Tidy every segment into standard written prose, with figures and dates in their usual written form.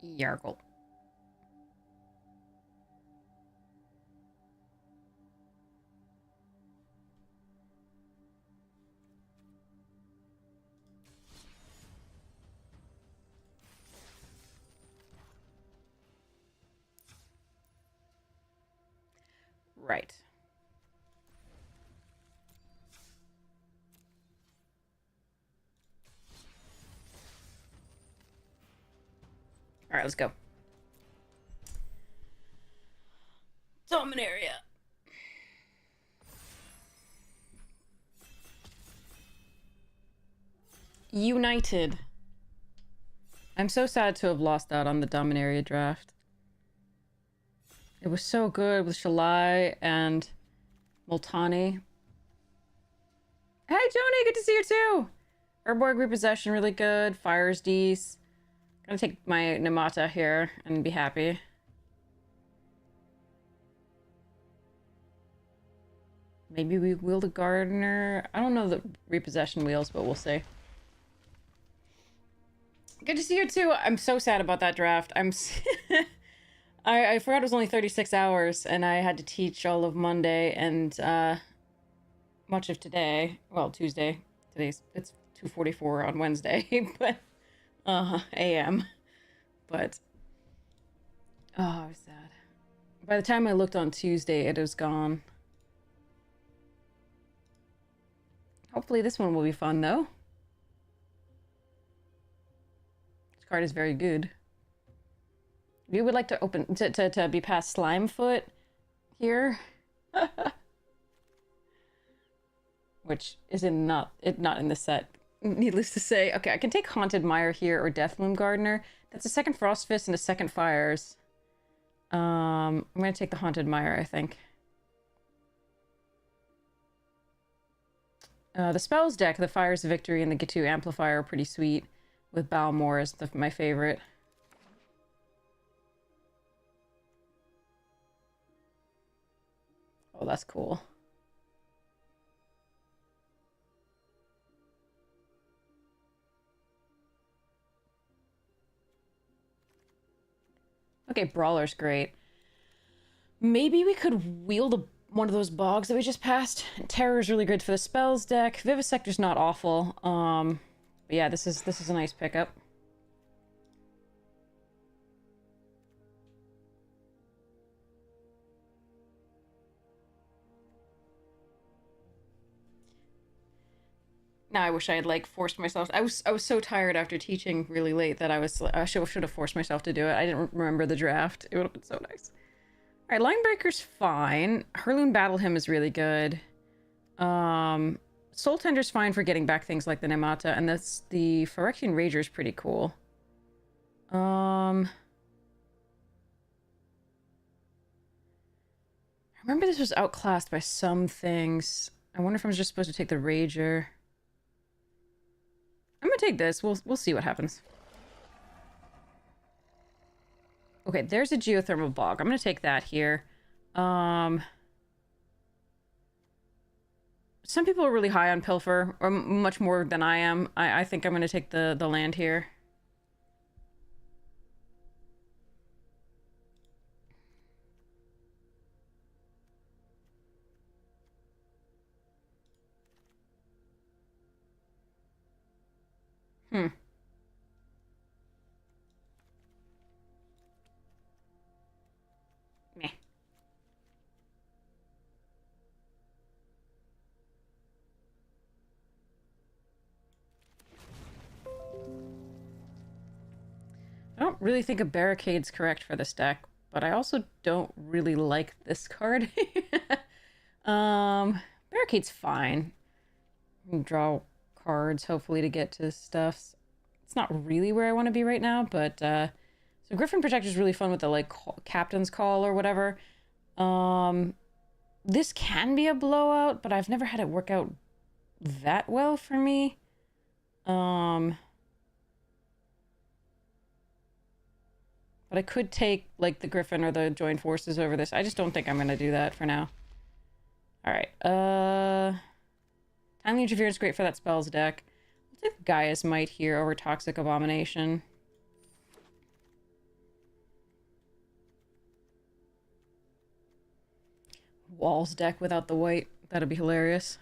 Yargle. Right. All right, let's go. Dominaria. United. I'm so sad to have lost out on the Dominaria draft. It was so good with Shalai and Multani. Hey, Joni, good to see you too. Urborg Repossession, really good. Fire's Dees. Gonna take my Namata here and be happy. Maybe we wield a Gardener. I don't know the Repossession wheels, but we'll see. Good to see you too. I'm so sad about that draft. I forgot it was only 36 hours, and I had to teach all of Monday and much of today. Well, Tuesday. It's 2:44 on Wednesday, but a.m. But oh, I was sad. By the time I looked on Tuesday, it was gone. Hopefully this one will be fun, though. This card is very good. We would like to open to be past Slimefoot here, which is not in the set. Needless to say, okay, I can take Haunted Mire here or Deathloom Gardener. That's a second Frostfist and a second Fires. I'm gonna take the Haunted Mire, I think. The spells deck, the Fires of Victory and the Gitu Amplifier are pretty sweet, with Balmor as my favorite. Oh, that's cool. Okay, Brawler's great. Maybe we could wield one of those bogs that we just passed. Terror's really good for the spells deck. Vivisector's not awful. But yeah, this is a nice pickup. Now I wish I had like forced myself. I was so tired after teaching really late that I should have forced myself to do it. I didn't remember the draft. It would have been so nice. All right, Linebreaker's fine. Hurloon Battle Hymn is really good. Soul Tender's fine for getting back things like the Nemata, and the Phyrexian Rager's pretty cool. I remember this was outclassed by some things. I wonder if I'm just supposed to take the Rager. I'm gonna take this. We'll see what happens. Okay, there's a Geothermal Bog. I'm gonna take that here. Some people are really high on Pilfer, or much more than I am. I think I'm gonna take the land here. Hmm. Meh. I don't really think a Barricade's correct for this deck, but I also don't really like this card. Barricade's fine. Draw cards, hopefully, to get to stuff. It's not really where I want to be right now, but so Griffin Protector is really fun with the like Captain's Call or whatever. This can be a blowout, but I've never had it work out that well for me. But I could take like the Griffin or the Joined Forces over this. I just don't think I'm gonna do that for now. All right. Timely Interference is great for that spells deck. I'll take Gaia's Might here over Toxic Abomination. Walls deck without the white. That'd be hilarious.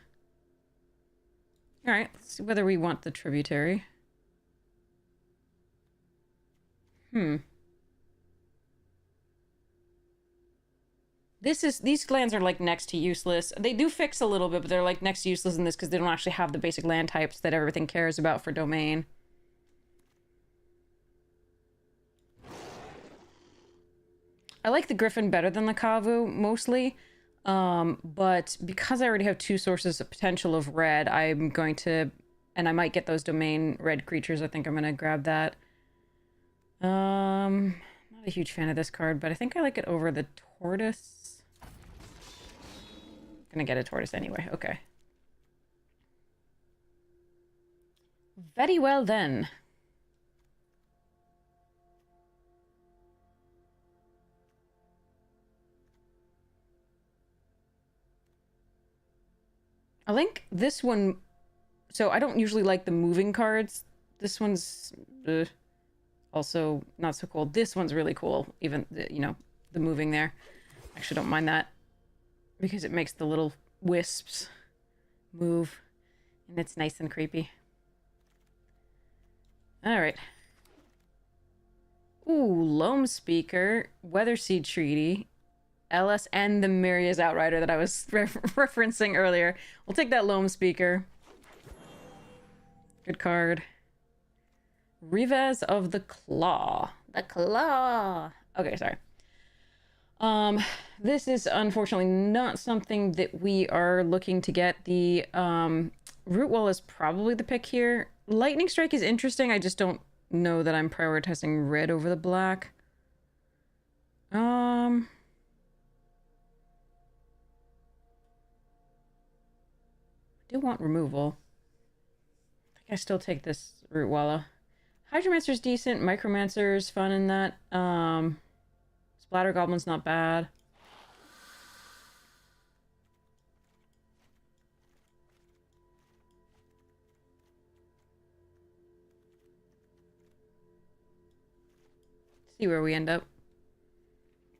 Alright, let's see whether we want the tributary. These lands are like next to useless. They do fix a little bit, but they're like next to useless in this because they don't actually have the basic land types that everything cares about for domain. I like the Griffin better than the Kavu, mostly. But because I already have two sources of potential of red, I'm going to... And I might get those domain red creatures. I think I'm going to grab that. Not a huge fan of this card, but I think I like it over the tortoise. Gonna get a tortoise anyway. Okay. Very well then. I think this one... So I don't usually like the moving cards. This one's also not so cool. This one's really cool. Even, you know, the moving there. Actually don't mind that. Because it makes the little wisps move. And it's nice and creepy. Alright. Ooh, Loam Speaker. Weatherseed Treaty. LS and the Myria's Outrider that I was referencing earlier. We'll take that Loam Speaker. Good card. Rivaz of the Claw. The Claw. Okay, sorry. This is unfortunately not something that we are looking to get. The Root Wall is probably the pick here. Lightning Strike is interesting. I just don't know that I'm prioritizing red over the black. I do want removal. I think I still take this Root Walla. Hydromancer's decent. Micromancer's fun in that. Splatter Goblin's not bad. See where we end up.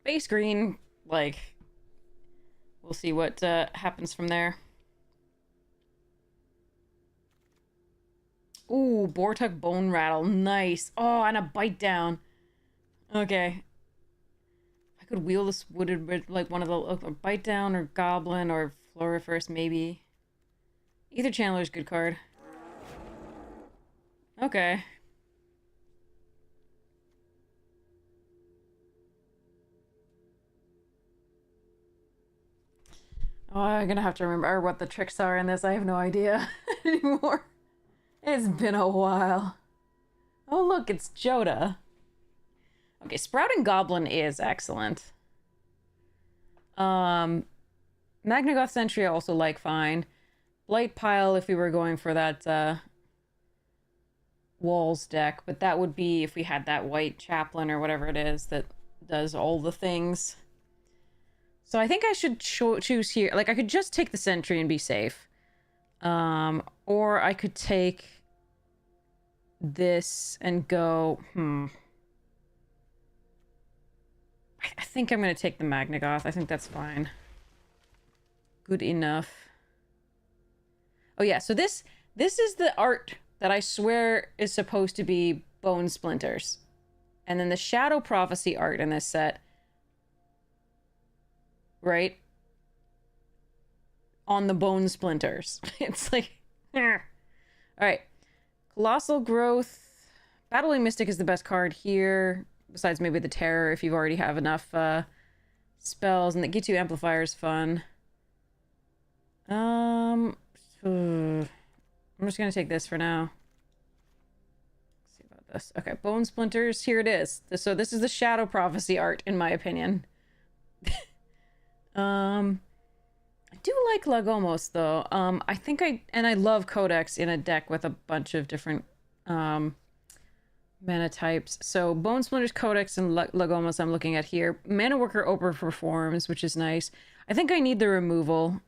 Base green, like, we'll see what happens from there. Ooh, Bortuk Bone Rattle. Nice. Oh, and a Bite Down. Okay. I could wheel this wooded, like one of the Bite Down or Goblin or Floriferous, maybe. Either Chandler's good card. Okay. Oh, I'm gonna have to remember what the tricks are in this. I have no idea anymore. It's been a while. Oh, look, it's Joda. Okay, Sprouting Goblin is excellent. Magnagoth Sentry I also like fine. Blight Pile if we were going for that Walls deck, but that would be if we had that white Chaplain or whatever it is that does all the things. So I think I should choose here. Like, I could just take the Sentry and be safe. Or I could take this and go, I think I'm going to take the Magnagoth. I think that's fine. Good enough. Oh yeah, so this is the art that I swear is supposed to be Bone Splinters. And then the Shadow Prophecy art in this set, right? On the Bone Splinters. It's like, all right. Colossal Growth. Battling Mystic is the best card here, besides maybe the Terror if you already have enough spells, and the Gitu Amplifier is fun. I'm just gonna take this for now. Let's see about this. Okay, Bone Splinters, here it is. So this is the Shadow Prophecy art, in my opinion. I do like Lagomos, though. I think I love Codex in a deck with a bunch of different mana types. So Bone Splinters, Codex, and Lagomos I'm looking at here. Mana Worker overperforms, which is nice. I think I need the removal.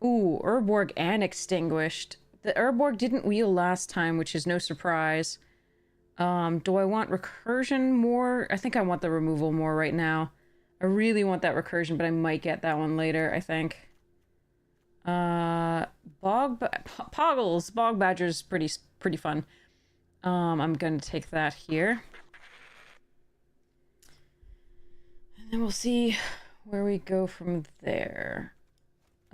Ooh, Urborg and Extinguished. The Urborg didn't wheel last time, which is no surprise. Do I want Recursion more? I think I want the removal more right now. I really want that recursion, but I might get that one later, I think. Poggles, Bog Badger's pretty fun. I'm gonna take that here. And then we'll see where we go from there.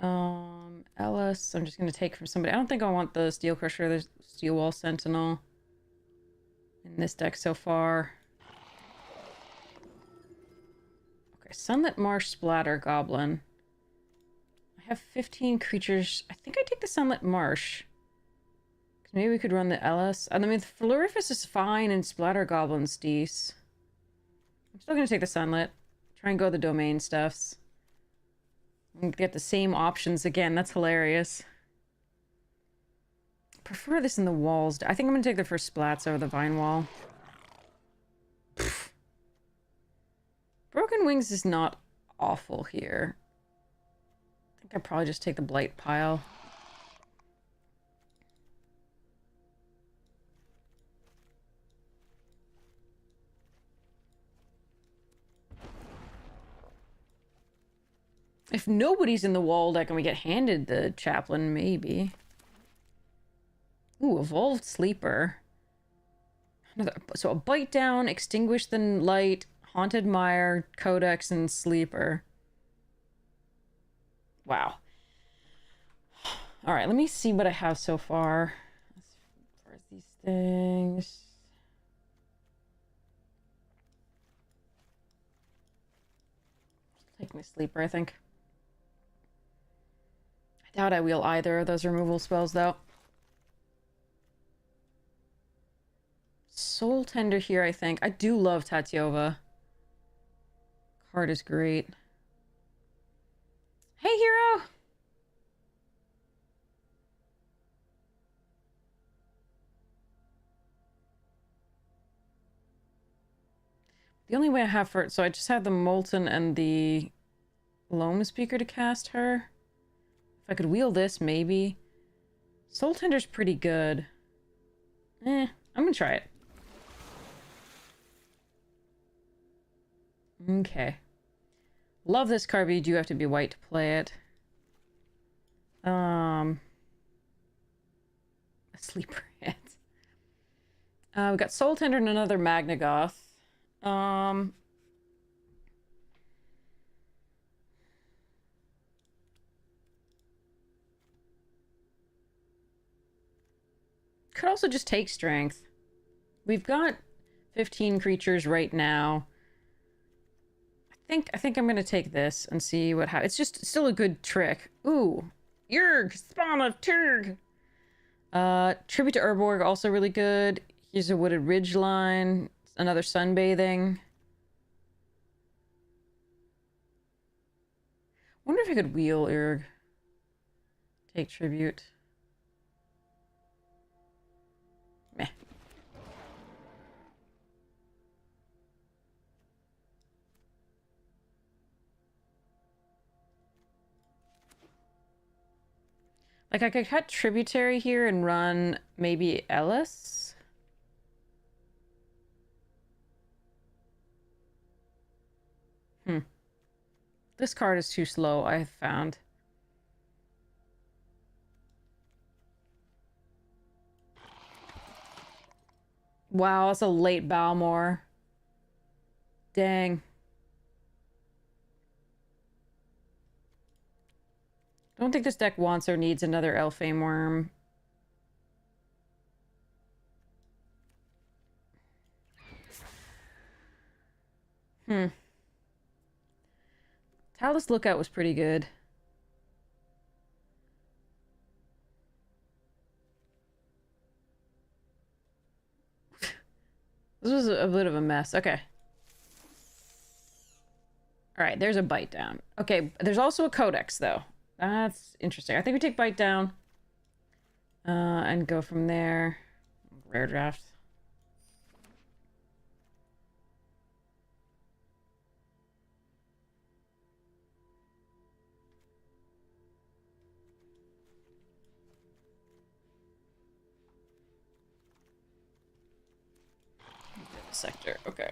Ellis, I'm just gonna take from somebody. I don't think I want the Steel Crusher. There's Steel Wall Sentinel in this deck so far. Okay, Sunlit Marsh Splatter Goblin. I have 15 creatures. I think I take the Sunlit Marsh. Because maybe we could run the Ellis. I mean, Florifus is fine and Splatter Goblin's decent. I'm still gonna take the Sunlit. Try and go the domain stuffs. And get the same options again. That's hilarious. Prefer this in the walls. I think I'm gonna take the first splats over the Vine Wall. Pfft. Broken Wings is not awful here. I think I'd probably just take the Blight pile. If nobody's in the wall deck and we get handed the Chaplain, maybe. Ooh, Evolved Sleeper. So a Bite Down, Extinguish the Light, Haunted Mire, Codex, and Sleeper. Wow. Alright, let me see what I have so far. As far as these things. Take my Sleeper, I think. I doubt I wheel either of those removal spells, though. Soul Tender here, I think. I do love Tatyova. Card is great. Hey, hero! The only way I have for it, so I just have the Molten and the Loam Speaker to cast her. If I could wheel this, maybe. Soul Tender's pretty good. I'm gonna try it. Okay. Love this card, but you do have to be white to play it. A sleeper hit. We got Soul Tender and another Magnagoth. Could also just take Strength. We've got 15 creatures right now. I think I'm gonna take this and see what happens. It's just still a good trick. Ooh, Yurg, Spawn of Turg. Tribute to Urborg, also really good. Here's a Wooded Ridgeline, another Sunbathing. Wonder if I could wheel Urg. Take Tribute. Meh. Like, I could cut Tributary here and run maybe Ellis. This card is too slow, I have found. Wow, that's a late Balmor. Dang. Don't think this deck wants or needs another Elfame Worm. Talus Lookout was pretty good. This was a bit of a mess. Okay. Alright, there's a Bite Down. Okay, there's also a Codex, though. That's interesting. I think we take Bite Down. And go from there. Rare draft. Sector, okay.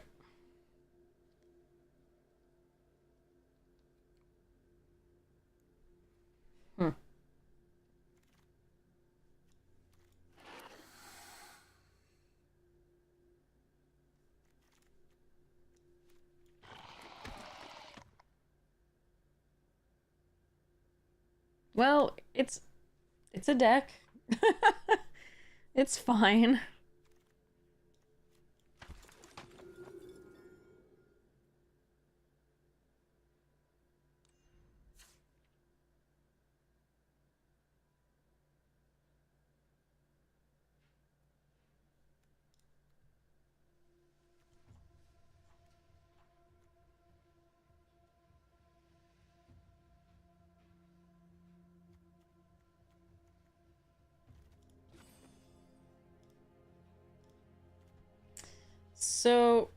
Well, it's a deck. It's fine. So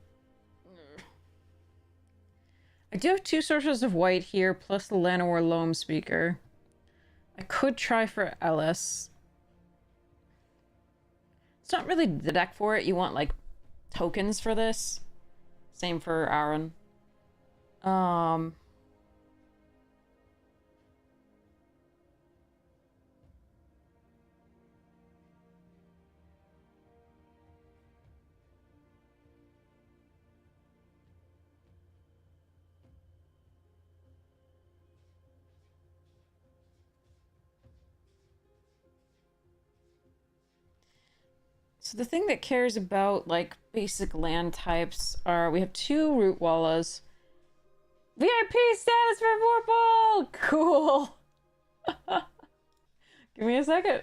I do have 2 sources of white here, plus the Llanowar Loam Speaker. I could try for Ellis. It's not really the deck for it. You want, like, tokens for this. Same for Aaron. So the thing that cares about, like, basic land types are... We have 2 Root Wallas. VIP status for Vorpal! Cool! Give me a second.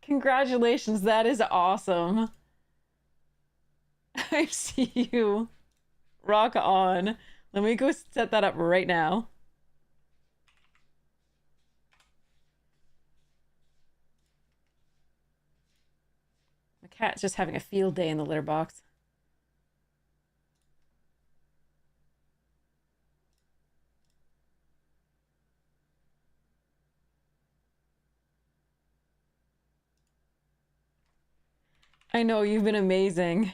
Congratulations, that is awesome. I see you. Rock on. Let me go set that up right now. My cat's just having a field day in the litter box. I know, you've been amazing.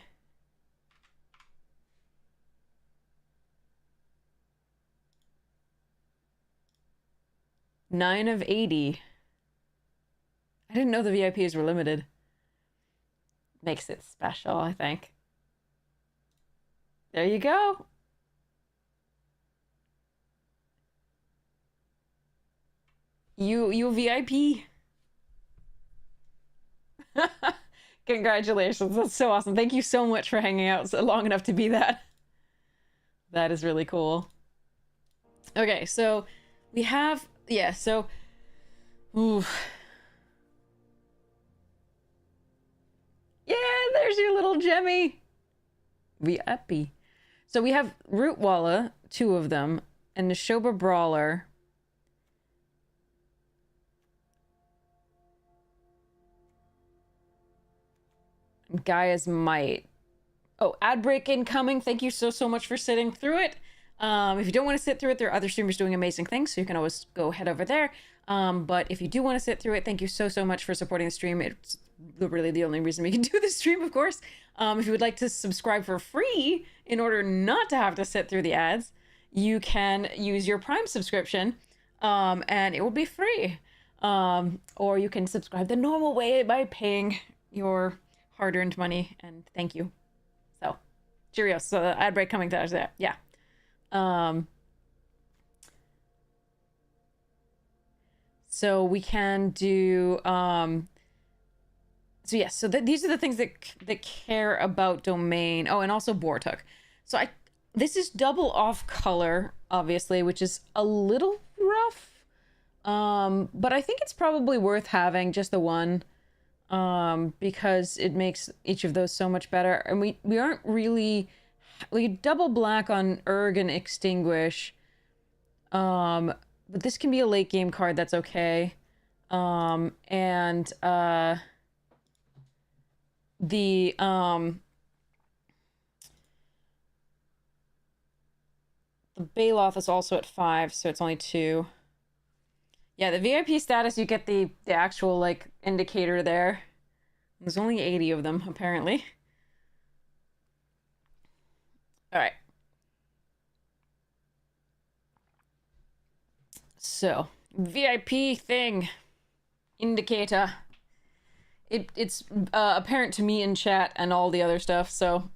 Nine of 80. I didn't know the VIPs were limited. Makes it special, I think. There you go. You VIP. Congratulations. That's so awesome. Thank you so much for hanging out so long enough to be that. That is really cool. Okay, so we have... Yeah, so... Ooh. Yeah, there's your little Jemmy. VIP. So we have Root Walla, 2 of them, and Neshoba Brawler. And Gaia's Might. Oh, ad break incoming. Thank you so much for sitting through it. If you don't want to sit through it, there are other streamers doing amazing things, so you can always go head over there. But if you do want to sit through it, thank you so much for supporting the stream. It's really the only reason we can do this stream, of course. If you would like to subscribe for free in order not to have to sit through the ads, you can use your Prime subscription, and it will be free. Or you can subscribe the normal way by paying your hard-earned money, and thank you. So, cheerios. So the ad break coming to us there. Yeah. So we can do, so yes, so these are the things that care about domain. Oh, and also Bortuk. So this is double off color, obviously, which is a little rough. But I think it's probably worth having just the one, because it makes each of those so much better. And we aren't really, we double black on Urg and Extinguish. But this can be a late game card, that's okay. The Baloth is also at 5, so it's only 2. Yeah, the VIP status, you get the actual, like, indicator there. There's only 80 of them, apparently. Alright. So, VIP thing. Indicator. It's apparent to me in chat and all the other stuff, so...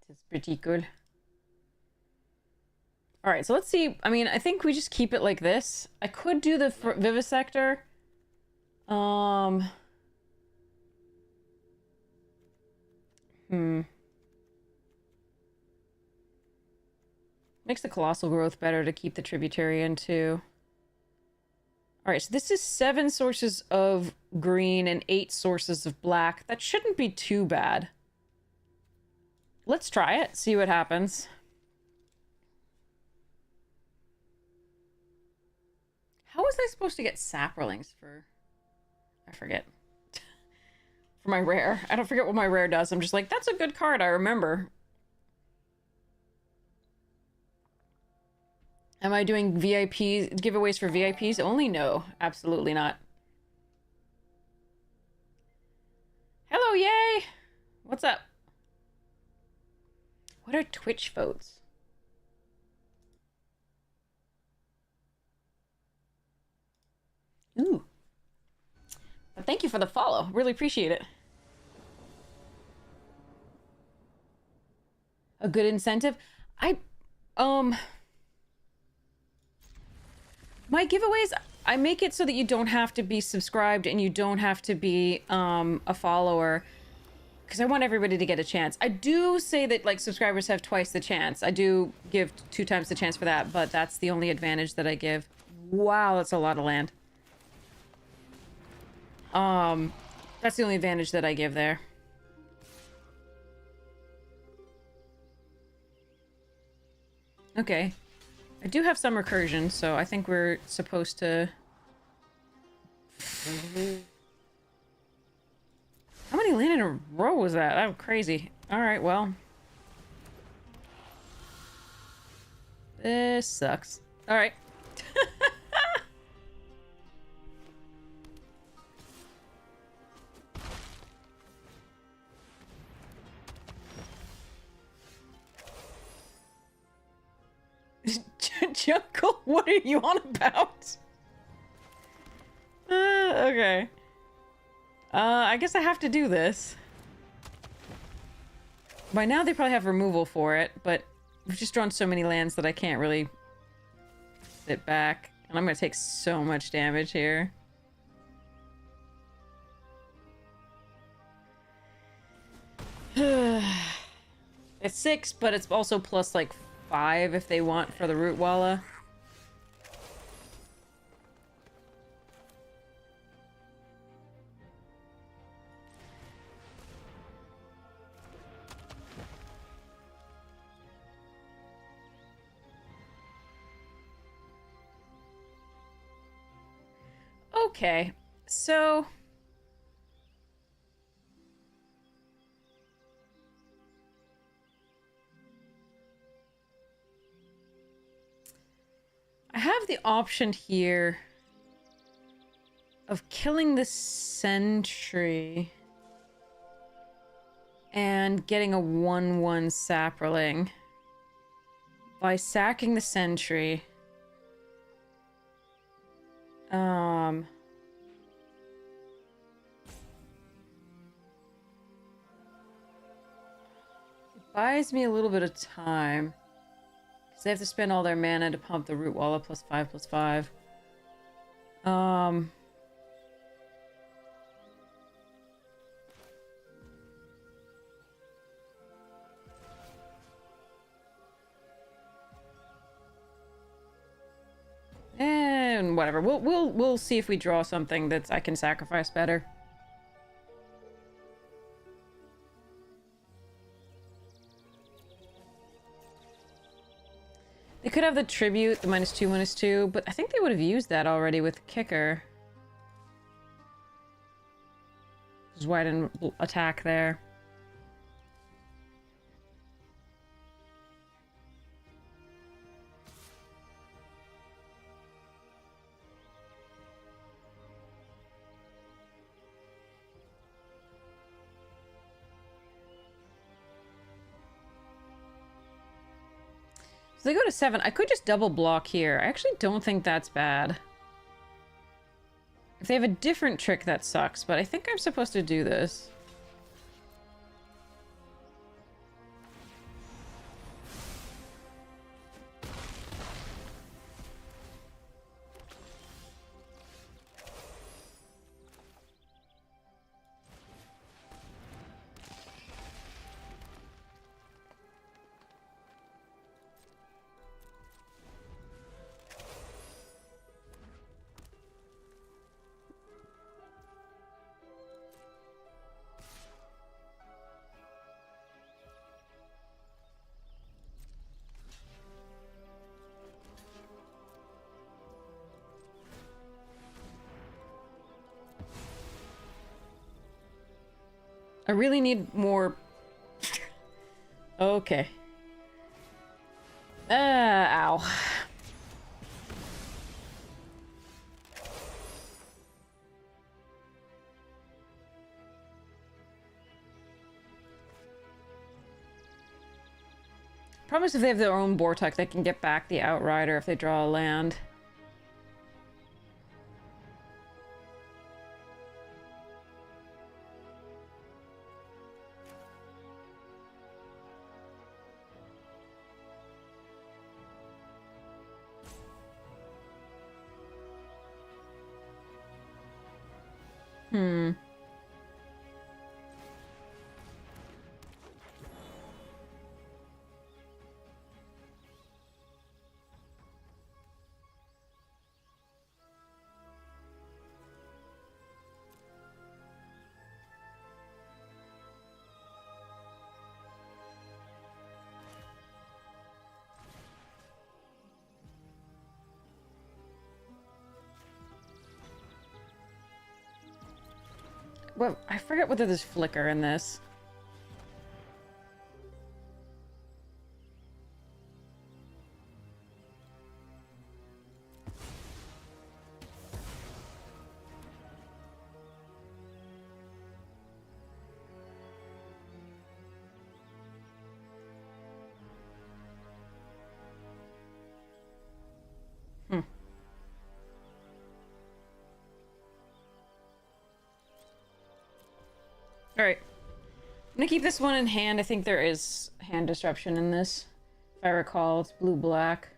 It's pretty good. All right, so let's see. I mean, I think we just keep it like this. I could do the vivisector. Makes the colossal growth better to keep the tributary in too. All right, so this is 7 sources of green and 8 sources of black. That shouldn't be too bad. Let's try it, see what happens. How was I supposed to get saplings for... I forget. For my rare. I don't forget what my rare does. I'm just like, that's a good card, I remember. Am I doing VIPs, giveaways for VIPs only? No, absolutely not. Hello, yay! What's up? What are Twitch votes? Ooh. But thank you for the follow. Really appreciate it. A good incentive? My giveaways, I make it so that you don't have to be subscribed and you don't have to be a follower, because I want everybody to get a chance. I do say that, like, subscribers have twice the chance. I do give 2 times the chance for that, but that's the only advantage that I give. Wow, that's a lot of land. That's the only advantage that I give there. Okay. I do have some recursion, so I think we're supposed to... How many land in a row was that? That was crazy. Alright, well. This sucks. Alright. Jungle, what are you on about? Okay. I guess I have to do this. By now they probably have removal for it, but we've just drawn so many lands that I can't really sit back. And I'm gonna take so much damage here. It's 6, but it's also plus like 5 if they want for the root walla. Okay, so I have the option here of killing the sentry and getting a 1/1 sapling by sacking the sentry. It buys me a little bit of time. Because they have to spend all their mana to pump the root walla +5/+5. And whatever. We'll see if we draw something that I can sacrifice better. They could have the tribute, the -2/-2, but I think they would have used that already with kicker. Which is why I didn't attack there. So they go to 7. I could just double block here. I actually don't think that's bad. If they have a different trick, that sucks, but I think I'm supposed to do this. I really need more... Okay. Ow. Promise if they have their own Vortex, they can get back the Outrider if they draw a land. Well, I forget whether there's flicker in this. Alright. I'm gonna keep this one in hand. I think there is hand disruption in this. If I recall, it's blue-black.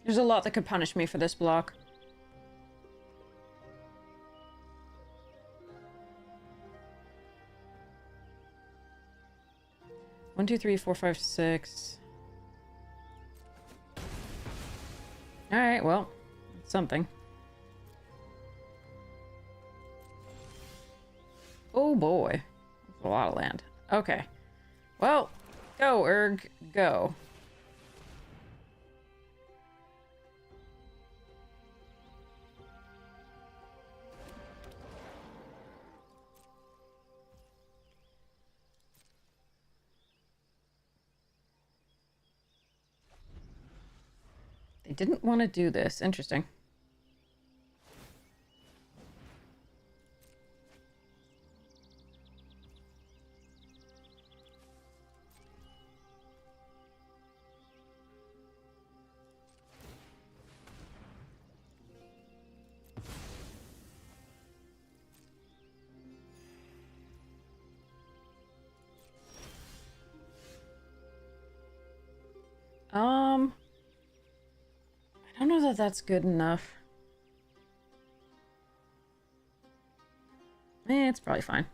There's a lot that could punish me for this block. One, two, three, four, five, six. Alright, well, something. Oh boy. That's a lot of land. Okay. Well, go, Urg, go. They didn't want to do this. Interesting. I don't know that that's good enough. It's probably fine.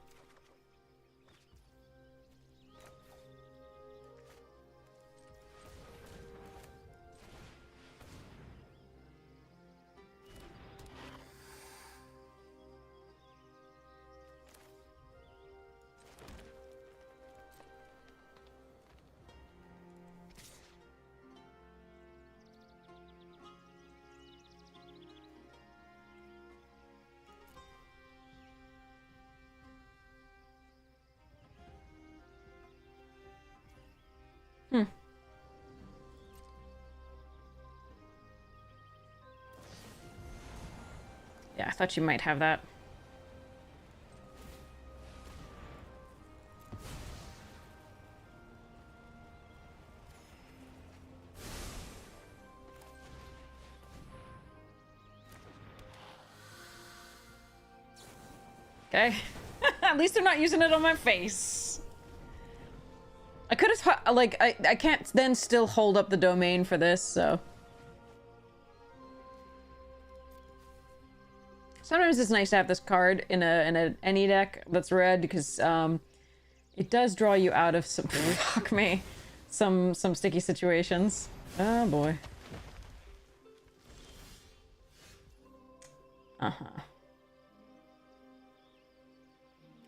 Yeah, I thought you might have that. Okay. At least I'm not using it on my face. I could have, like, I can't then still hold up the domain for this, so. Sometimes it's nice to have this card in any deck that's red because it does draw you out of some fuck me, some sticky situations. Oh boy. Uh-huh.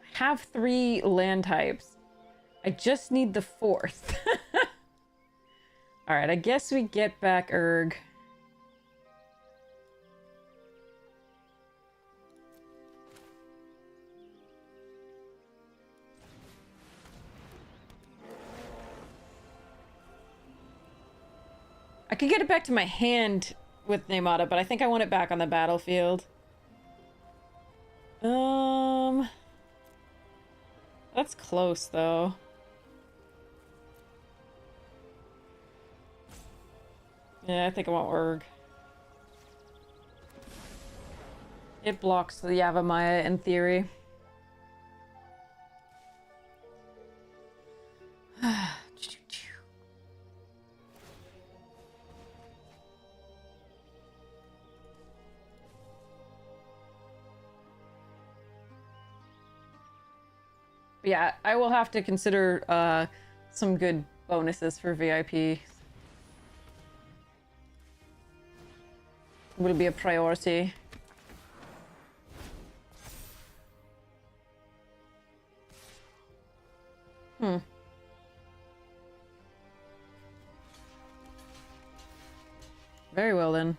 I have 3 land types. I just need the 4th. Alright, I guess we get back Erg. I could get it back to my hand with Neymata, but I think I want it back on the battlefield. That's close, though. Yeah, I think I want Urg. It blocks the Yavimaya in theory. Yeah, I will have to consider some good bonuses for VIP. Will be a priority. Very well then.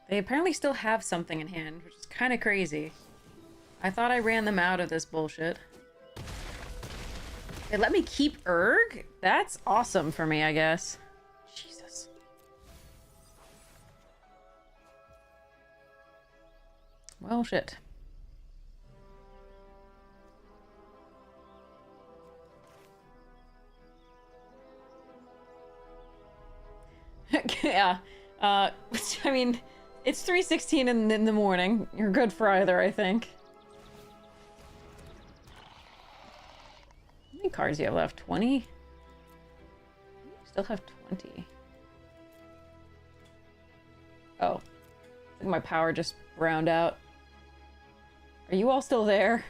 They apparently still have something in hand, which is kind of crazy. I thought I ran them out of this bullshit. They let me keep Erg? That's awesome for me, I guess. Jesus. Well, shit. Yeah. I mean, it's 3:16 in the morning. You're good for either, I think. How many cards do you have left? 20? Still have 20. Oh. I think my power just browned out. Are you all still there?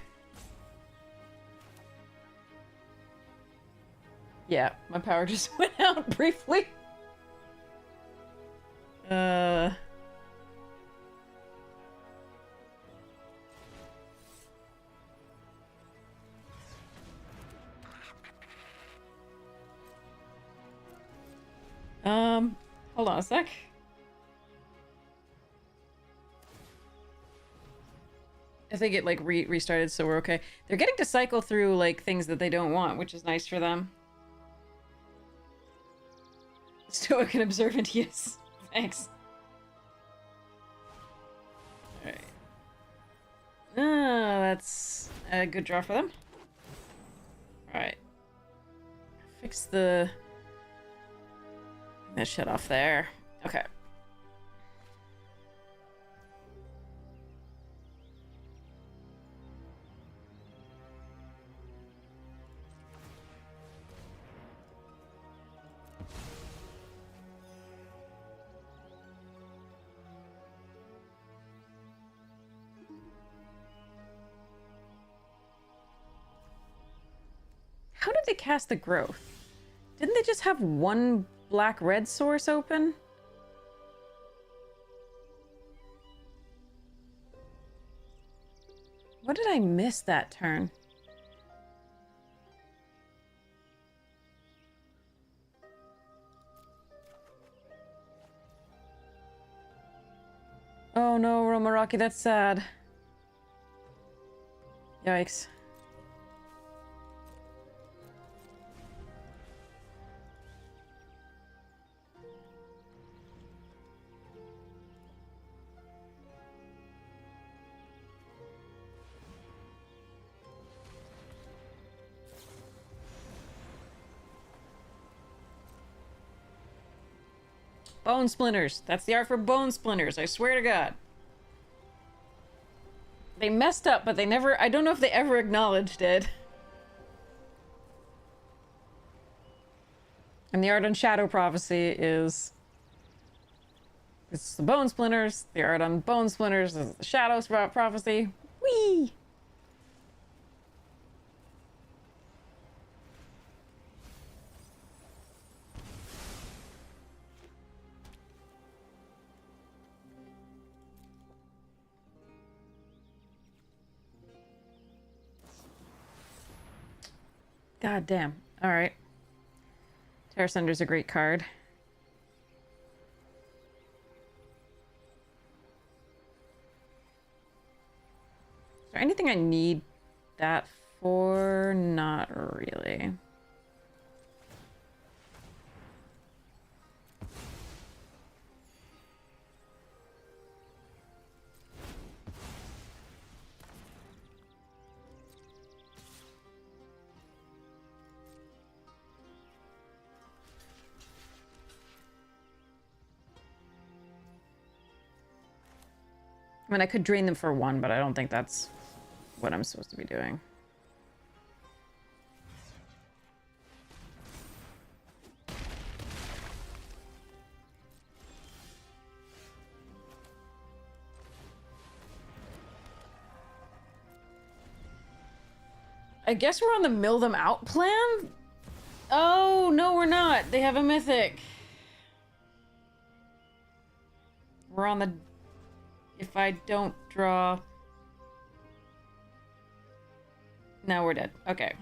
Yeah, my power just went out briefly. Hold on a sec. I think it, like, restarted, so we're okay. They're getting to cycle through, like, things that they don't want, which is nice for them. Stoic and observant, yes. Thanks. Alright. That's a good draw for them. Alright. Fix the... that shit off there. Okay. How did they cast the growth? Didn't they just have one black-red source open? What did I miss that turn? Oh no, Romaraki, that's sad. Yikes. Bone splinters. That's the art for bone splinters, I swear to God. They messed up, but they never... I don't know if they ever acknowledged it. And the art on Shadow Prophecy is... It's the Bone Splinters. The art on Bone Splinters is the Shadows Prophecy. Whee! God damn. Alright. Terra Sunder's a great card. Is there anything I need that for? Not really. I mean, I could drain them for one, but I don't think that's what I'm supposed to be doing. I guess we're on the mill them out plan? Oh, no, we're not. They have a mythic. We're on the... If I don't draw... No, we're dead. Okay.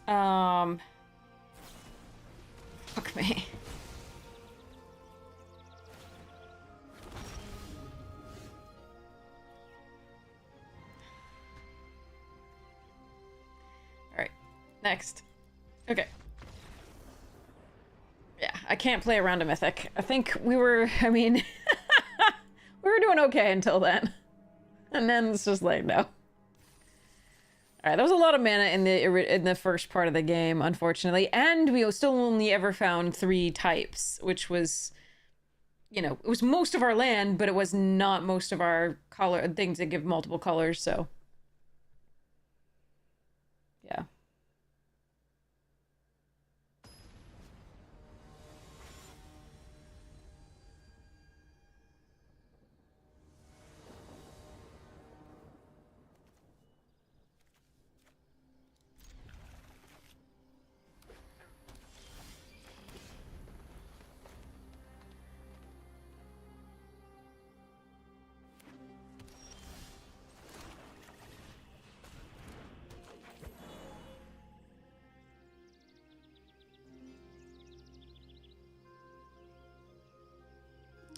Fuck me. Alright. Next. Okay. Yeah, I can't play around a mythic. I think we were... I mean... we were doing okay until then. And then it's just like, no. Alright, that was a lot of mana in the first part of the game, unfortunately. And we still only ever found 3 types, which was, you know, it was most of our land, but it was not most of our color things that give multiple colors, so. Yeah.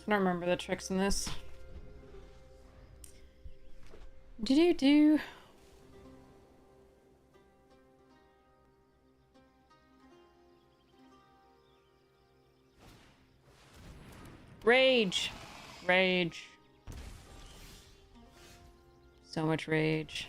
I don't remember the tricks in this. Do-do-do. Rage. Rage. So much rage.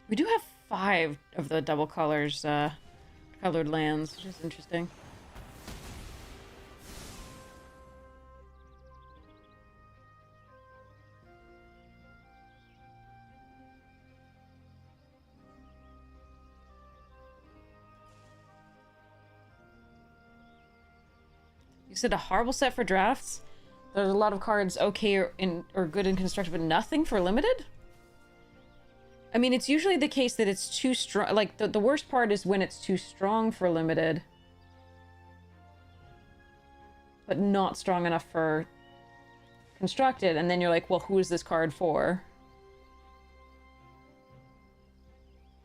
We do have 5 of the double colors, colored lands, which is interesting. You said a horrible set for drafts? There's a lot of cards okay or good in constructed, but nothing for limited? I mean, it's usually the case that it's too strong. Like, the worst part is when it's too strong for limited. But not strong enough for constructed. And then you're like, well, who is this card for?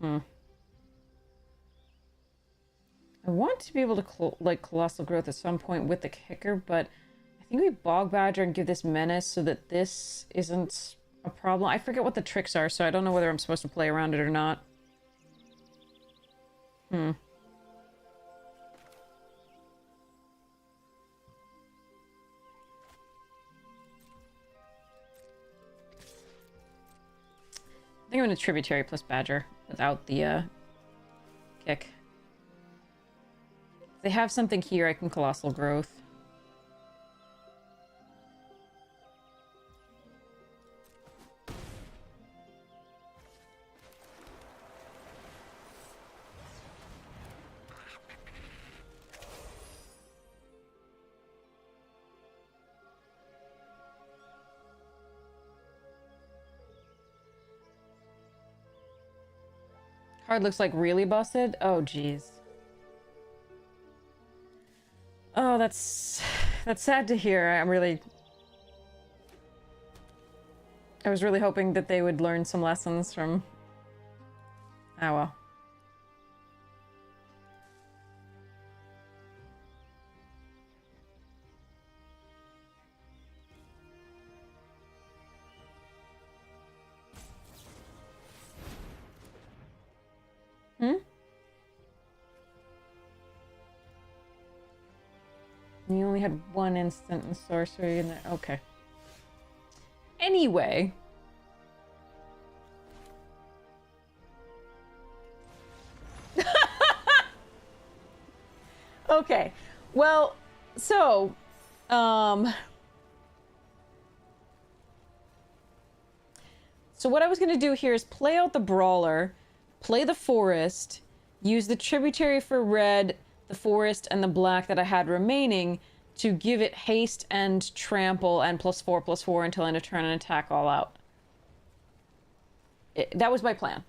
I want to be able to, like, Colossal Growth at some point with the kicker, but I think we Bog Badger and give this Menace so that this isn't a problem. I forget what the tricks are, so I don't know whether I'm supposed to play around it or not. I think I'm going to Tributary plus Badger without the kick. If they have something here, I can Colossal Growth. Card looks like really busted. Oh, jeez. Oh, that's sad to hear. I was really hoping that they would learn some lessons from... Oh, well. Hmm? You only had one instant in sorcery in there. Okay. Anyway. Okay. Well, so, so what I was going to do here is play out the Brawler, play the Forest, use the Tributary for red, the Forest, and the black that I had remaining to give it haste and trample and +4/+4 until end of turn and attack all out. That was my plan.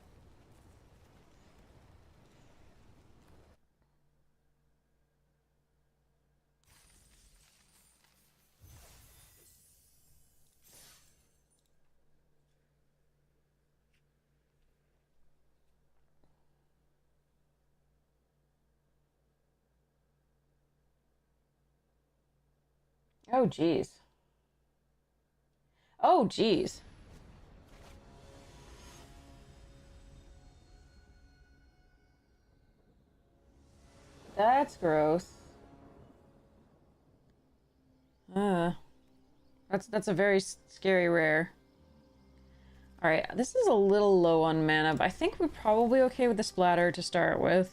Oh, geez. Oh, geez. That's gross. That's a very scary rare. Alright, this is a little low on mana, but I think we're probably okay with the splatter to start with.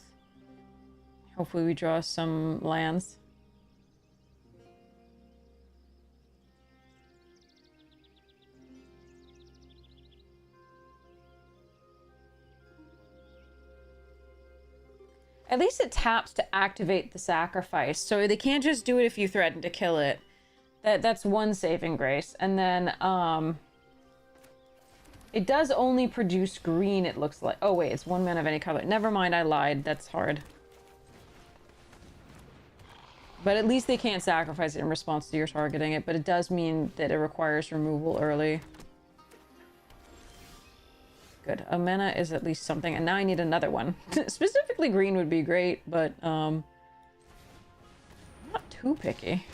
Hopefully we draw some lands. At least it taps to activate the sacrifice, so they can't just do it if you threaten to kill it. That's one saving grace. And then, it does only produce green, it looks like. Oh wait, it's 1 mana of any color. Never mind, I lied. That's hard. But at least they can't sacrifice it in response to your targeting it, but it does mean that it requires removal early. Good. A mana is at least something, and now I need another one. Specifically green would be great, but, I'm not too picky.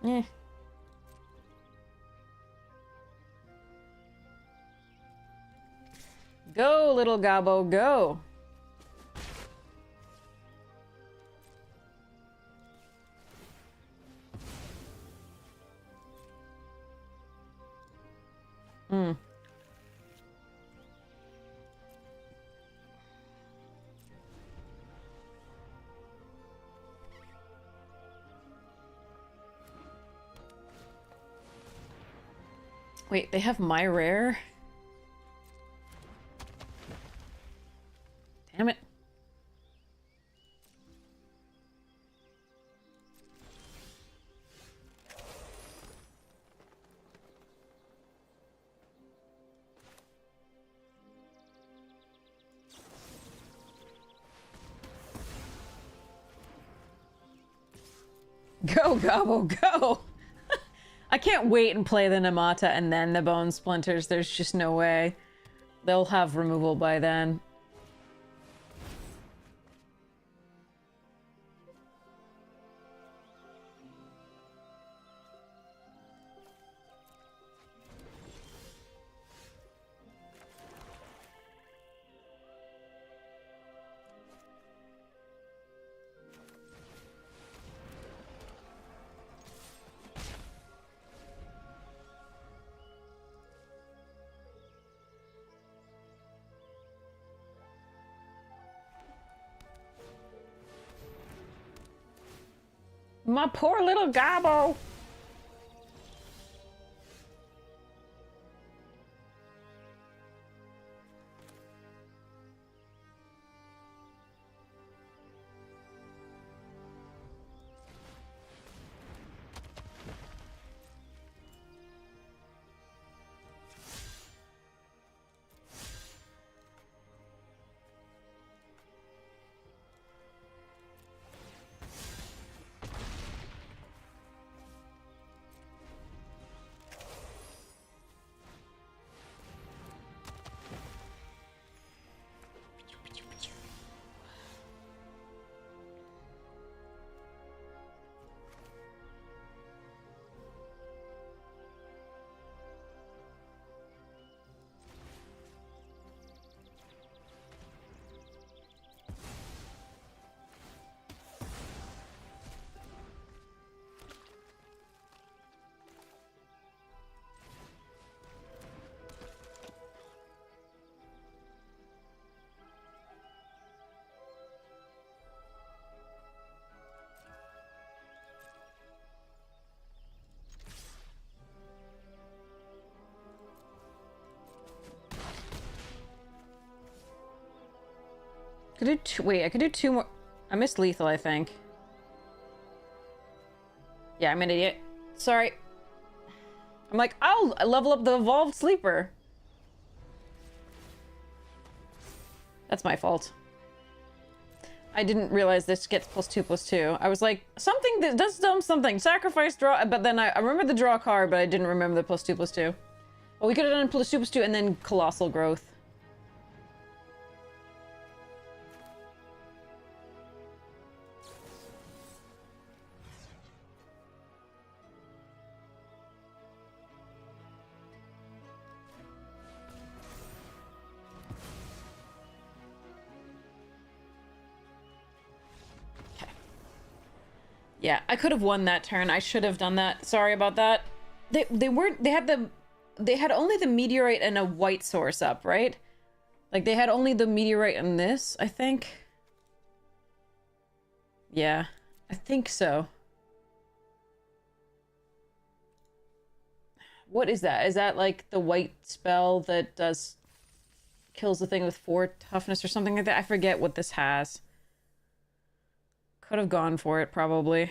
Eh. Go, little Gobbo, go! Hmm. Wait, they have my rare? Damn it. Go, Gobbo, go! I can't wait and play the Namata and then the Bone Splinters. There's just no way. They'll have removal by then. My poor little gobbo. Could do wait, I could do 2 more. I missed lethal, I think. Yeah, I'm an idiot. Sorry. I'm like, I'll level up the evolved sleeper. That's my fault. I didn't realize this gets +2/+2. I was like, something that does something. Sacrifice, draw, but then I remember the draw card, but I didn't remember the +2/+2. Well, we could have done +2/+2 and then colossal growth. Yeah, I could have won that turn. I should have done that. Sorry about that. They weren't. They had only the meteorite and a white source up, right? Like they had only the meteorite and this, I think. Yeah, I think so. What is that? Is that like the white spell that kills the thing with 4 toughness or something like that? I forget what this has. Could have gone for it, probably.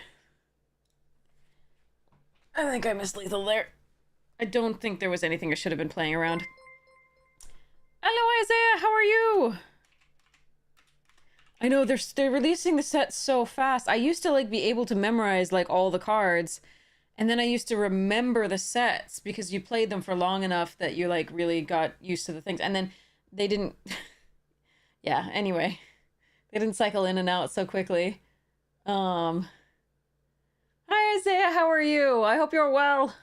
I think I missed lethal there. I don't think there was anything I should have been playing around. Hello, Isaiah! How are you? I know, they're releasing the set so fast. I used to, like, be able to memorize, like, all the cards. And then I used to remember the sets because you played them for long enough that you, like, really got used to the things. And then they didn't... yeah, anyway. They didn't cycle in and out so quickly. Hi Isaiah, how are you? I hope you're well.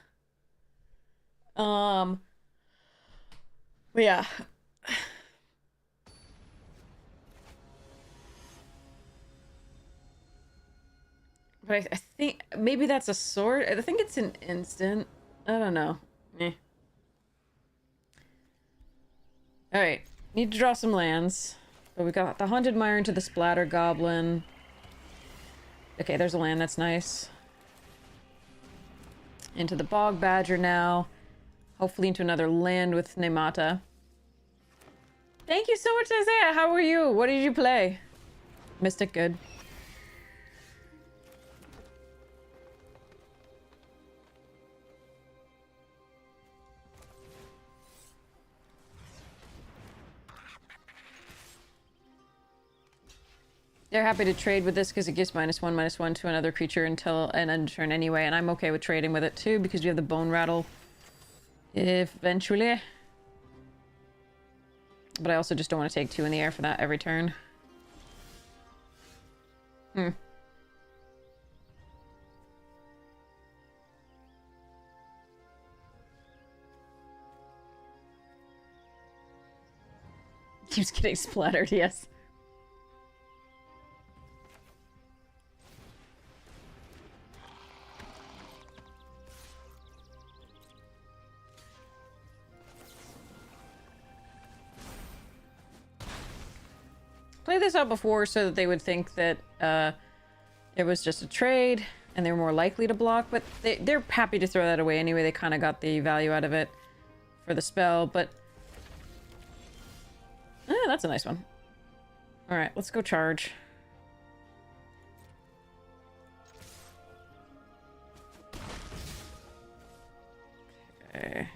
Yeah. But I think maybe that's a sword. I think it's an instant. I don't know. Eh. Alright. Need to draw some lands. But we got the Haunted Mire into the Splatter Goblin. Okay, there's a land, that's nice. Into the Bog Badger now. Hopefully into another land with Nemata. Thank you so much, Isaiah! How are you? What did you play? Mystic, good. They're happy to trade with this because it gives -1/-1 to another creature until an end turn anyway, and I'm okay with trading with it too because you have the Bone Rattle eventually. But I also just don't want to take 2 in the air for that every turn. Keeps getting splattered, yes. Play this out before so that they would think that it was just a trade. and they're more likely to block, but they're happy to throw that away anyway. They kind of got the value out of it for the spell, but... that's a nice one. Alright, let's go charge. Okay.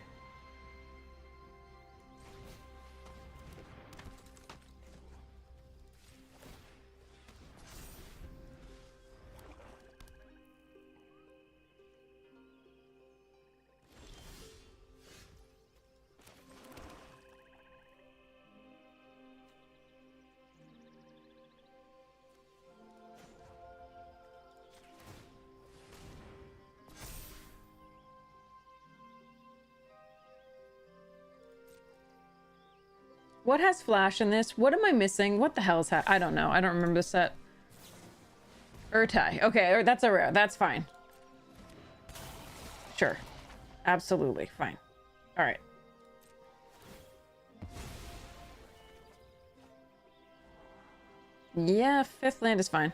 What has flash in this? What am I missing? What the hell's I don't know. I don't remember the set. Urtai. Okay, that's a rare. That's fine. Sure. Absolutely. Fine. Alright. Yeah, 5th land is fine.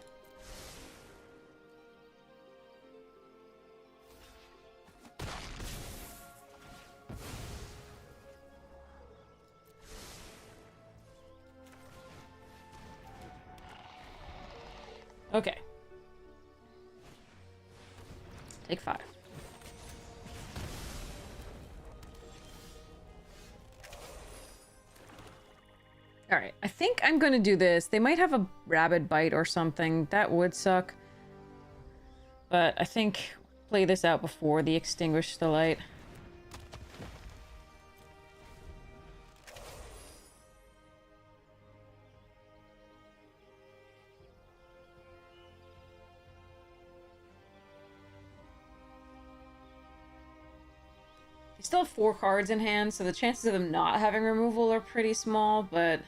Okay. Take 5. Alright, I think I'm gonna do this. They might have a rabid bite or something. That would suck. But I think play this out before the extinguish the light. They still have 4 cards in hand, so the chances of them not having removal are pretty small, but...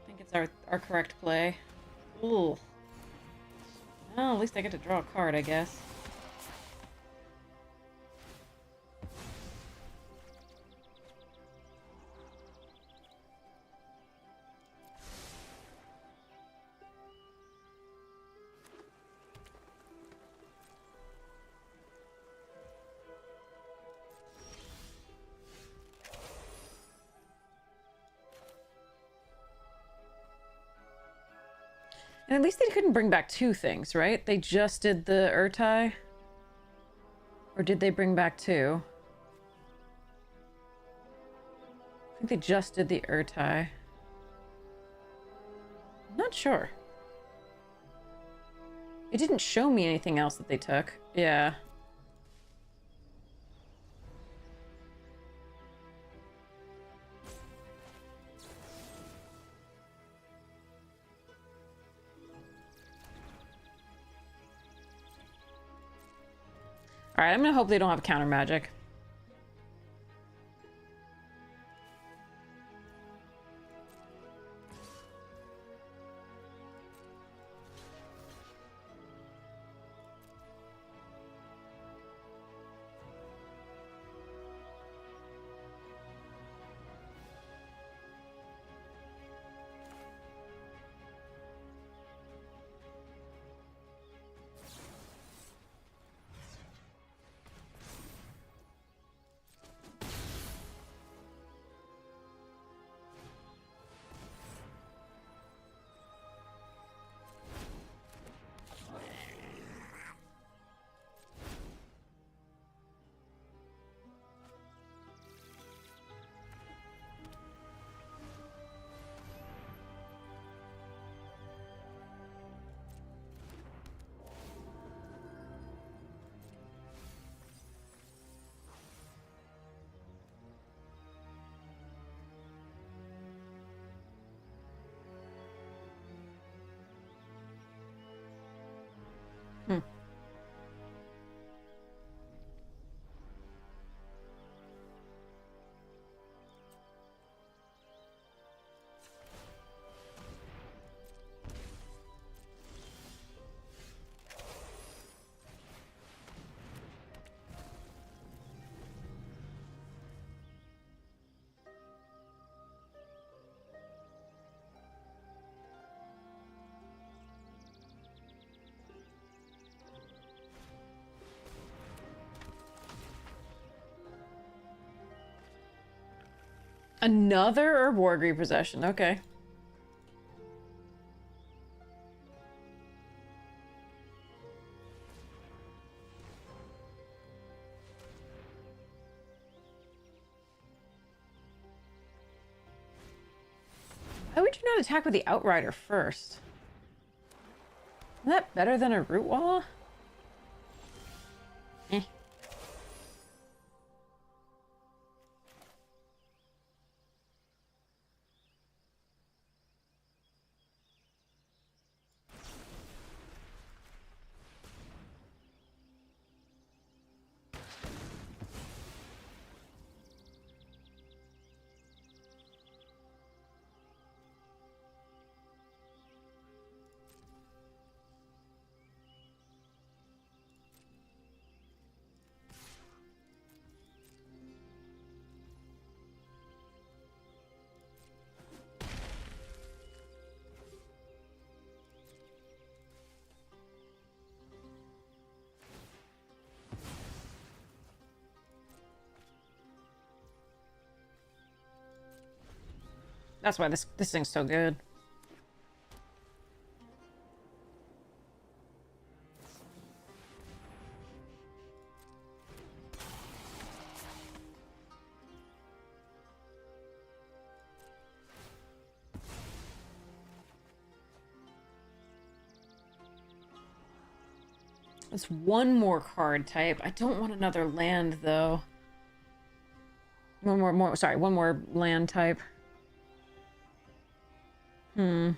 I think it's our correct play. Ooh. Well, at least I get to draw a card, I guess. And at least they couldn't bring back 2 things, right? They just did the Urtai? Or did they bring back 2? I think they just did the Urtai. I'm not sure. It didn't show me anything else that they took. Yeah. Alright, I'm gonna hope they don't have counter magic. Hmm. Another Urborg repossession. Okay. Why would you not attack with the Outrider first? Isn't that better than a Root Wall? Eh. That's why this thing's so good. It's one more card type. I don't want another land though. One more land type. Hmm.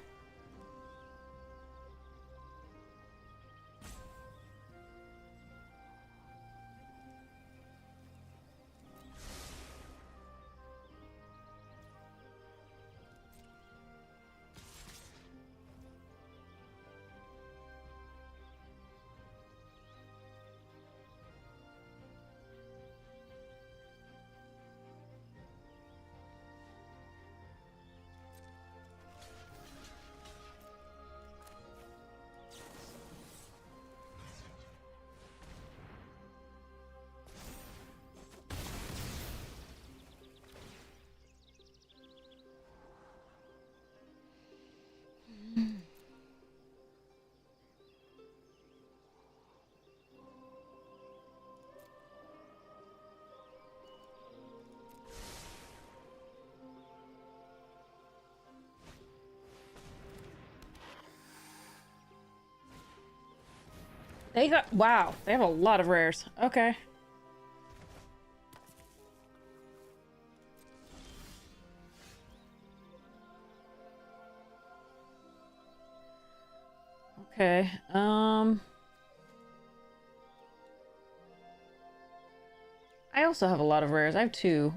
They got, wow, they have a lot of rares. Okay. Okay, I also have a lot of rares. I have two.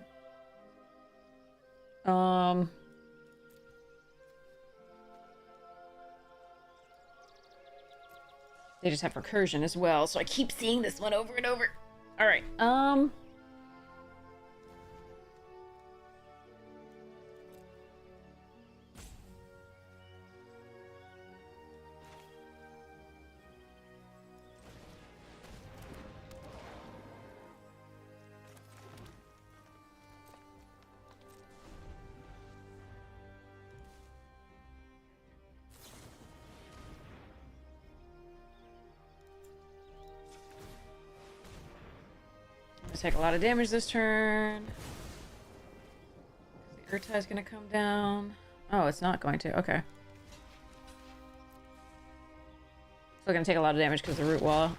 They just have recursion as well, so I keep seeing this one over and over. All right, take a lot of damage this turn. The Urtai's gonna come down. Oh, it's not going to. Okay. Still gonna take a lot of damage because of the Root Wall.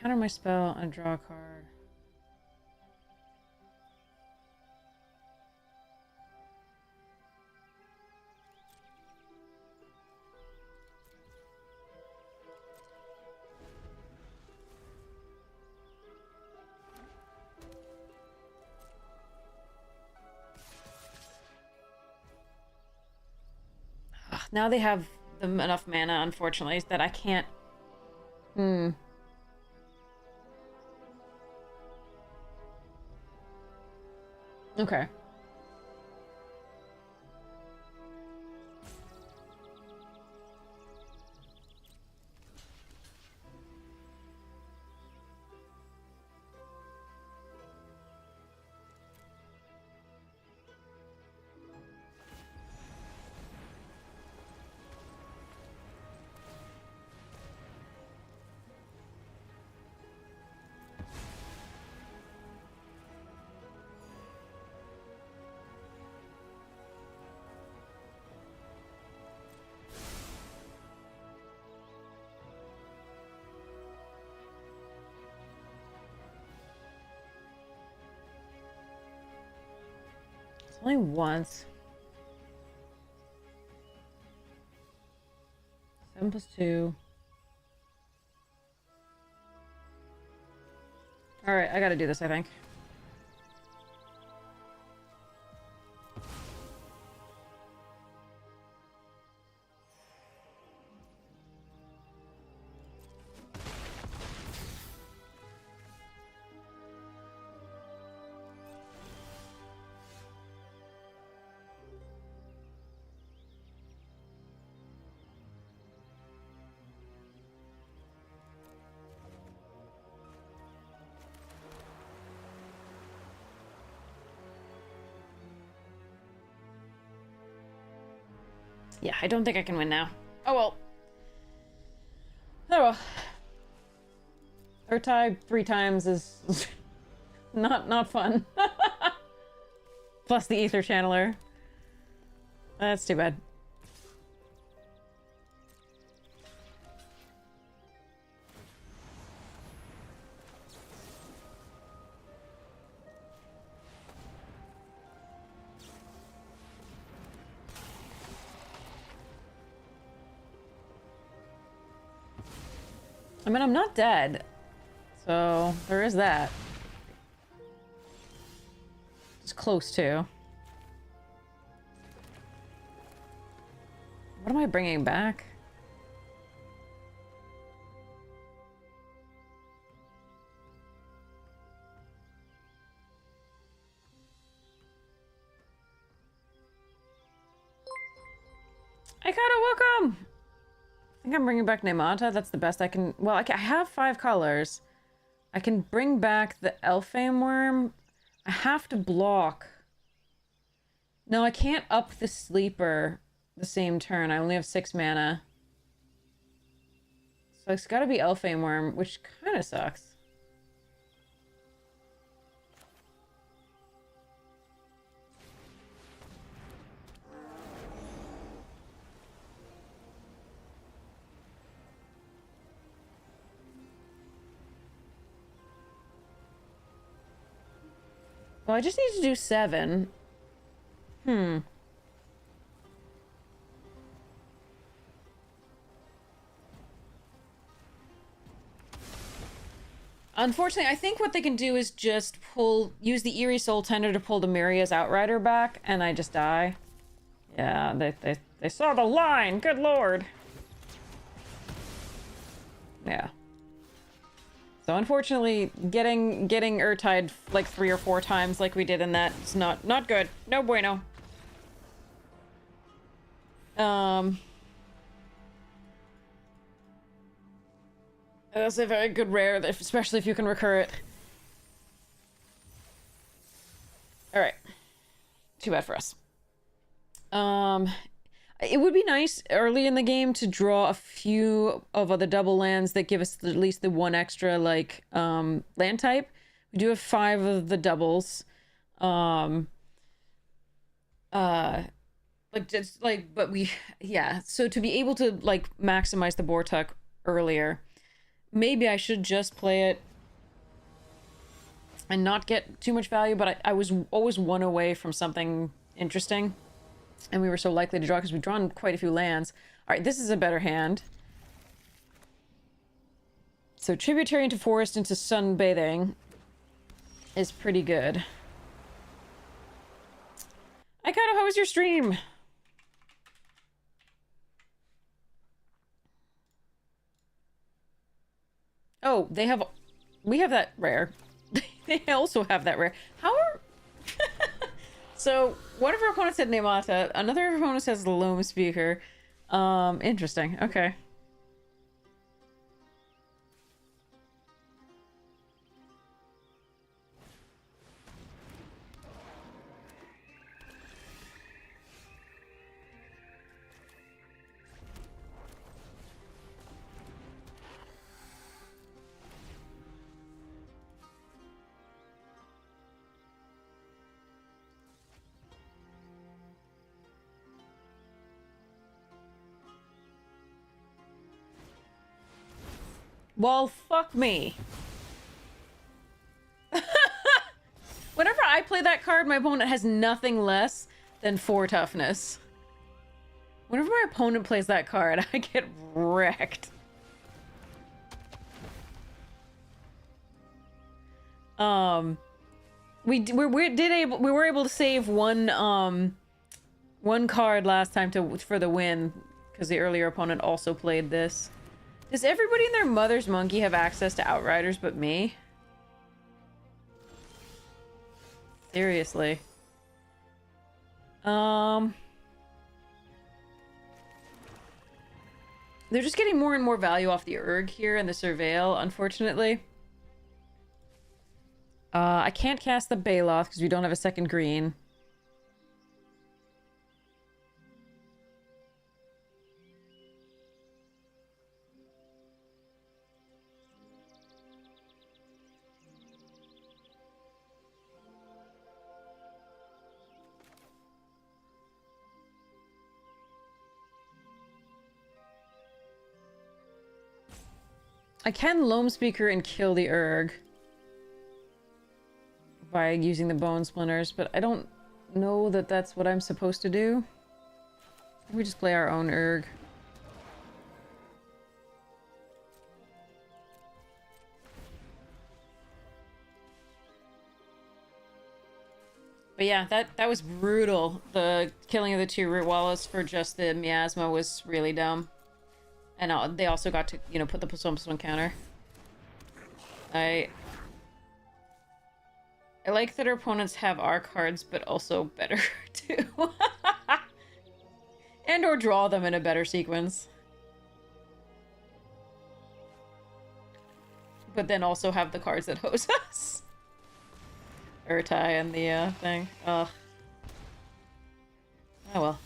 Counter my spell and draw a card. Ugh, now they have enough mana, unfortunately, that I can't. Okay. Only once. 7 plus 2. Alright, I gotta do this, I think. Yeah, I don't think I can win now. Oh well. Oh well. Or tie 3 times is not fun. Plus the ether channeler. That's too bad. I mean, I'm not dead. So, there is that. It's close to. What am I bringing back? I gotta welcome! I think I'm bringing back Neymata. That's the best I can... Well, I have 5 colors. I can bring back the Elfame Worm. I have to block. No, I can't up the Sleeper the same turn. I only have 6 mana. So it's gotta be Elfame Worm, which kind of sucks. Well, I just need to do 7. Unfortunately, I think what they can do is just use the Eerie Soul Tender to pull the Miria's Outrider back, and I just die. Yeah, they saw the line! Good lord! Yeah. So unfortunately, getting Urtide like 3 or 4 times like we did in that is not good. No bueno. That's a very good rare, especially if you can recur it. Alright. Too bad for us. It would be nice early in the game to draw a few of the double lands that give us at least the 1 extra, like, land type. We do have 5 of the doubles. Yeah. So to be able to, like, maximize the Bortuk earlier, maybe I should just play it and not get too much value, but I was always 1 away from something interesting. And we were so likely to draw because we've drawn quite a few lands. Alright, this is a better hand. So Tributary into Forest into Sunbathing is pretty good. Aikado, how was your stream? Oh, we have that rare. They also have that rare. How are... So one of our opponents had Nemata, another of our opponents has the Loam Speaker. Interesting. Okay. Well, fuck me. Whenever I play that card, my opponent has nothing less than 4 toughness. Whenever my opponent plays that card, I get wrecked. We were able to save one card last time for the win because the earlier opponent also played this. Does everybody and their mother's monkey have access to Outriders but me? Seriously. They're just getting more and more value off the Urg here and the Surveil, unfortunately. I can't cast the Baloth because we don't have a second green. I can Loam Speaker and kill the Urg by using the Bone Splinters, but I don't know that that's what I'm supposed to do. We just play our own Urg. But yeah, that was brutal. The killing of the 2 Root Wallows for just the Miasma was really dumb. And they also got to, you know, put the Psalms on counter. I like that our opponents have our cards, but also better, too. And or draw them in a better sequence. But then also have the cards that hose us. Urtai and the, thing. Ugh. Oh well.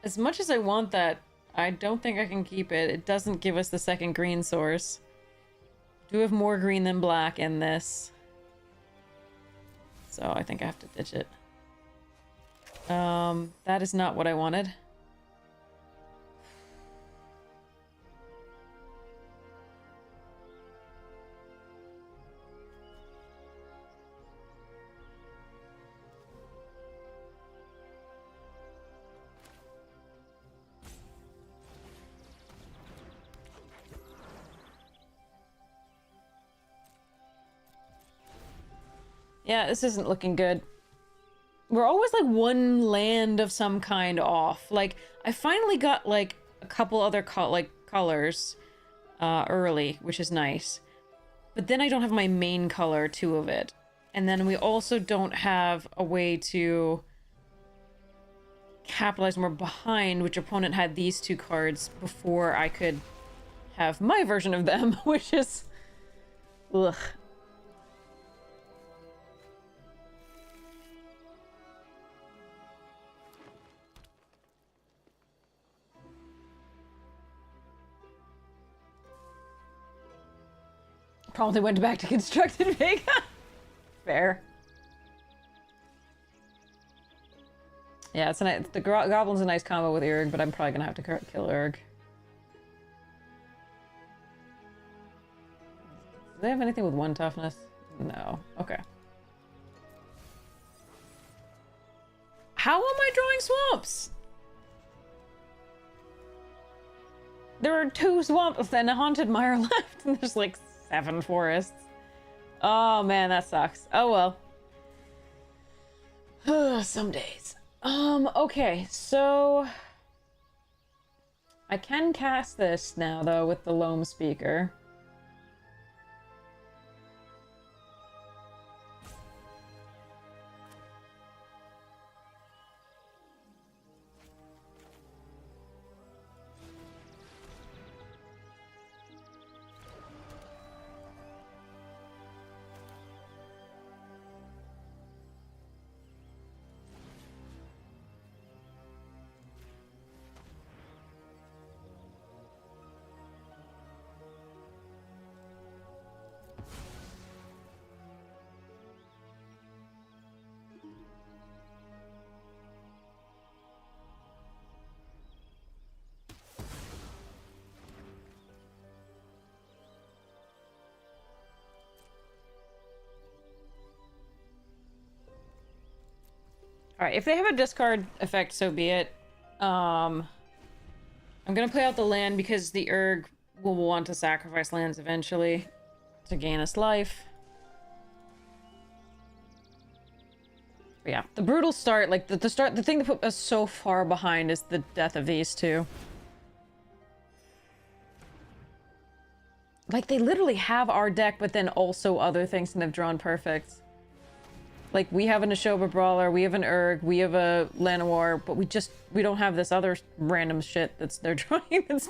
As much as I want that, I don't think I can keep it. It doesn't give us the second green source. Do have more green than black in this. So I think I have to ditch it. That is not what I wanted. Yeah, this isn't looking good. We're always like one land of some kind off. Like, I finally got like a couple other colors early, which is nice. But then I don't have my main color, 2 of it. And then we also don't have a way to capitalize more behind, which opponent had these 2 cards before I could have my version of them, which is... ugh. Probably went back to Constructed Vega. Fair. Yeah, it's a nice, the Goblin's a nice combo with Urg, but I'm probably gonna have to kill Urg. Do they have anything with 1 toughness? No. Okay. How am I drawing swamps? There are 2 swamps and a haunted mire left, and there's like 7 forests. Oh man, that sucks. Oh well. Some days. Okay, so... I can cast this now, though, with the Loam Speaker. Alright, if they have a discard effect, so be it. I'm gonna play out the land because the Urg will want to sacrifice lands eventually to gain us life. But yeah, the brutal start, like the thing that put us so far behind is the death of these two. Like, they literally have our deck, but then also other things and have drawn perfects. Like, we have an Ashoba Brawler, we have an Urg, we have a Llanowar, but we don't have this other random shit they're drawing. It's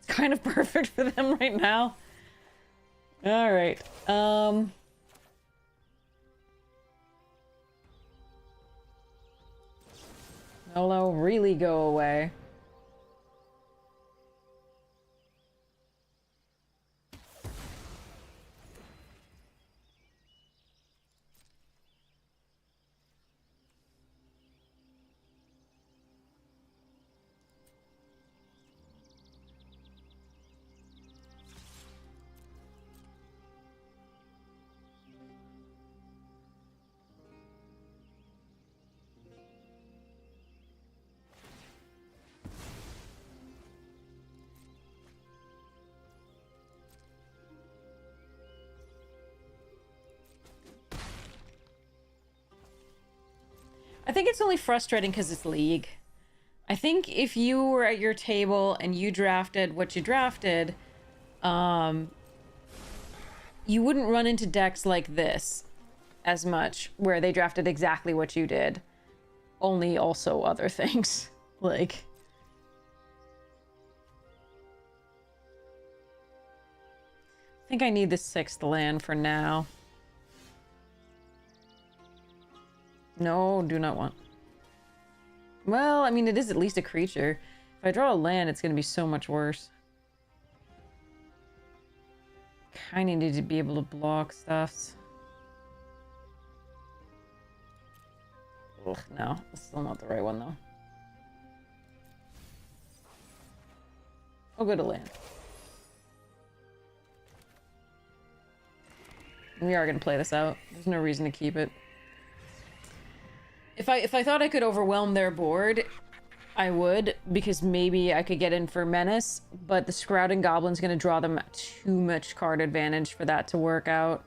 kind of perfect for them right now. Alright, Nolo, really go away. I think it's only frustrating because it's League. I think if you were at your table and you drafted what you drafted, you wouldn't run into decks like this as much, where they drafted exactly what you did. Only also other things. Like... I think I need the 6th land for now. No, do not want. Well, I mean, it is at least a creature. If I draw a land, it's going to be so much worse. Kind of need to be able to block stuffs. Ugh, no, that's still not the right one, though. I'll go to land. We are going to play this out. There's no reason to keep it. If I thought I could overwhelm their board, I would, because maybe I could get in for Menace, but the Scrouting Goblin's gonna draw them too much card advantage for that to work out.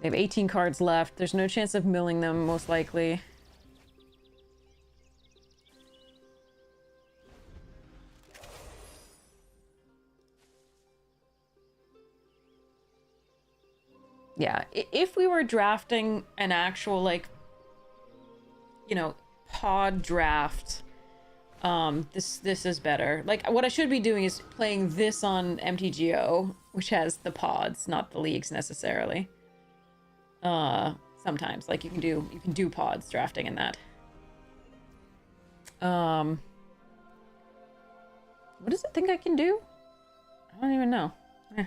They have 18 cards left. There's no chance of milling them, most likely. Yeah, if we were drafting an actual, like, you know, pod draft, this is better. Like, what I should be doing is playing this on MTGO, which has the pods, not the leagues necessarily. Sometimes, like, you can do pods drafting in that. What does it think I can do? I don't even know. Eh.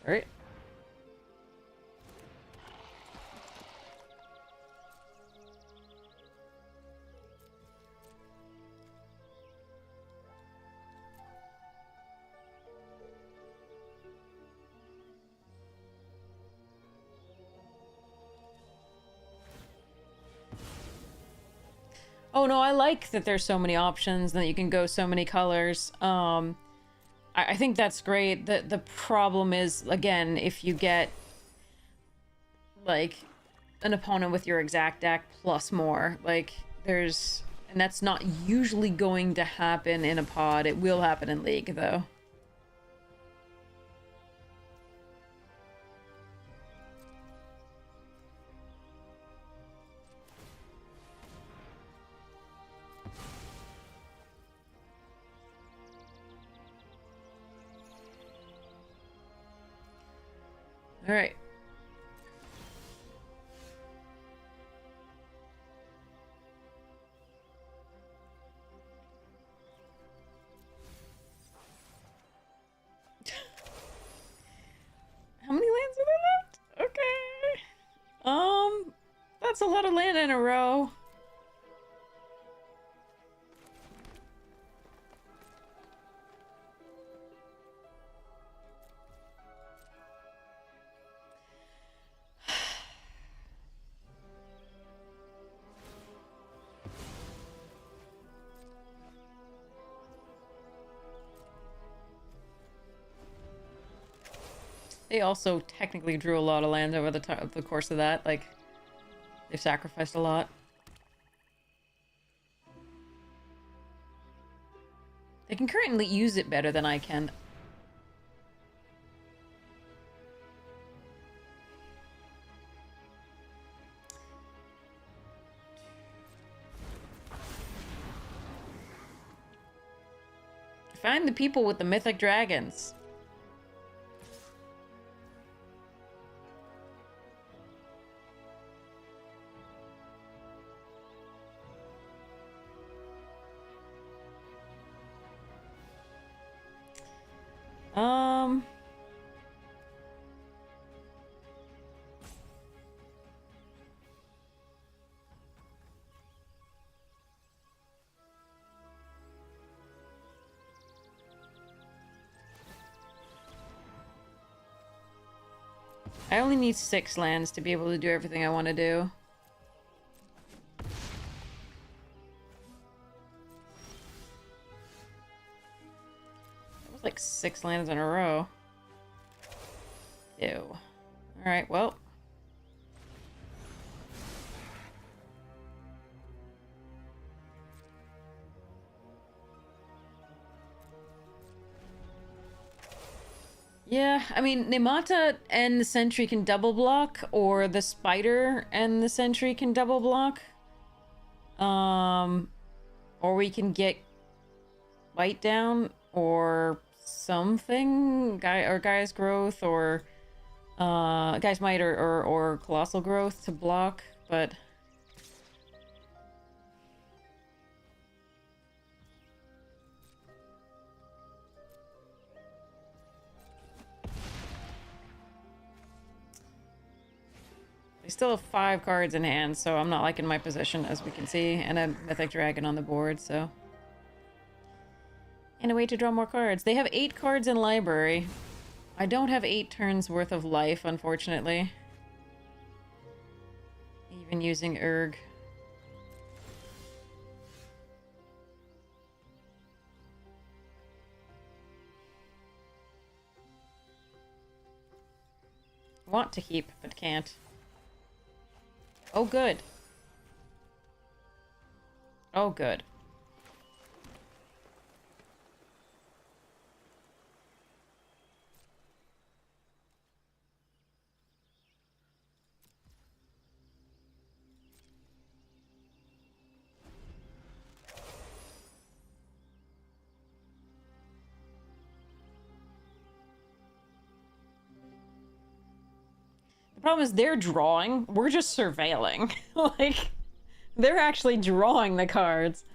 All right. Oh no, I like that there's so many options and that you can go so many colors. I think that's great. The problem is, again, if you get, like, an opponent with your exact deck plus more, like, there's... And that's not usually going to happen in a pod. It will happen in League, though. All right. How many lands are there left? Okay. That's a lot of land in a row. They also technically drew a lot of land over the course of that. Like, they've sacrificed a lot. They can currently use it better than I can. Find the people with the mythic dragons. I only need 6 lands to be able to do everything I want to do. That was like 6 lands in a row. Ew. Alright, well. Yeah, I mean, Nemata and the Sentry can double block, or the Spider and the Sentry can double block. Or we can get Bite Down, or something. Gaia's Growth, or Gaia's Might, or Colossal Growth to block, but... I still have 5 cards in hand, so I'm not liking my position, as we can see, and a Mythic Dragon on the board, so... And a way to draw more cards. They have 8 cards in library. I don't have 8 turns worth of life, unfortunately. Even using Urg. Want to keep, but can't. Oh, good. Oh, good. The problem is they're drawing. We're just surveilling. Like, they're actually drawing the cards.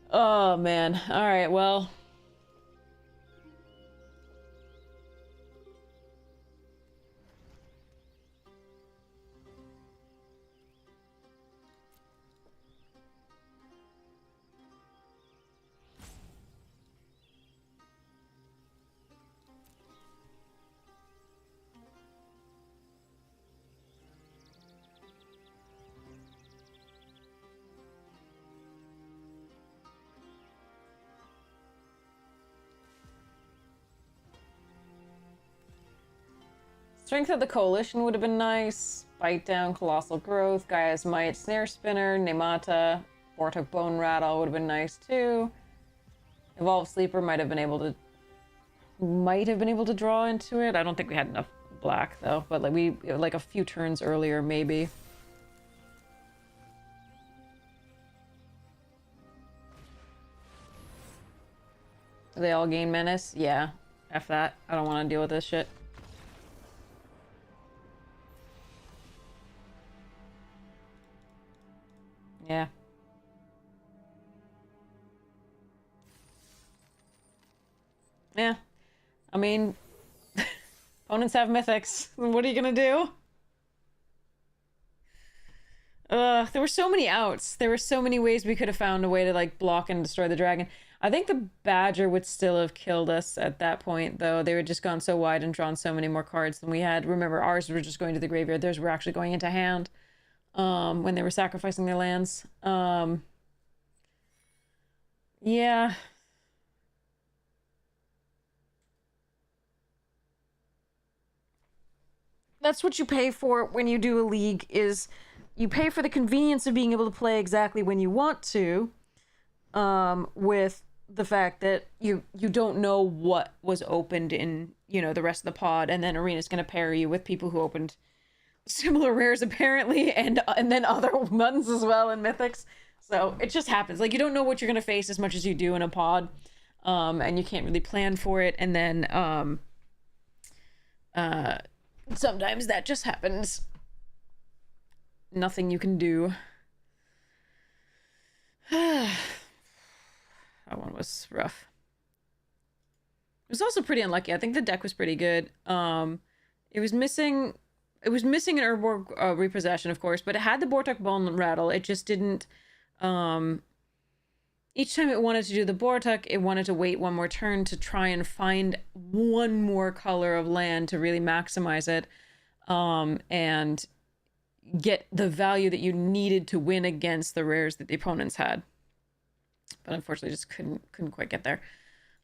Oh, man. Alright, well... Strength of the Coalition would have been nice. Bite Down, Colossal Growth, Gaia's Might, Snare Spinner, Nemata, Vortic Bone Rattle would have been nice too. Evolved Sleeper might have been able to draw into it. I don't think we had enough black though, but like a few turns earlier maybe. Do they all gain menace? Yeah. F that. I don't want to deal with this shit. Yeah. Yeah. I mean, opponents have mythics. What are you gonna do? There were so many outs. There were so many ways we could have found a way to, like, block and destroy the dragon. I think the Badger would still have killed us at that point, though. They would just gone so wide and drawn so many more cards than we had. Remember, ours were just going to the graveyard. Theirs were actually going into hand. When they were sacrificing their lands. Yeah. that's what you pay for when you do a league, is you pay for the convenience of being able to play exactly when you want to, with the fact that you don't know what was opened in, you know, the rest of the pod, and then Arena's going to pair you with people who opened similar rares apparently, and then other ones as well in Mythics. So it just happens. Like, you don't know what you're going to face as much as you do in a pod, and you can't really plan for it, and then sometimes that just happens. Nothing you can do. That one was rough. It was also pretty unlucky. I think the deck was pretty good. It was missing an Urborg repossession, of course, but it had the Bortok Bone Rattle. It just didn't. Each time it wanted to do the Bortok, it wanted to wait one more turn to try and find one more color of land to really maximize it, and get the value that you needed to win against the rares that the opponents had. But unfortunately, just couldn't quite get there.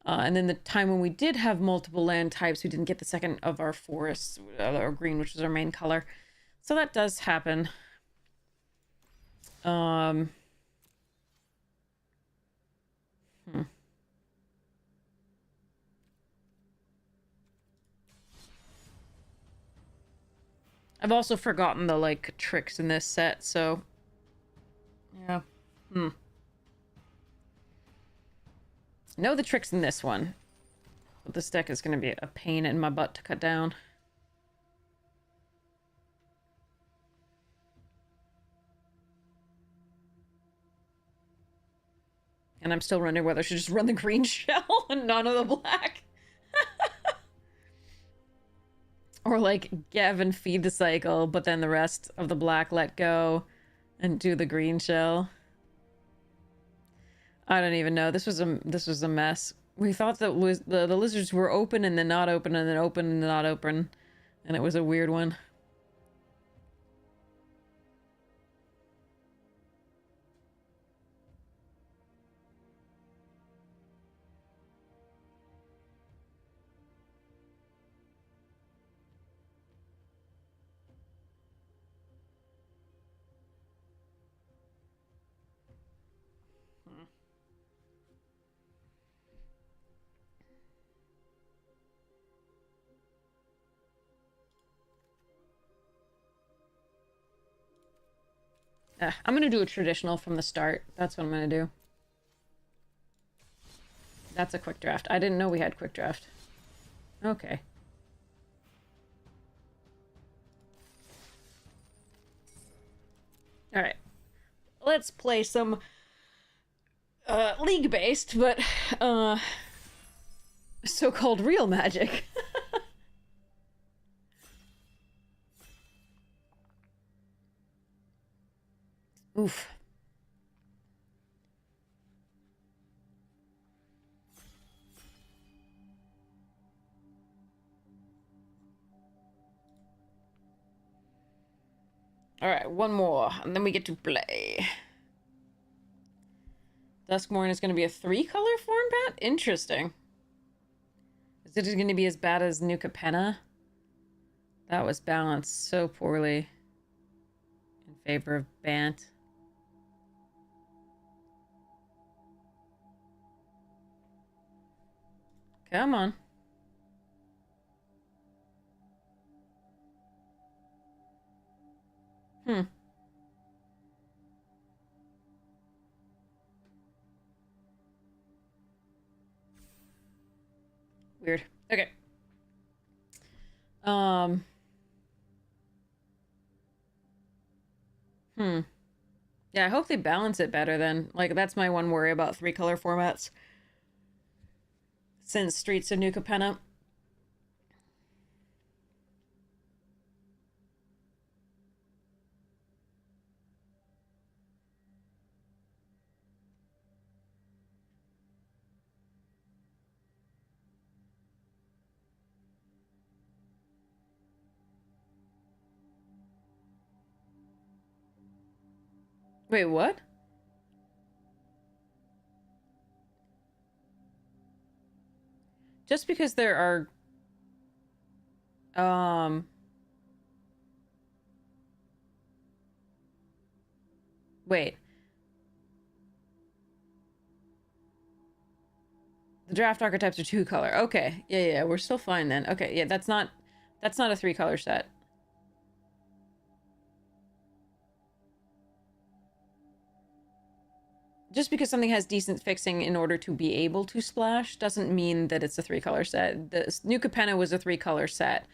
And then the time when we did have multiple land types, we didn't get the second of our forests, or green, which was our main color. So that does happen. I've also forgotten the, like, tricks in this set, so... yeah. Know the tricks in this one. But this deck is going to be a pain in my butt to cut down. And I'm still wondering whether I should just run the green shell and none of the black. Or, like, Gavin feed the cycle, but then the rest of the black let go and do the green shell. I don't even know. This was a mess. We thought that the lizards were open and then not open and then open and not open. And it was a weird one. I'm gonna do a traditional from the start. That's what I'm gonna do. That's a quick draft. I didn't know we had quick draft. Okay. Alright. Let's play some league-based, but so-called real Magic. Oof. Alright, one more, and then we get to play. Duskmourn is going to be a 3-color format? Interesting. Is it going to be as bad as New Capenna? That was balanced so poorly in favor of Bant. Come on. Weird. Okay. Yeah, I hope they balance it better then. Like, that's my one worry about 3-color formats. Since Streets of New Capenna. Wait, what? Just because there are Wait. The draft archetypes are 2-color. Okay. Yeah, we're still fine then. Okay, yeah, that's not a 3-color set. Just because something has decent fixing in order to be able to splash doesn't mean that it's a 3-color set. The New Capenna was a 3-color set.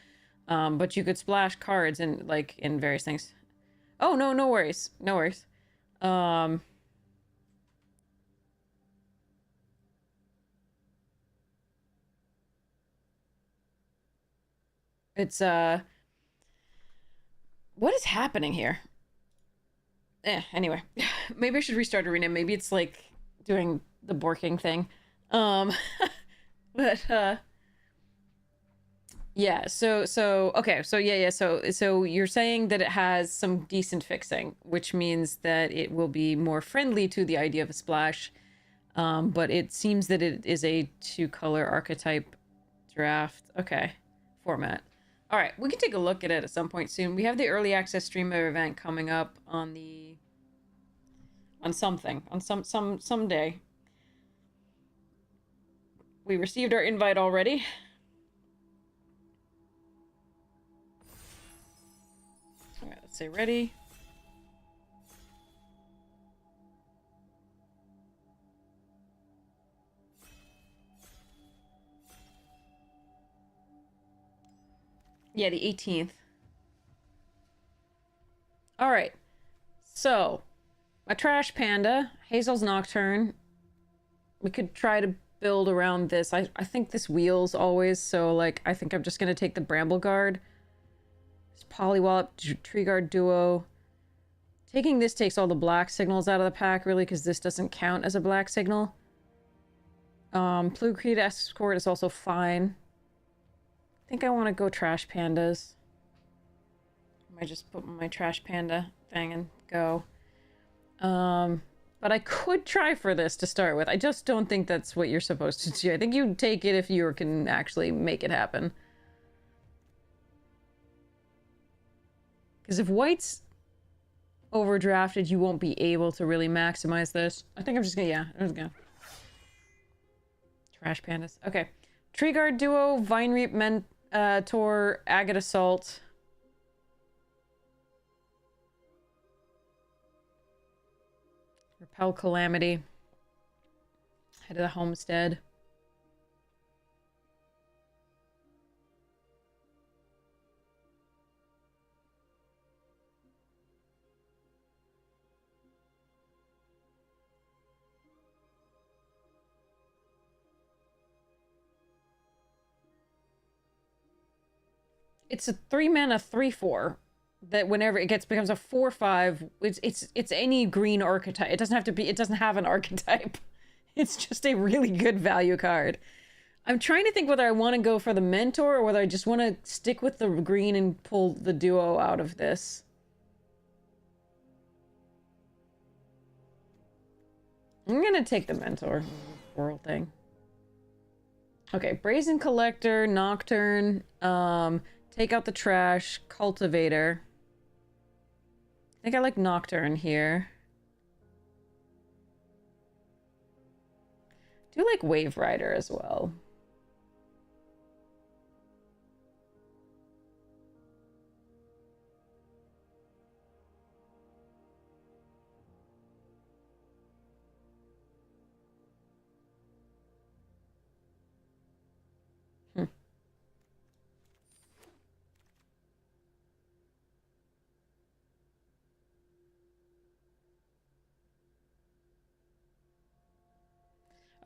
But you could splash cards in, like, in various things. Oh, no, no worries. No worries. It's, what is happening here? Anyway. Maybe I should restart Arena. Maybe it's, like, doing the borking thing. But, yeah, okay, so you're saying that it has some decent fixing, which means that it will be more friendly to the idea of a splash, but it seems that it is a 2-color archetype draft. Okay, format. All right, we can take a look at it at some point soon. We have the early access streamer event coming up on some day. We received our invite already. All right, let's say ready. Yeah, the 18th. All right. So, a Trash Panda, Hazel's Nocturne. We could try to build around this. I think this wheels always, so, like, I think I'm just going to take the Bramble Guard. This Polywallop, Tree Guard Duo. Taking this takes all the black signals out of the pack, really, because this doesn't count as a black signal. Plugcreed Escort is also fine. I think I want to go Trash Pandas. I might just put my Trash Panda thing and go. But I could try for this to start with. I just don't think that's what you're supposed to do. I think you take it if you can actually make it happen. Because if white's overdrafted, you won't be able to really maximize this. I think I'm just gonna, yeah, I'm just gonna. Trash Pandas. Okay. Tree Guard Duo, Vine Reap Mentor, Agate Assault. Repel Calamity. Head of the Homestead. It's a 3-mana 3/4 that whenever it becomes a 4/5, it's any green archetype. It doesn't have to be. It doesn't have an archetype. It's just a really good value card. I'm trying to think whether I want to go for the Mentor or whether I just want to stick with the green and pull the duo out of this. I'm gonna take the Mentor. World thing. Okay, Brazen Collector, Nocturne, take out the trash, Cultivator. I think I like Nocturne here. I do like Wave Rider as well.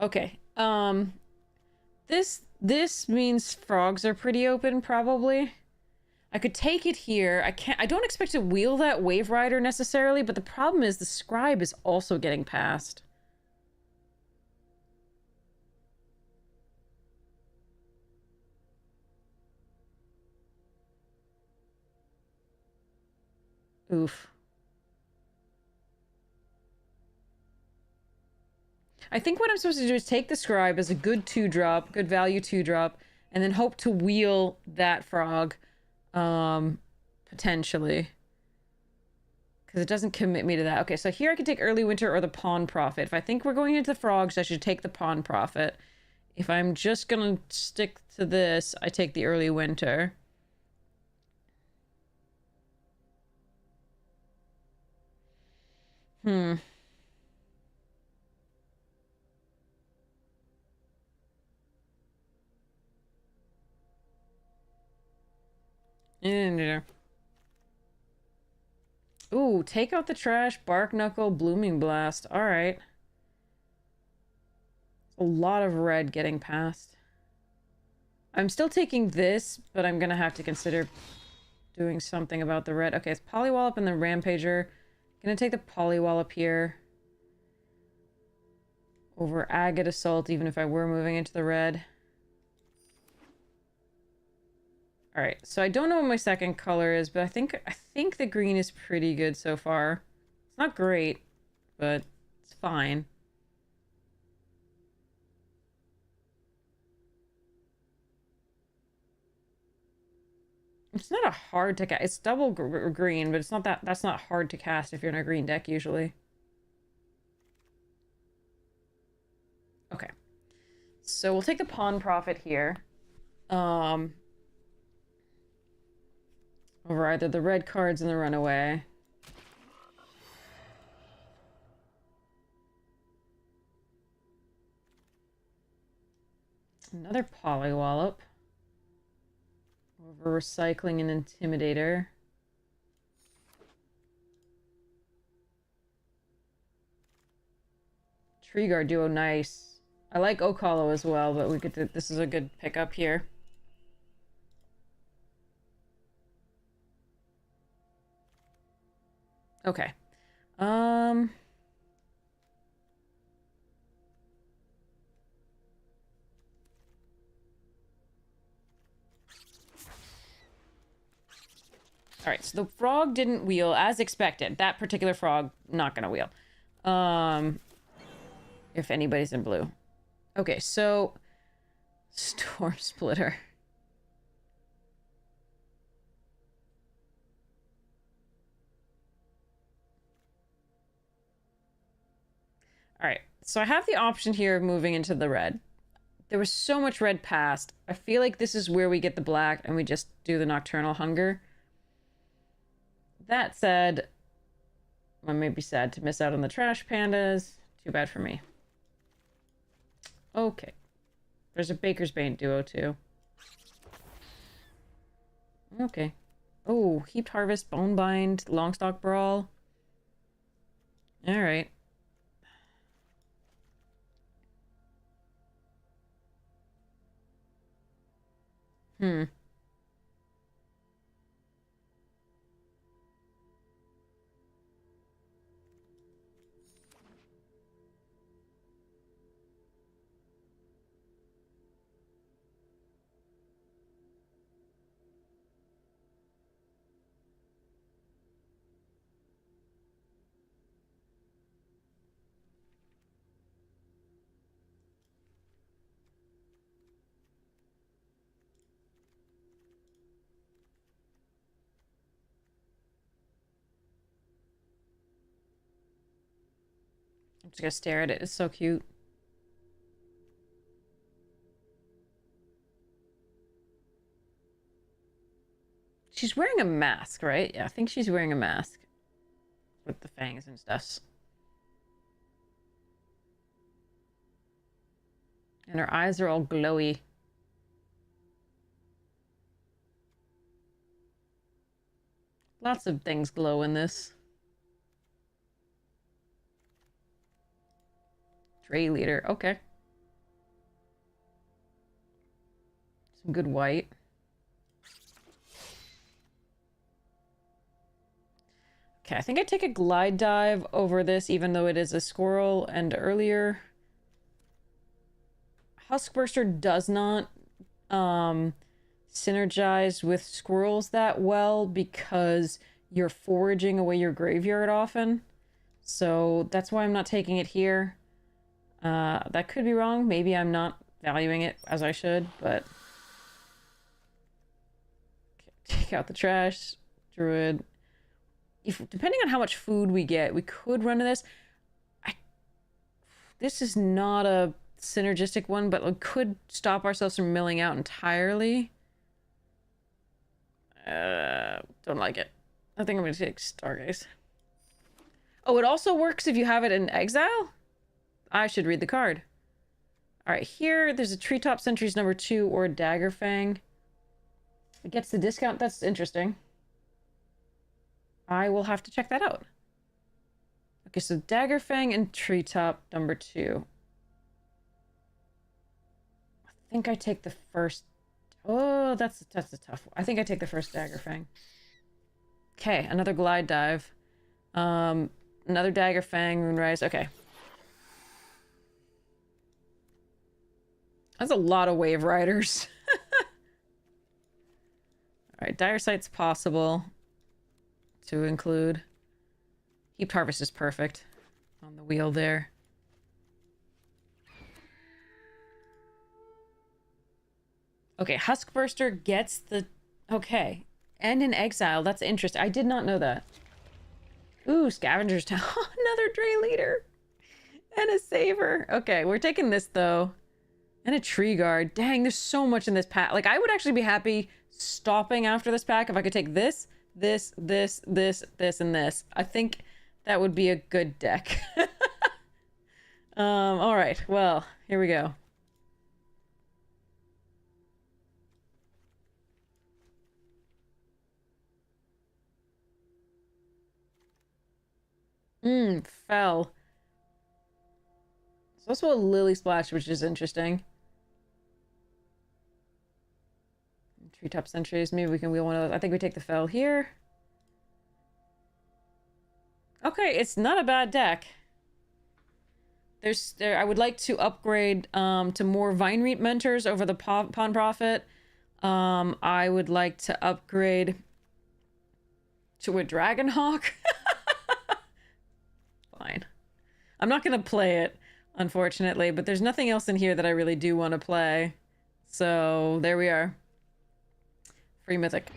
Okay. This means frogs are pretty open, probably. I could take it here. I don't expect to wheel that Wave Rider necessarily, but the problem is the Scribe is also getting passed. Oof. I think what I'm supposed to do is take the Scribe as a good 2-drop, good value 2-drop, and then hope to wheel that frog, potentially. Because it doesn't commit me to that. Okay, so here I can take early winter or the pawn profit. If I think we're going into the frogs, I should take the pawn profit. If I'm just gonna stick to this, I take the early winter. Hmm. Yeah. Ooh, take out the trash, bark knuckle, blooming blast. All right. A lot of red getting past. I'm still taking this, but I'm gonna have to consider doing something about the red. Okay, it's Polywallop and the Rampager. Gonna take the Polywallop here over Agate Assault, even if I were moving into the red. All right, so I don't know what my second color is, but I think the green is pretty good so far. It's not great, but it's fine. It's not a hard to cast. It's double green, but it's not that's not hard to cast if you're in a green deck usually. Okay. So we'll take the pawn profit here. Over either the red cards and the runaway. Another Polywallop. Over recycling an Intimidator. Tree Guard duo, nice. I like Oak Hollow as well, but we could. This is a good pickup here. Okay. All right, so the frog didn't wheel as expected. That particular frog not gonna wheel. If anybody's in blue. Okay, so Storm Splitter. All right, so I have the option here of moving into the red. There was so much red past. I feel like this is where we get the black and we just do the Nocturnal Hunger. That said, I may be sad to miss out on the Trash Pandas. Too bad for me. Okay. There's a Baker's Bane duo, too. Okay. Oh, Heaped Harvest, Bonebind, Longstock Brawl. Alright. Hmm. I'm just gonna stare at it. It's so cute. She's wearing a mask, right? Yeah, I think she's wearing a mask. With the fangs and stuff. And her eyes are all glowy. Lots of things glow in this. Dray Leader, okay. Some good white. Okay, I think I take a Glide Dive over this, even though it is a squirrel and earlier. Huskburster does not synergize with squirrels that well because you're foraging away your graveyard often. So that's why I'm not taking it here. That could be wrong. Maybe I'm not valuing it as I should, but... Okay, take out the trash. Druid. if depending on how much food we get, we could run to this. This is not a synergistic one, but we could stop ourselves from milling out entirely. Don't like it. I think I'm gonna take Stargaze. Oh, it also works if you have it in exile? I should read the card. Alright, here, there's a Treetop Sentries #2 or a Daggerfang. It gets the discount. That's interesting. I will have to check that out. Okay, so Daggerfang and Treetop #2. I think I take the first... Oh, that's a tough one. I think I take the first Daggerfang. Okay, another Glide Dive. Another Daggerfang, Moonrise. Okay. That's a lot of Wave Riders. Alright, Dire Sight's possible to include. Heaped Harvest is perfect on the wheel there. Okay, Huskburster gets the... Okay. And in exile. That's interesting. I did not know that. Ooh, Scavenger's Town. Another Dray Leader. And a Saver. Okay, we're taking this, though. And a Tree Guard. Dang, there's so much in this pack. Like, I would actually be happy stopping after this pack if I could take this, this, and this. I think that would be a good deck. Alright. Well, here we go. Fell. It's also a Lily Splash, which is interesting. Treetop Sentries. Maybe we can wheel one of those. I think we take the Fell here. Okay, it's not a bad deck. I would like to upgrade to more Vinereat Mentors over the Pawn Prophet. I would like to upgrade to a Dragonhawk. Fine. I'm not going to play it, unfortunately, but there's nothing else in here that I really do want to play. So, there we are. Free Mythic.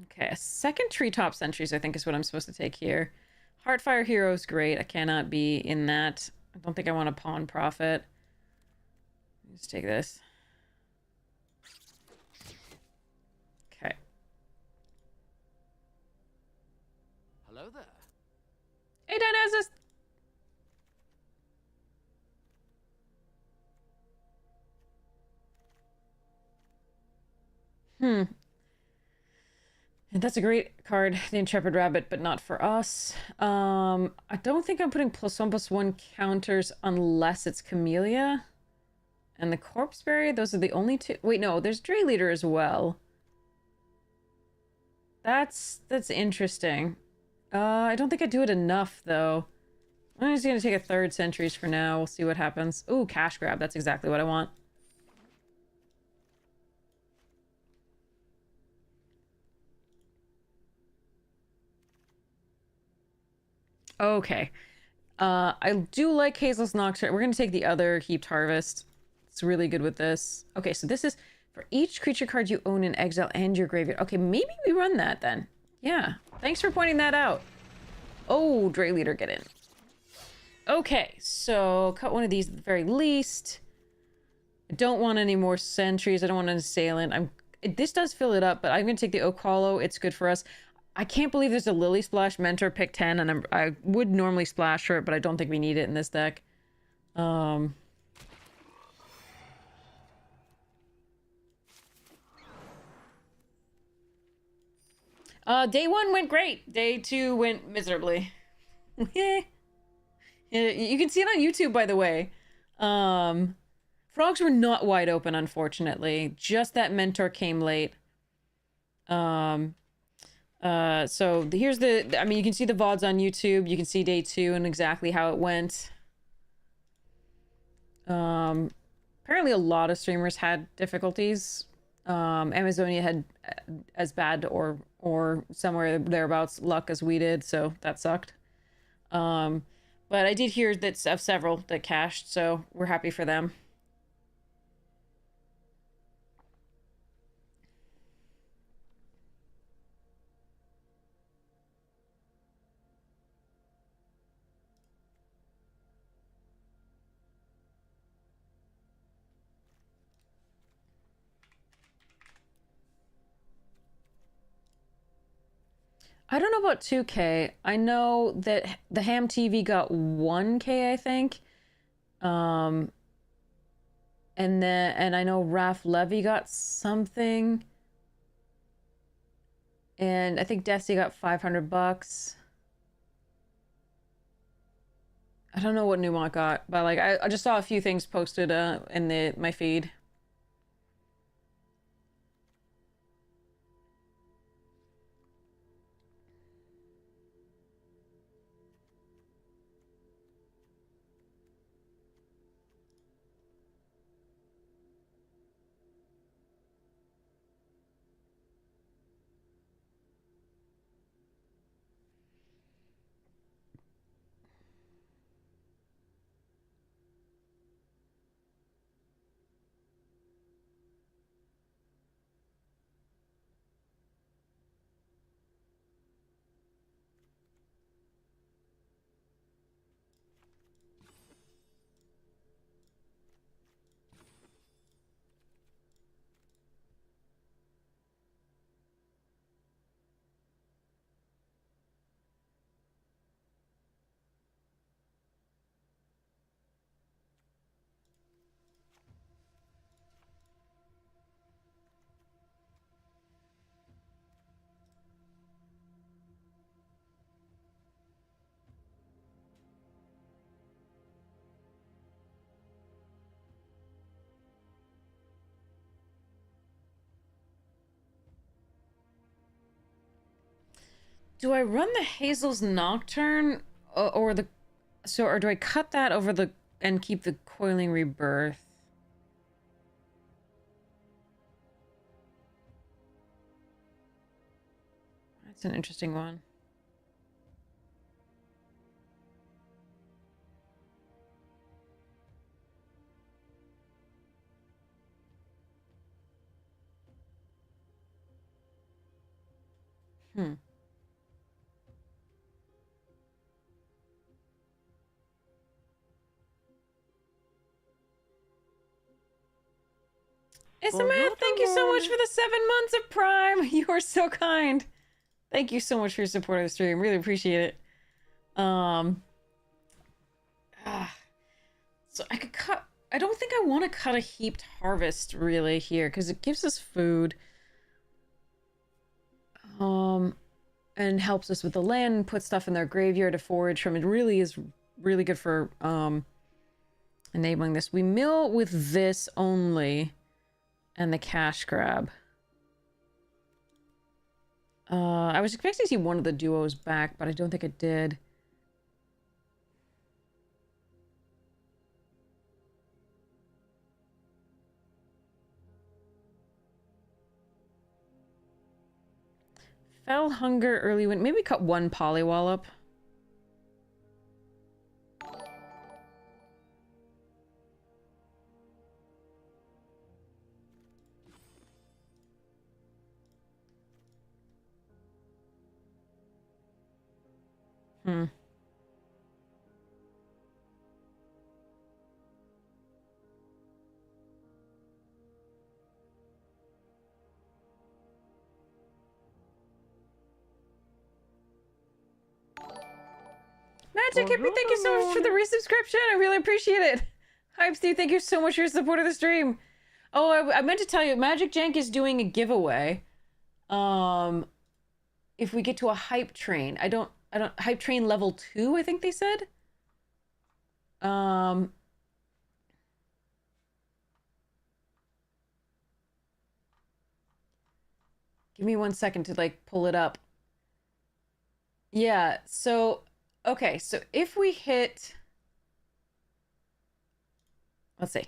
Okay, a second Treetop Sentries, I think, is what I'm supposed to take here. Heartfire Hero is great. I cannot be in that. I don't think I want a Pawn Prophet. Let's take this. Okay. Hello there. Hey, Dionysus! That's a great card, the Intrepid Rabbit, but not for us. I don't think I'm putting +1/+1 counters unless it's Camellia. And the Corpseberry, those are the only two. Wait, no, there's Dray Leader as well. That's interesting. I don't think I do it enough, though. I'm just gonna take a third Sentries for now. We'll see what happens. Ooh, Cash Grab. That's exactly what I want. Okay. I do like Hazel's Nocturne. We're gonna take the other Heaped Harvest. It's really good with this. Okay, so this is for each creature card you own in exile and your graveyard. Okay, maybe we run that then. Yeah. Thanks for pointing that out. Oh, Dray Leader, get in. Okay, so cut one of these at the very least. I don't want any more Sentries. I don't want an Assailant. This does fill it up, but I'm gonna take the Oak Hollow. It's good for us. I can't believe there's a Lily Splash Mentor pick 10, and I would normally splash for it, but I don't think we need it in this deck. Day 1 went great. Day 2 went miserably. You can see it on YouTube, by the way. Frogs were not wide open, unfortunately. Just that Mentor came late. So here's I mean, you can see the VODs on YouTube. You can see day 2 and exactly how it went. Apparently a lot of streamers had difficulties. Amazonia had as bad or somewhere thereabouts luck as we did, so that sucked. But I did hear that of several that cashed, so we're happy for them. I don't know about 2K. I know that the Ham TV got 1K, I think. Um, and I know Raph Levy got something. And I think Desi got $500. I don't know what Newmont got, but like I just saw a few things posted in my feed. Do I run the Hazel's Nocturne or the or do I cut that over the and keep the Coiling Rebirth? That's an interesting one. Hmm. Isamath, thank you so much for the 7 months of Prime. You are so kind. Thank you so much for your support of the stream. Really appreciate it. So I could cut. I don't think I want to cut a heaped harvest really here because it gives us food. And helps us with the land and puts stuff in their graveyard to forage from. It really is really good for enabling this. We mill with this only and the cash grab. I was expecting to see one of the duos back, but I don't think it did. Fell hunger early win. Maybe cut one polywallop. Hmm. Magic Hippie, thank you so much for the resubscription. I really appreciate it. Hype Steve, thank you so much for your support of the stream. Oh, I meant to tell you, Magic Jank is doing a giveaway. If we get to a hype train, I don't hype train level 2, I think they said. Give me 1 second to like pull it up. Yeah, so okay, so if we hit, let's see.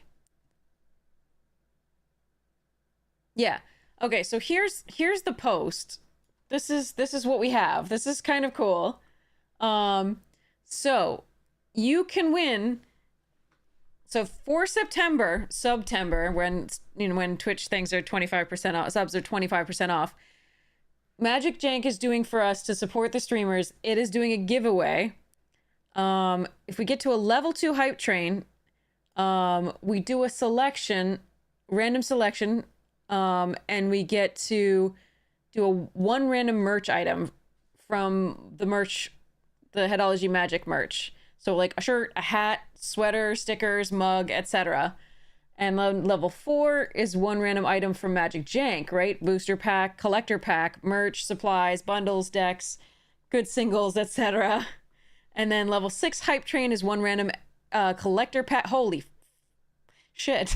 Yeah. Okay, so here's the post. This is what we have. This is kind of cool. So you can win. So for September, when Twitch things are 25% off, subs are 25% off. Magic Jank is doing for us to support the streamers. It is doing a giveaway. If we get to a level 2 hype train, we do a selection, random selection, and we get to do a 1 random merch item from the merch, the Headology Magic merch. So like a shirt, a hat, sweater, stickers, mug, etc. And level 4 is one random item from Magic Jank, right? Booster pack, collector pack, merch, supplies, bundles, decks, good singles, etc. And then level 6 hype train is one random collector pack. Holy shit.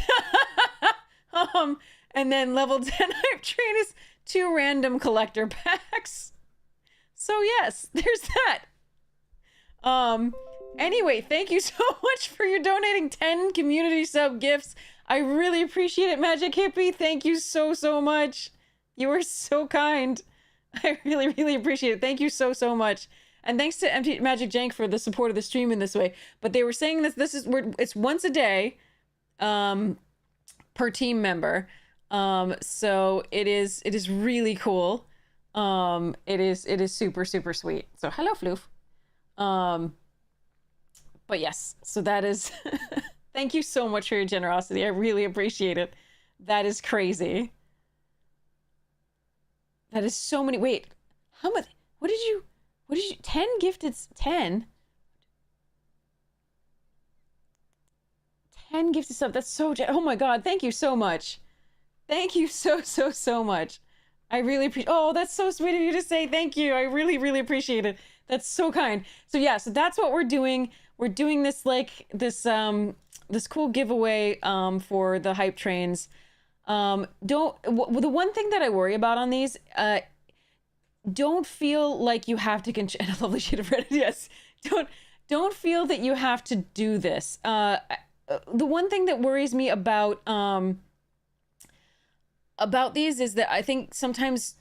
And then level 10 hype train is 2 random collector packs. So yes, there's that. Anyway, thank you so much for your donating 10 community sub gifts. I really appreciate it, Magic Hippie. Thank you so, so much. You are so kind. I really, really appreciate it. Thank you so, so much. And thanks to Magic Jank for the support of the stream in this way. But they were saying that it's once a day per team member. So it is really cool. It is super, super sweet. So hello, Floof. But yes, so that is thank you so much for your generosity. I really appreciate it. That is crazy. That is so many. Wait, how much? What did you 10 gifted? 10 gifted stuff. That's so, oh my God. Thank you so much. Thank you so, so, so much. I really appreciate, oh, that's so sweet of you to say. Thank you. I really, really appreciate it. That's so kind. So yeah, so that's what we're doing. We're doing this like this cool giveaway for the hype trains. The one thing that I worry about on these, don't feel like you have to and a lovely shade of red. Yes. Don't feel that you have to do this. The one thing that worries me about these is that I think sometimes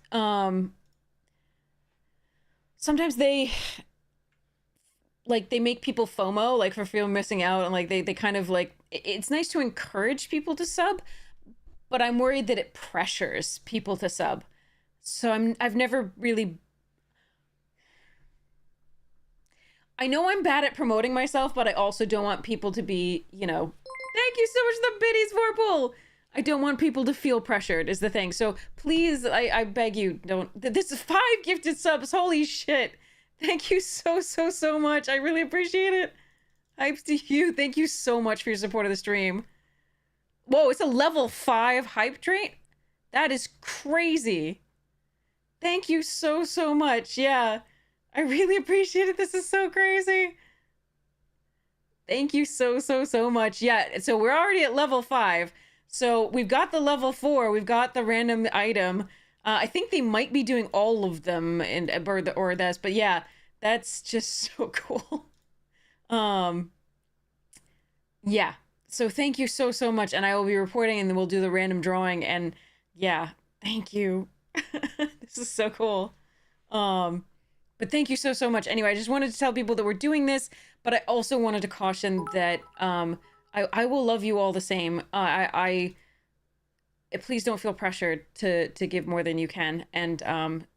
they make people FOMO, like for fear of missing out, and like they kind of like, it's nice to encourage people to sub, but I'm worried that it pressures people to sub. So I've never really, I know I'm bad at promoting myself, but I also don't want people to be, you know, thank you so much for the biddies, Vorpal. I don't want people to feel pressured is the thing. So please, I beg you, don't. This is 5 gifted subs. Holy shit. Thank you so, so, so much. I really appreciate it. Hypes to you. Thank you so much for your support of the stream. Whoa, it's a level 5 hype train? That is crazy. Thank you so, so much. Yeah, I really appreciate it. This is so crazy. Thank you so, so, so much. Yeah, so we're already at level 5. So we've got the level 4. We've got the random item. I think they might be doing all of them or this, but yeah, that's just so cool. Yeah. So thank you so, so much. And I will be reporting and then we'll do the random drawing. And yeah, thank you. This is so cool. But thank you so, so much. Anyway, I just wanted to tell people that we're doing this, but I also wanted to caution that I will love you all the same. Please don't feel pressured to give more than you can, and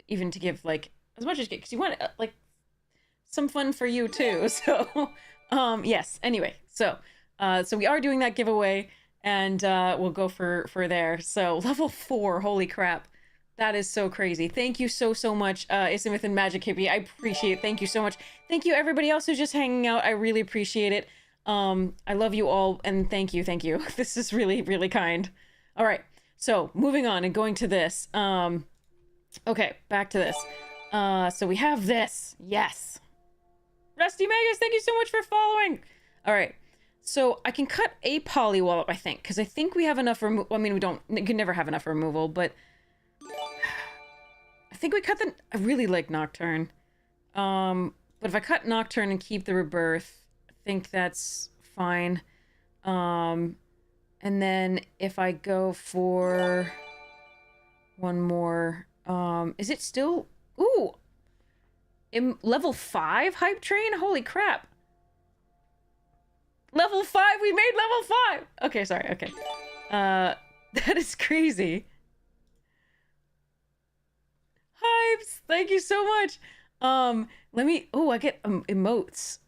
even to give like as much as you get, because you want like some fun for you too. So yes. Anyway, so we are doing that giveaway, and we'll go for there. So level 4, holy crap. That is so crazy. Thank you so, so much, Ismith and Magic Hippie. I appreciate it. Thank you so much. Thank you, everybody else who's just hanging out. I really appreciate it. I love you all, and thank you. This is really, really kind. All right, so moving on and going to this. Okay, back to this. So we have this. Yes. Rusty Magus, thank you so much for following. All right, so I can cut a poly wallop, I think, because I think we have enough removal. I mean, you can never have enough removal, but I think we cut I really like Nocturne. But if I cut Nocturne and keep the Rebirth, I think that's fine. And then if I go for one more, is it still, ooh, in level 5 hype train? Holy crap. Level 5, we made level 5. Okay, sorry, okay. That is crazy. Hypes, thank you so much. Let me, oh, I get emotes.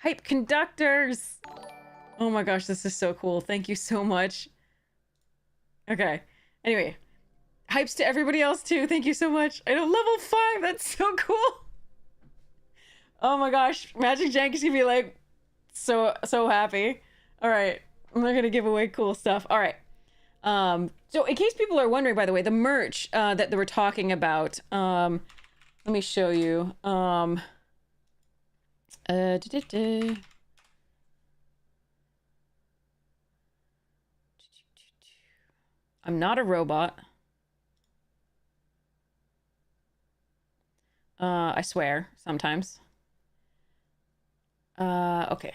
Hype conductors. Oh my gosh, this is so cool. Thank you so much. Okay, anyway, Hypes to everybody else too. Thank you so much. I know, level 5. That's so cool. Oh my gosh, Magic Jank is gonna be like so happy. All right, we're gonna give away cool stuff. All right. So in case people are wondering, by the way, the merch that they were talking about. Let me show you. I'm not a robot. I swear, sometimes. Okay.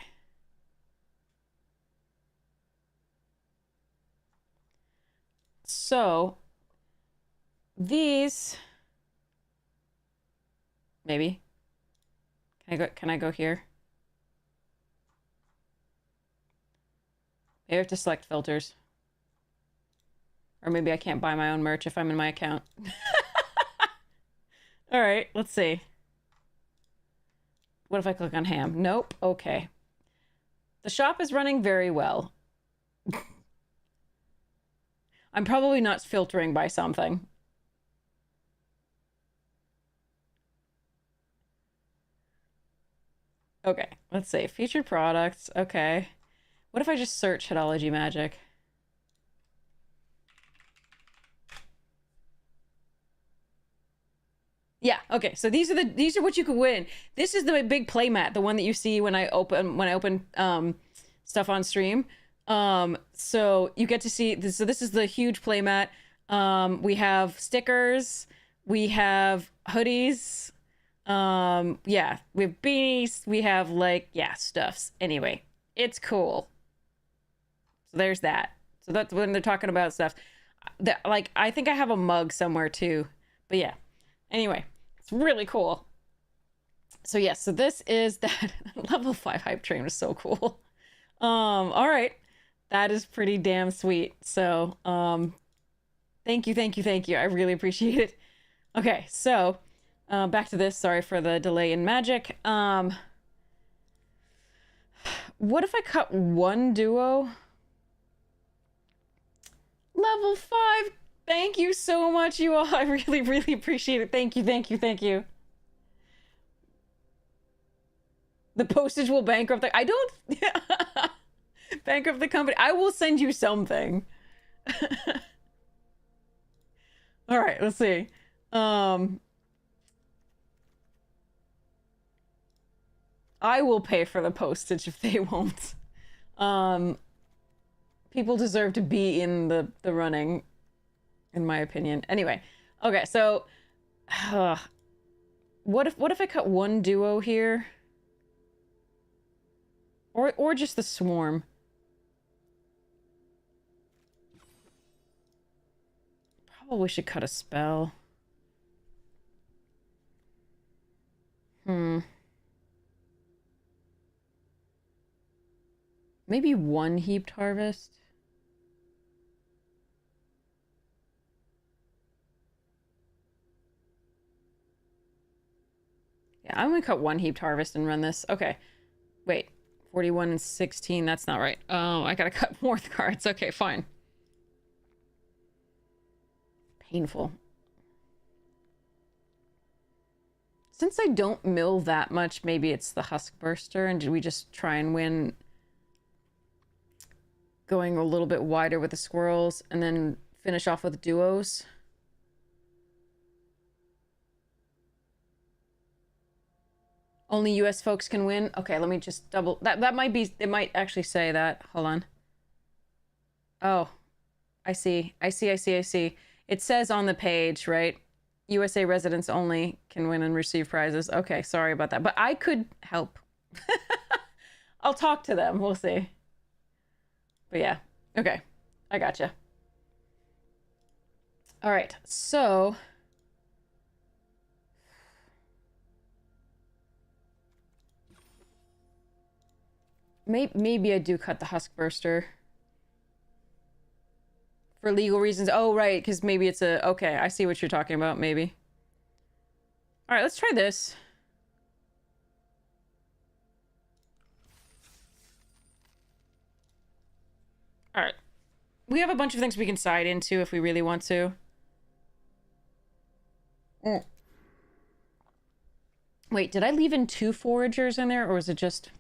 So, these... Maybe. Can I go here? Maybe I have to select filters. Or maybe I can't buy my own merch if I'm in my account. All right, let's see. What if I click on ham? Nope. Okay. The shop is running very well. I'm probably not filtering by something. Okay, let's see. Featured products. Okay. What if I just search Hitology Magic? Yeah, okay. So these are what you could win. This is the big playmat, the one that you see when I open stuff on stream. So you get to see this. So this is the huge playmat. We have stickers, we have hoodies. Yeah, we have beanies, we have like, yeah, stuffs. Anyway, it's cool. So there's that. So that's when they're talking about stuff. That, like, I think I have a mug somewhere too. But yeah. Anyway, it's really cool. So yes, so this is that. Level 5 hype train was so cool. All right. That is pretty damn sweet. So, thank you. I really appreciate it. Okay, so back to this. Sorry for the delay in magic. What if I cut one duo? Level 5. Thank you so much, you all. I really appreciate it. Thank you. The postage will bankrupt I don't bankrupt the company. I will send you something. All right, let's see. I will pay for the postage if they won't. People deserve to be in the running, in my opinion. Anyway, okay, so what if I cut one duo here? Or just the swarm? Probably should cut a spell. Maybe one heaped harvest? Yeah, I'm gonna cut one heaped harvest and run this. Okay. Wait. 41 and 16, that's not right. Oh, I gotta cut more cards. Okay, fine. Painful. Since I don't mill that much, maybe it's the Husk Burster, and we just try and win going a little bit wider with the squirrels, and then finish off with duos. Only US folks can win? Okay, let me just double... That might be... It might actually say that. Hold on. Oh. I see. It says on the page, right? USA residents only can win and receive prizes. Okay, sorry about that. But I could help. I'll talk to them. We'll see. But yeah. Okay. I gotcha. All right. So... Maybe I do cut the Husk Burster. For legal reasons. Oh, right, because maybe it's a... Okay, I see what you're talking about, maybe. Alright, let's try this. Alright. We have a bunch of things we can side into if we really want to. Mm. Wait, did I leave in 2 foragers in there, or was it just...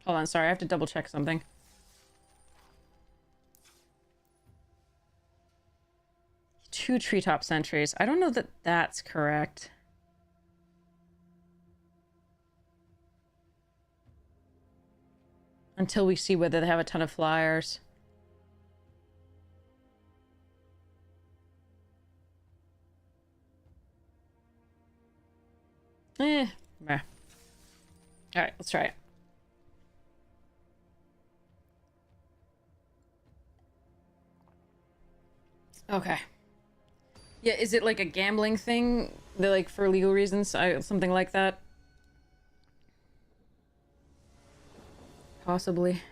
Hold on, sorry, I have to double check something. Two treetop sentries. I don't know that that's correct. Until we see whether they have a ton of flyers. Meh. Alright, let's try it. Okay. Yeah, is it like a gambling thing? They're like for legal reasons? Something like that? Possibly.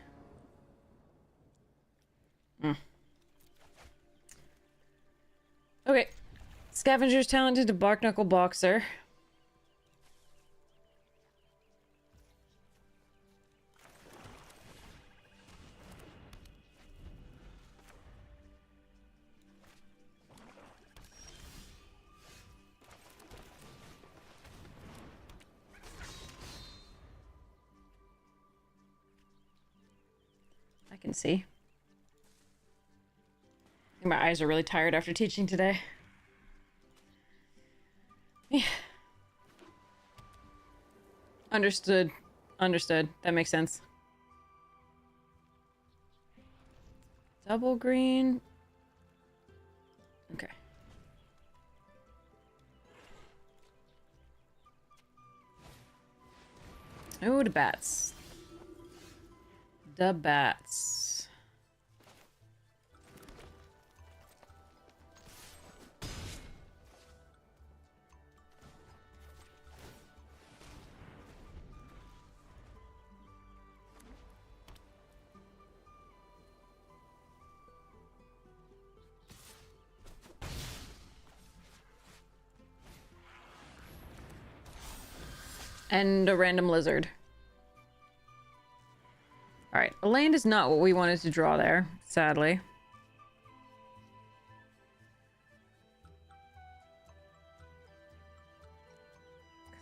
Okay. Scavenger's talented to Bark Knuckle Boxer. I can see. I think my eyes are really tired after teaching today. Yeah. Understood. Understood. That makes sense. Double green. Okay. Oh, the bats. The bats. And a random lizard. Alright, a land is not what we wanted to draw there, sadly.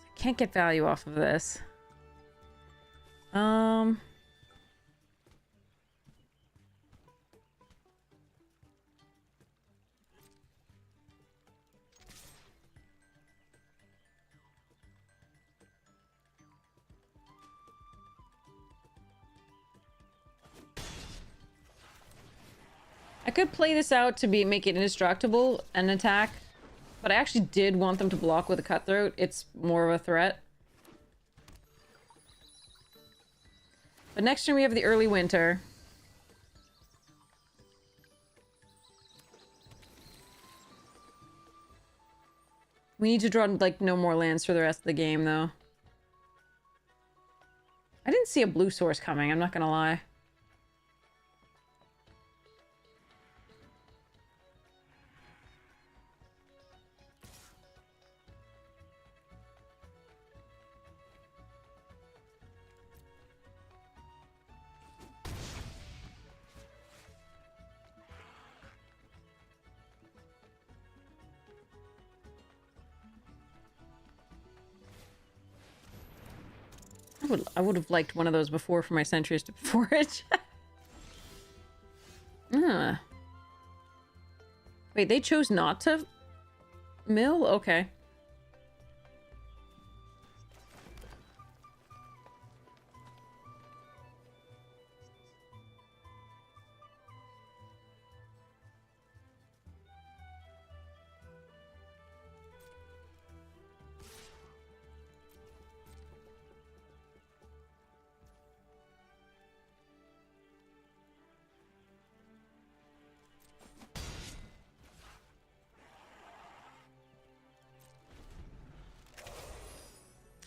I can't get value off of this. I could play this out to make it indestructible and attack, but I actually did want them to block with a cutthroat. It's more of a threat. But next turn we have the early winter. We need to draw, like, no more lands for the rest of the game, though. I didn't see a blue source coming, I'm not gonna lie. I would have liked one of those before for my sentries to forage. Ah. Wait, they chose not to mill? Okay.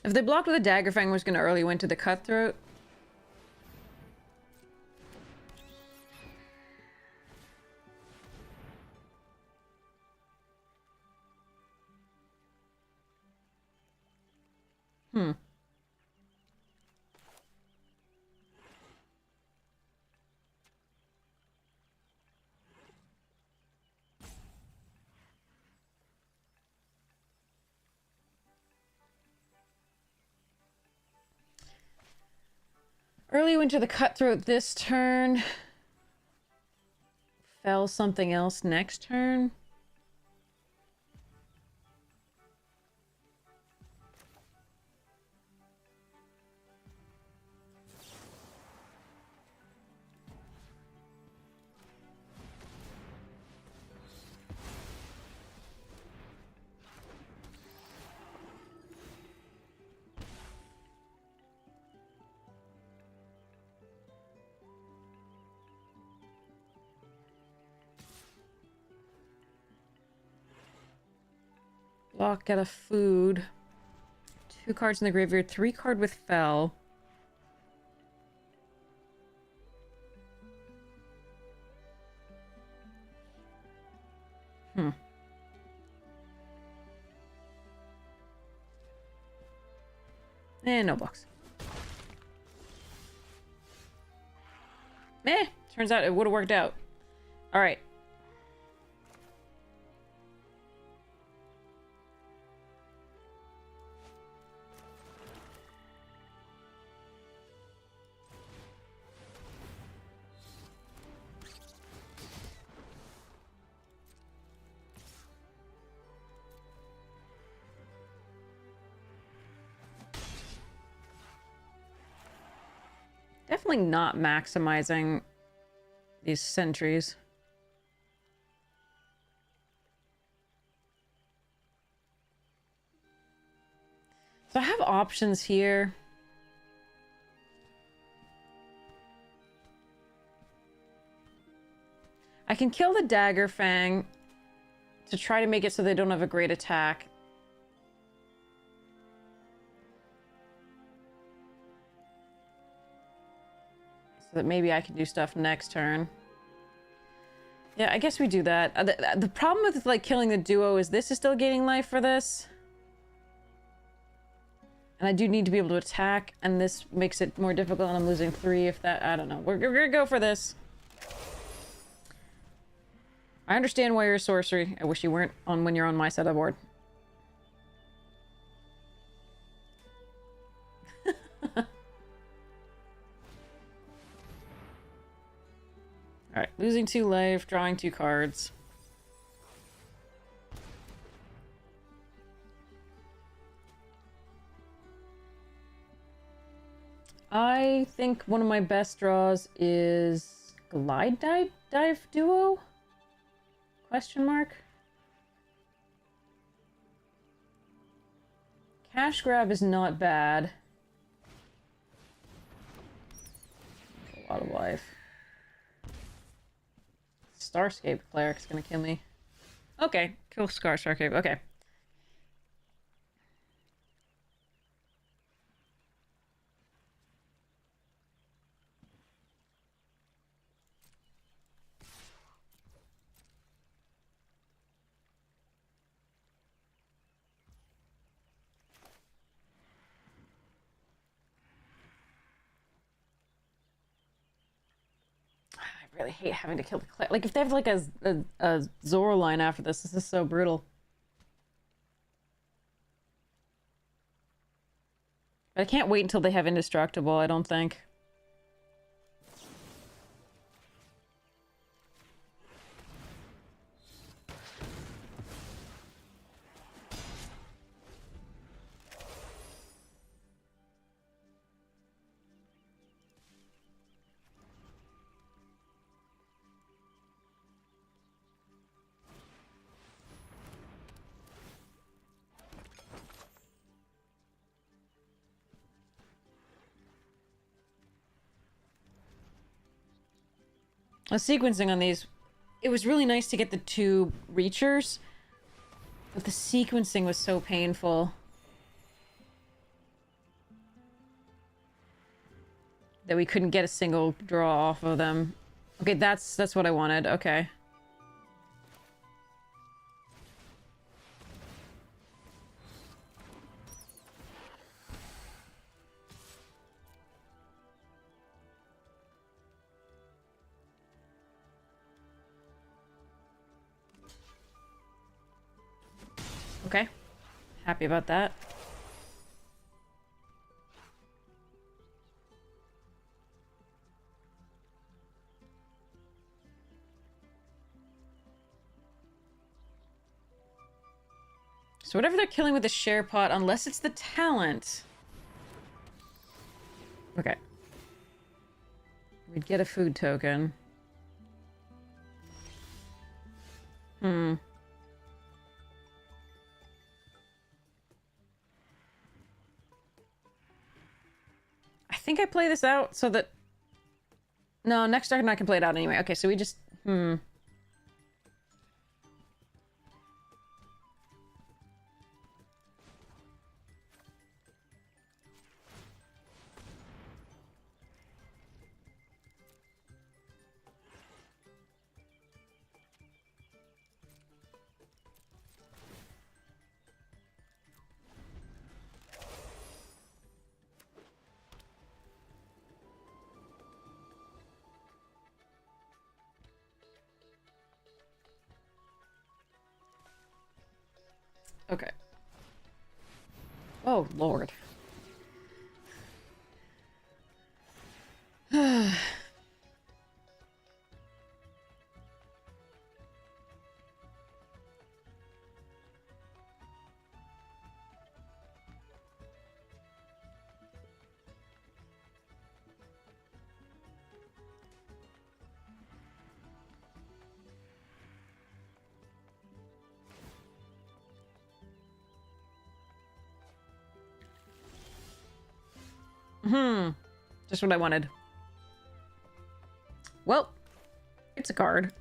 If they blocked with a Daggerfang, was gonna early win to the Cutthroat. Hmm. Early Winter the Cutthroat this turn. Fell something else next turn. Block, get a food. 2 cards in the graveyard, 3 card with Fell. No box. Turns out it would have worked out. Alright. Definitely not maximizing these sentries. So I have options here. I can kill the Dagger Fang to try to make it so they don't have a great attack. So that maybe I can do stuff next turn. Yeah, I guess we do that. The problem with, like, killing the duo is this is still gaining life for this. And I do need to be able to attack, and this makes it more difficult, and I'm losing 3 if that... I don't know. We're gonna go for this. I understand why you're a sorcery. I wish you weren't on when you're on my side of the board. Alright, losing 2 life, drawing 2 cards. I think one of my best draws is Glide Dive Duo? Question mark? Cash Grab is not bad. A lot of life. Starscape Cleric's gonna kill me. Okay, kill Starscape, okay. I really hate having to kill the Cleric. Like, if they have like a Zora line after this is so brutal. But I can't wait until they have Indestructible, I don't think. Sequencing on these, it was really nice to get the 2 Reachers, but the sequencing was so painful that we couldn't get a single draw off of them. Okay, that's what I wanted. Okay. Okay. Happy about that. So whatever they're killing with the share pot, unless it's the talent. Okay. We'd get a food token. I think I play this out so that... No, next turn I can play it out anyway. Okay, so we just... Okay. Oh, Lord. Just what I wanted. Well, it's a card.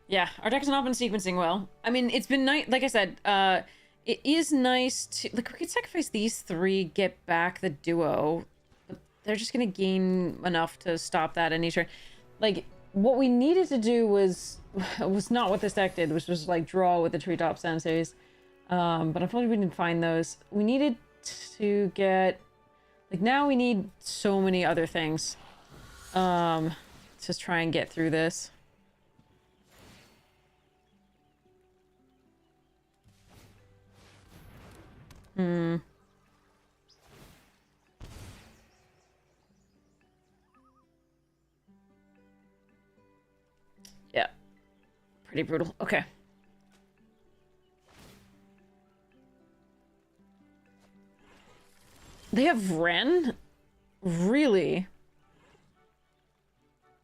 Yeah, our deck has not been sequencing well. I mean, it's been nice. Like I said, it is nice to... Like, we could sacrifice these three, get back the duo. But they're just going to gain enough to stop that any turn. Like, what we needed to do was not what this deck did, which was, like, draw with the Treetop Senseis. But unfortunately, we didn't find those. We needed to get... Like, now we need so many other things. To try and get through this. Yeah. Pretty brutal. Okay. They have Ren? Really?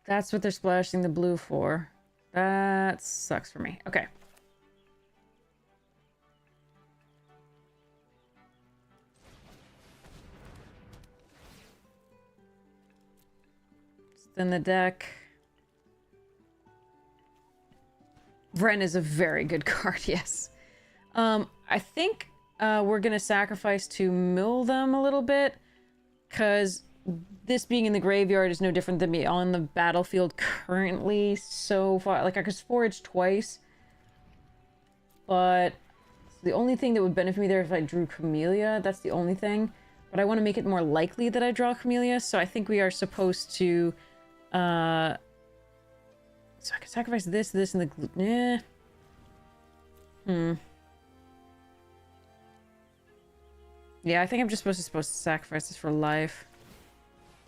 That's what they're splashing the blue for. That sucks for me. Okay. In the deck. Vren is a very good card, yes. I think we're gonna sacrifice to mill them a little bit, because this being in the graveyard is no different than me on the battlefield currently so far. Like, I could forage twice, but the only thing that would benefit me there is if I drew Camellia. That's the only thing. But I want to make it more likely that I draw Camellia, so I think we are supposed to... So I can sacrifice this, and the... Yeah, I think I'm just supposed to sacrifice this for life.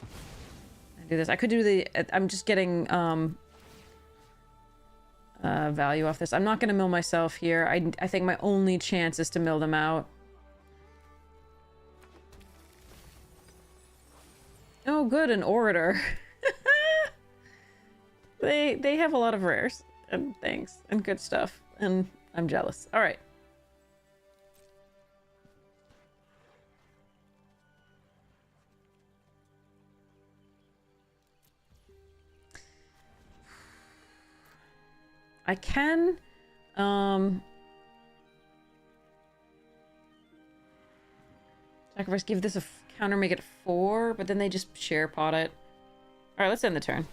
I do this. I could do the... I'm just getting, value off this. I'm not gonna mill myself here. I think my only chance is to mill them out. Oh, good, an Orator. They have a lot of rares and things and good stuff, and I'm jealous. All right. I can sacrifice, give this a counter, make it 4, but then they just share pot it. All right, let's end the turn.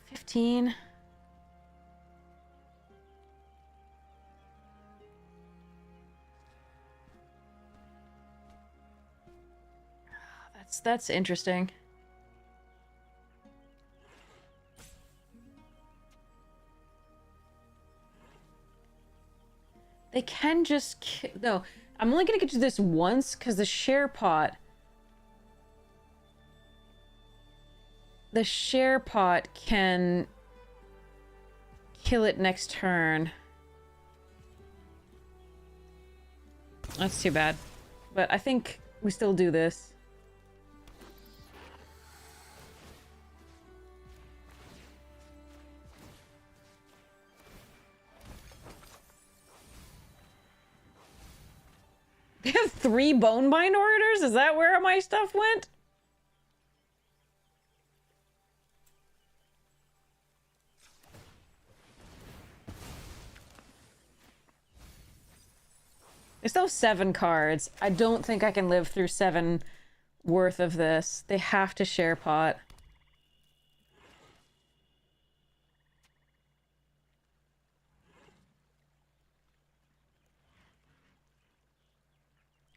15. That's interesting. They can just no. I'm only gonna get to this once because the share pot. The share pot can kill it next turn. That's too bad. But I think we still do this. They have 3 bone bind orders? Is that where my stuff went? There's still 7 cards. I don't think I can live through 7 worth of this. They have to share pot.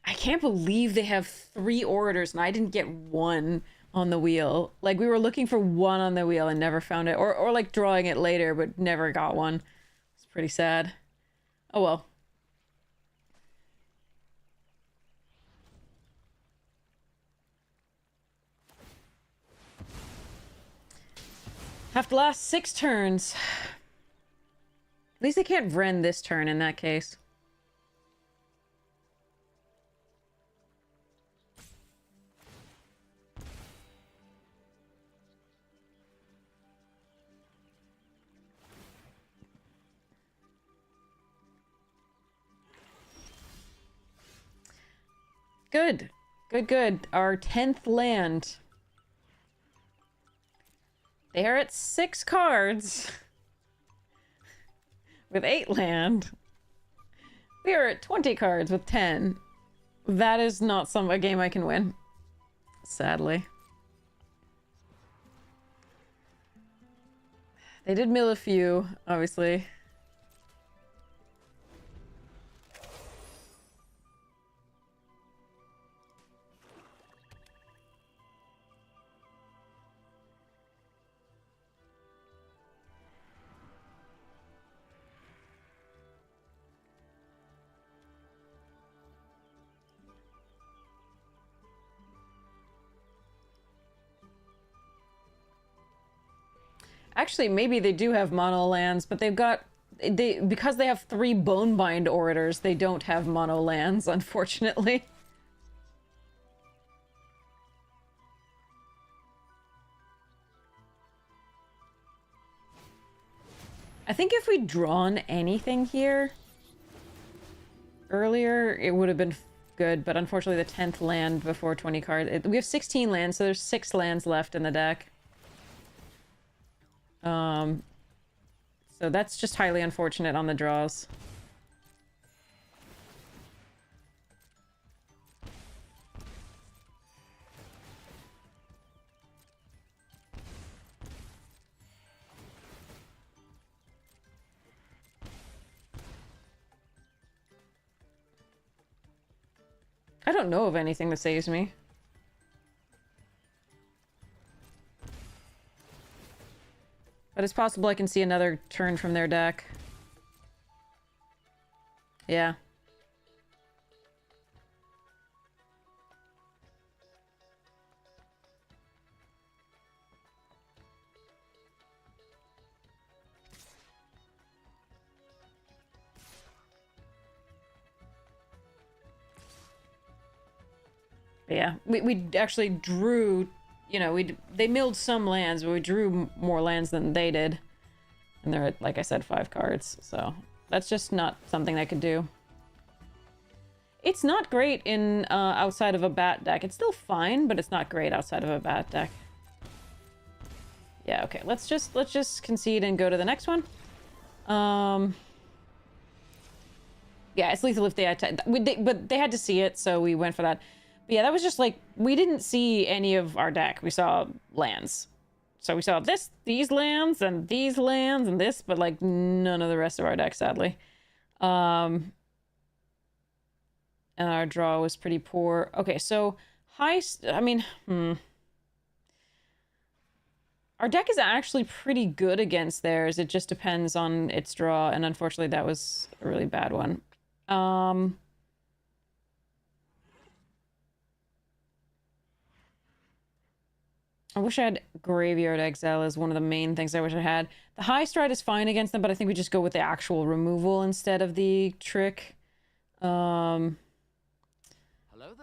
I can't believe they have 3 orders and I didn't get 1 on the wheel. Like, we were looking for 1 on the wheel and never found it. Or like drawing it later, but never got one. It's pretty sad. Oh well. Have to last 6 turns. At least they can't Vren this turn in that case. Good. Good, good. Our 10th land. They are at 6 cards. With 8 land. We are at 20 cards with 10. That is not a game I can win. Sadly. They did mill a few, obviously. Actually, maybe they do have mono lands, but they've got... because they have 3 Bonebind orders, they don't have mono lands, unfortunately. I think if we'd drawn anything here earlier, it would have been good, but unfortunately the 10th land before 20 cards... we have 16 lands, so there's 6 lands left in the deck. So that's just highly unfortunate on the draws. I don't know of anything that saves me. But it's possible I can see another turn from their deck. Yeah. But yeah, we actually drew... You know, they milled some lands, but we drew more lands than they did. And they're at, like I said, 5 cards. So that's just not something I could do. It's not great in outside of a bat deck. It's still fine, but it's not great outside of a bat deck. Yeah, okay. Let's just concede and go to the next one. Yeah, it's lethal if they attack. But they had to see it, so we went for that. Yeah, that was just like, we didn't see any of our deck. We saw lands. So we saw these lands, and this, but like none of the rest of our deck, sadly. And our draw was pretty poor. Okay, so our deck is actually pretty good against theirs. It just depends on its draw, and unfortunately that was a really bad one. Um, I wish I had Graveyard Exile as one of the main things I wish I had. The High Stride is fine against them, but I think we just go with the actual removal instead of the trick. Hello there.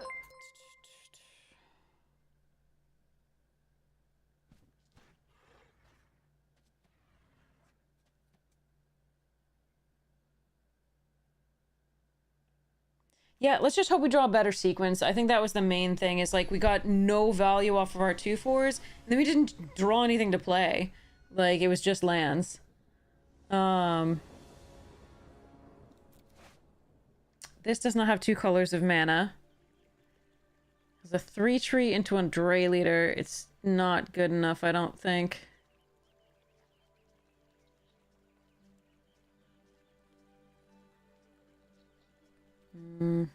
Yeah, let's just hope we draw a better sequence. I think that was the main thing, is like we got no value off of our 2/4s, and then we didn't draw anything to play. Like, it was just lands. This does not have 2 colors of mana. It's a 3 tree into a Dray Leader. It's not good enough, I don't think. I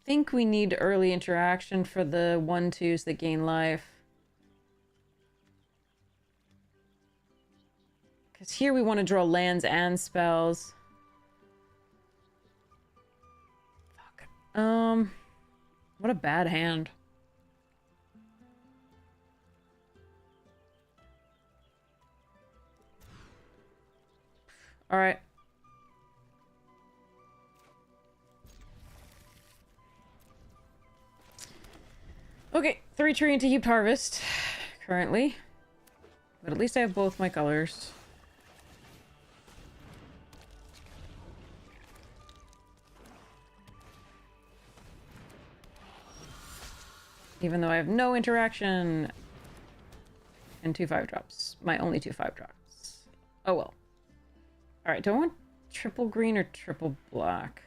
think we need early interaction for the 1/2s that gain life. Because here we want to draw lands and spells. Fuck. What a bad hand. Alright. Okay, 3 tree into Heaped Harvest, currently. But at least I have both my colors. Even though I have no interaction. And 2 5-drops. My only 2 5-drops. Oh well. Alright, do I want triple green or triple black?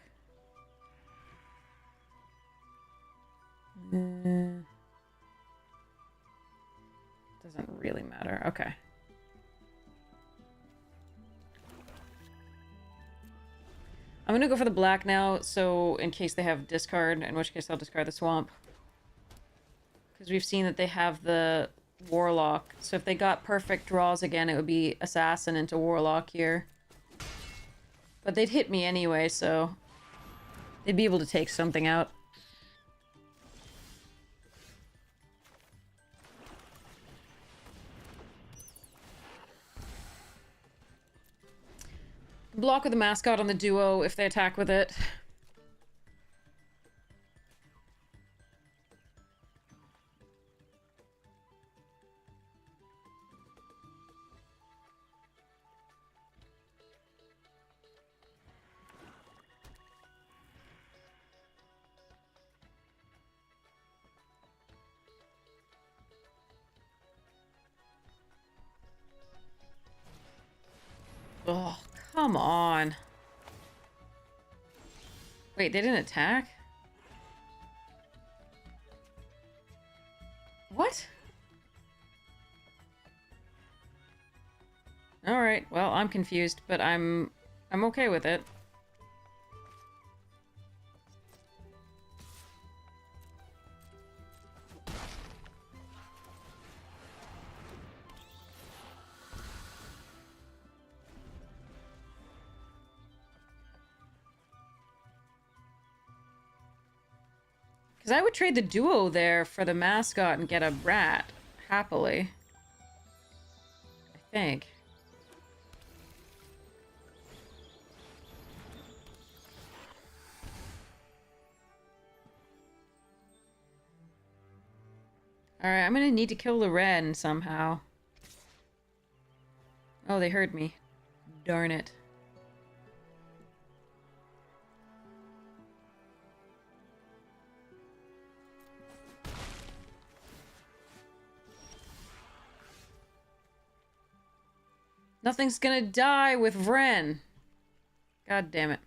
Doesn't really matter. Okay. I'm gonna go for the black now, so in case they have discard, in which case I'll discard the swamp. Because we've seen that they have the warlock. So if they got perfect draws again, it would be assassin into warlock here. But they'd hit me anyway, so they'd be able to take something out. Block with the mascot on the duo if they attack with it. Oh, come on. Wait, they didn't attack? What? Alright, well, I'm confused, but I'm okay with it. Because I would trade the duo there for the mascot and get a rat, happily. I think. Alright, I'm gonna need to kill the Ren somehow. Oh, they heard me. Darn it. Nothing's gonna die with Ren. God damn it.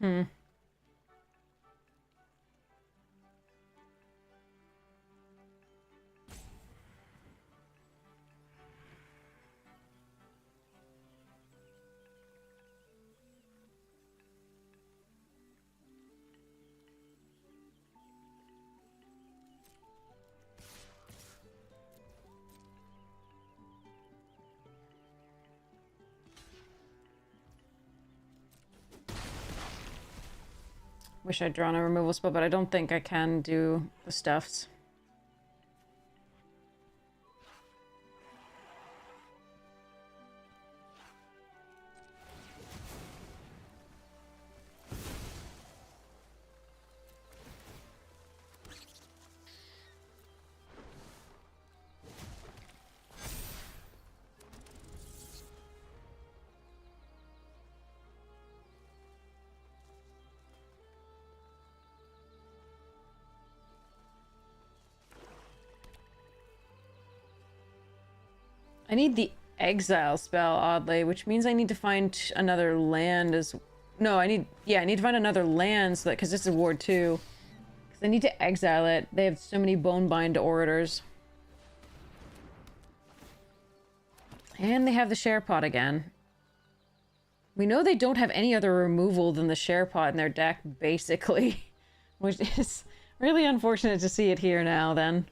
Hmm. Wish I'd drawn a removal spell, but I don't think I can do the stuffs. I need the exile spell, oddly, which means I need to find another land as... No, I need to find another land so that... Because this is Ward 2. Because I need to exile it. They have so many Bonebind Orators. And they have the Share Pot again. We know they don't have any other removal than the Share Pot in their deck, basically. Which is really unfortunate to see it here now, then.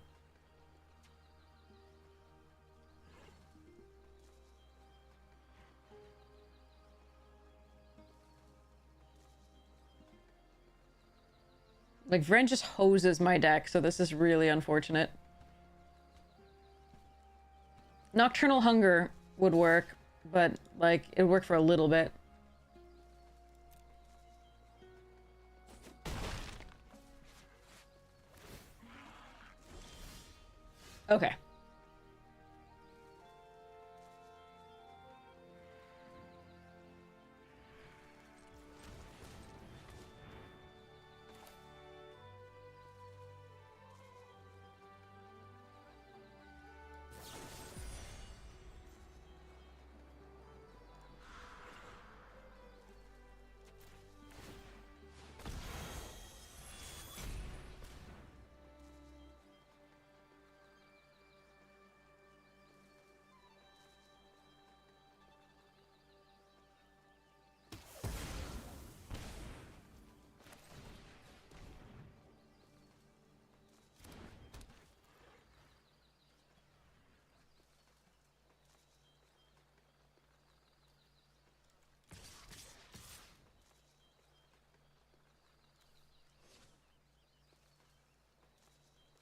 Like, Vren just hoses my deck, so this is really unfortunate. Nocturnal Hunger would work, but, like, it would work for a little bit. Okay.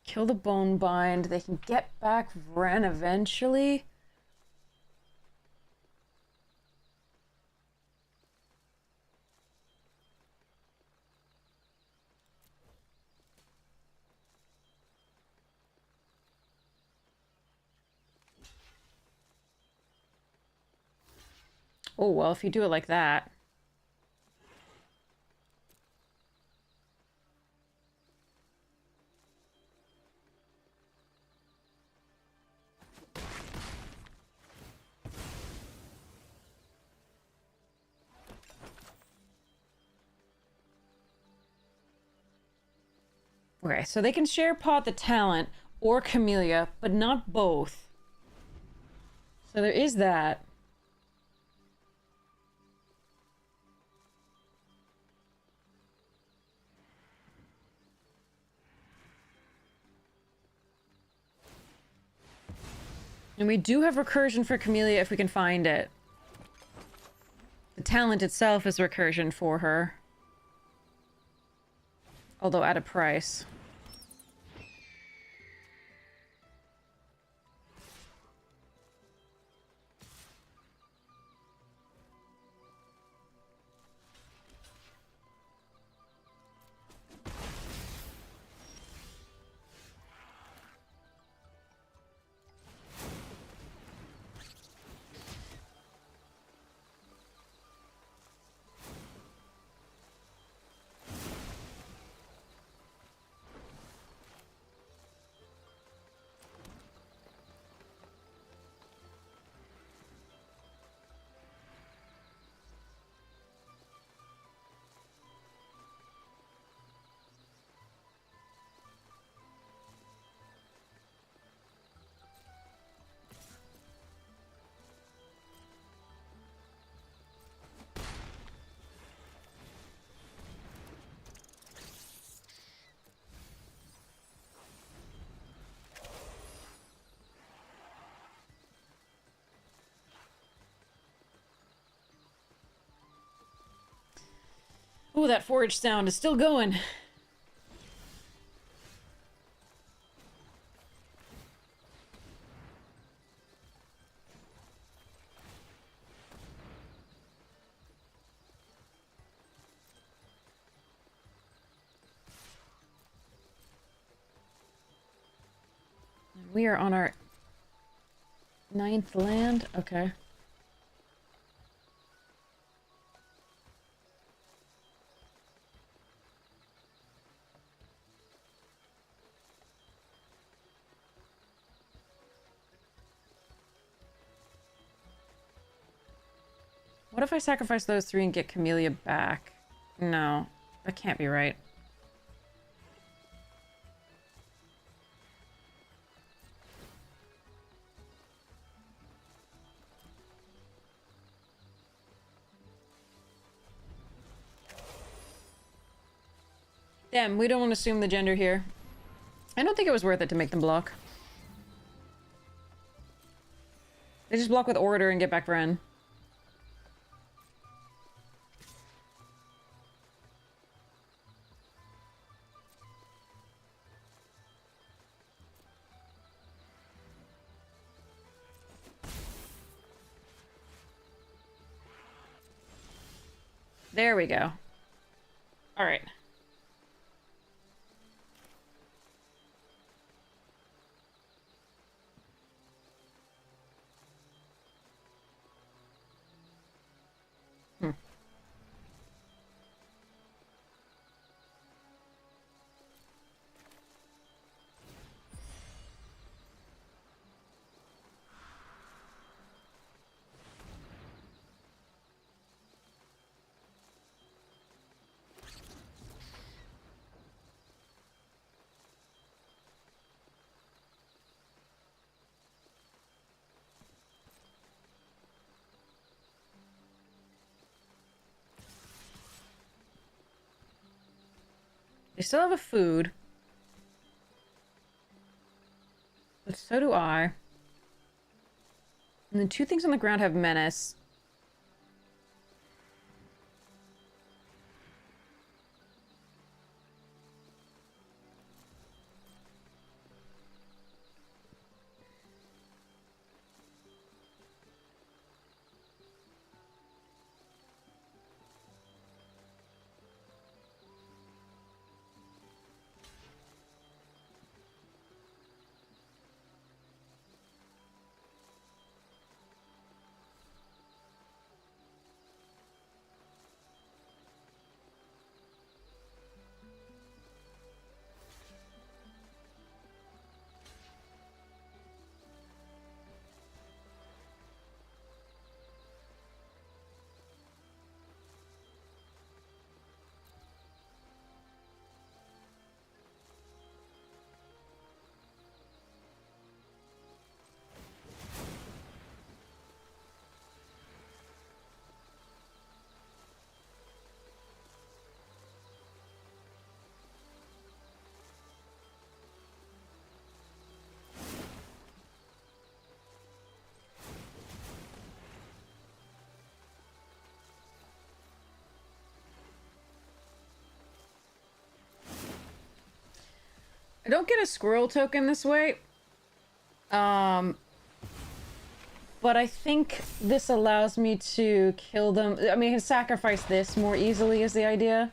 Kill the Bonebind. They can get back Vren eventually. Oh, well, if you do it like that. Okay, so they can share pot the talent or Camellia, but not both. So there is that. And we do have recursion for Camellia if we can find it. The talent itself is recursion for her. Although at a price. Ooh, that forage sound is still going. We are on our 9th land. Okay. What if I sacrifice those 3 and get Camellia back? No, that can't be right. Damn, we don't want to assume the gender here. I don't think it was worth it to make them block. They just block with order and get back Ren. There we go. All right. They still have a food. But so do I. And then 2 things on the ground have menace. I don't get a squirrel token this way. But I think this allows me to kill them. I mean, I can sacrifice this more easily is the idea.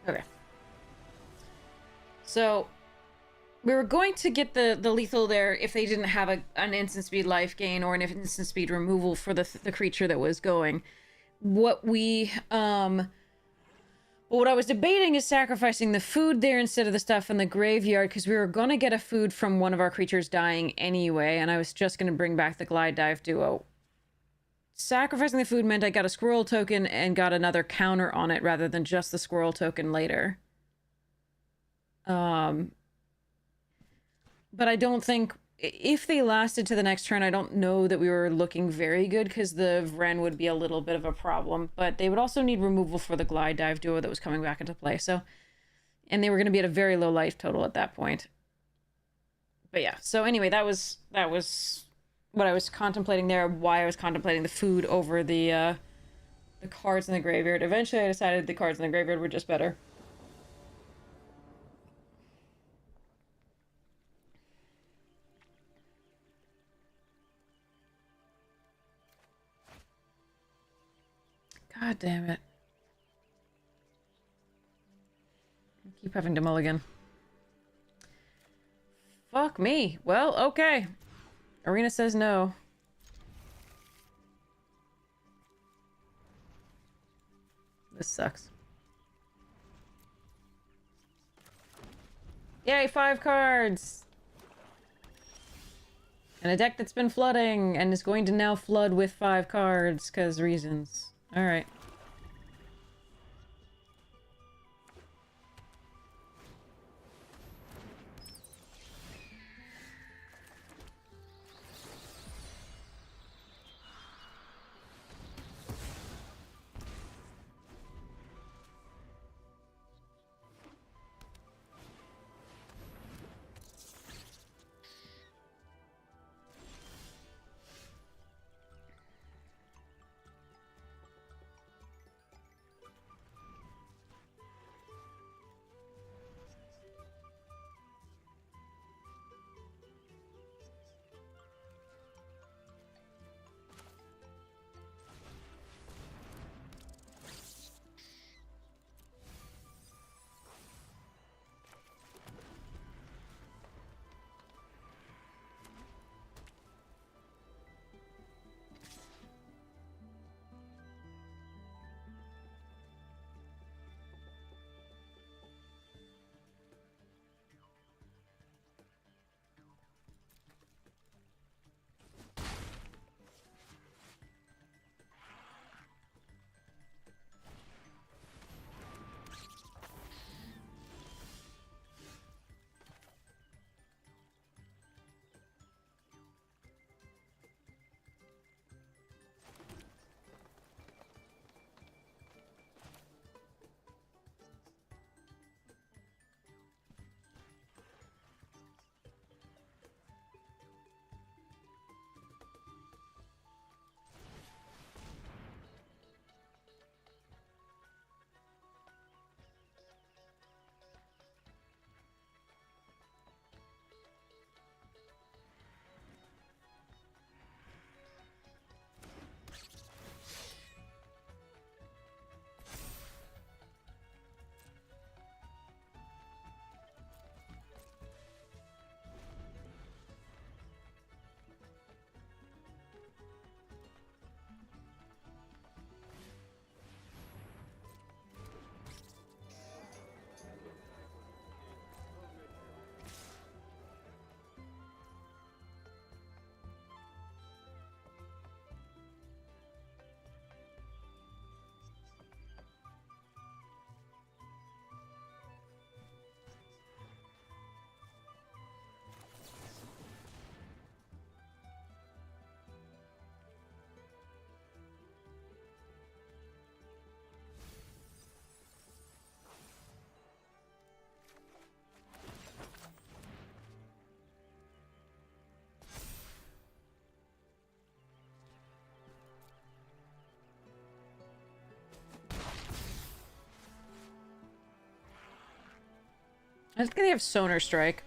Okay. So, we were going to get the lethal there if they didn't have an instant speed life gain or an instant speed removal for the creature that was going. What I was debating is sacrificing the food there instead of the stuff in the graveyard, because we were going to get a food from one of our creatures dying anyway, and I was just going to bring back the Glide Dive duo sacrificing the food meant I got a squirrel token and got another counter on it rather than just the squirrel token later. But I don't think... If they lasted to the next turn, I don't know that we were looking very good because the Vren would be a little bit of a problem. But they would also need removal for the Glide Dive duo that was coming back into play. So, and they were going to be at a very low life total at that point. But yeah, so anyway, that was what I was contemplating there, why I was contemplating the food over the cards in the graveyard. Eventually I decided the cards in the graveyard were just better. God damn it. I keep having to mulligan. Fuck me. Well, okay. Arena says no. This sucks. Yay, 5 cards! And a deck that's been flooding and is going to now flood with 5 cards, because reasons. Alright. I think they have Sonar Strike.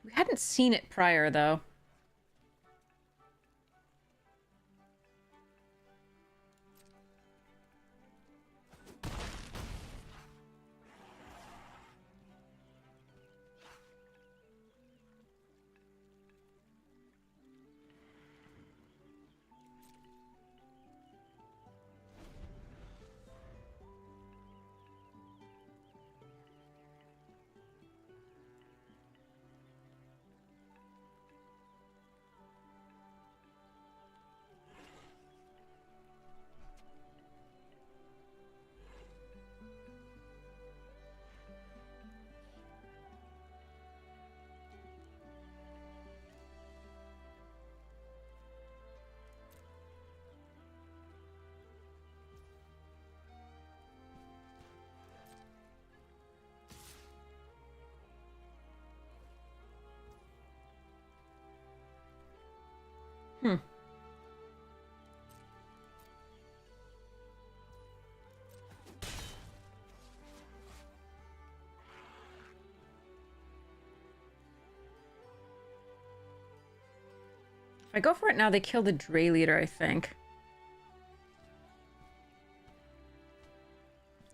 We hadn't seen it prior, though. Hmm. If I go for it now, they kill the Dray Leader, I think.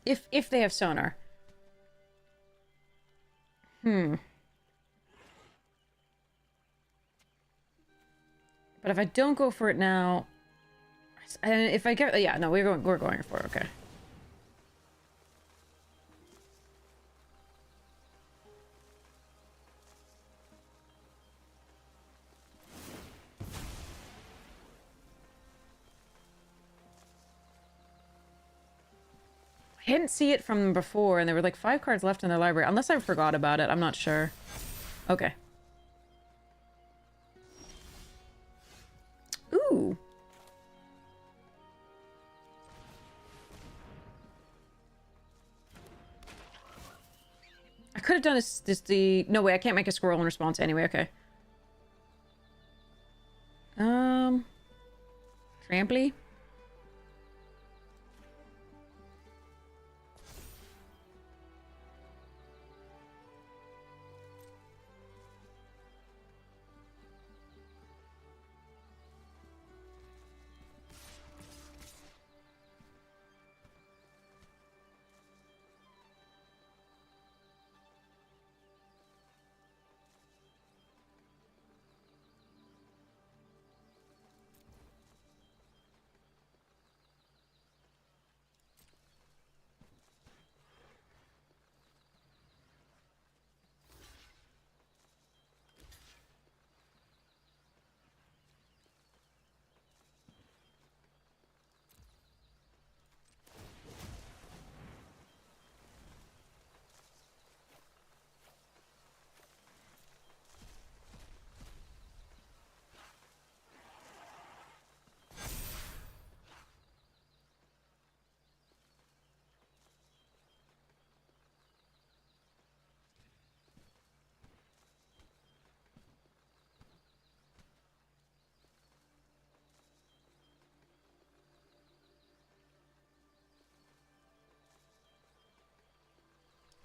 If they have sonar. Hmm. But if I don't go for it now, and if I get, yeah, no, we're going for it. Okay. I didn't see it from before, and there were like 5 cards left in their library. Unless I forgot about it, I'm not sure. Okay. Ooh. I could have done this. No way, I can't make a squirrel in response anyway. Okay. Tramply.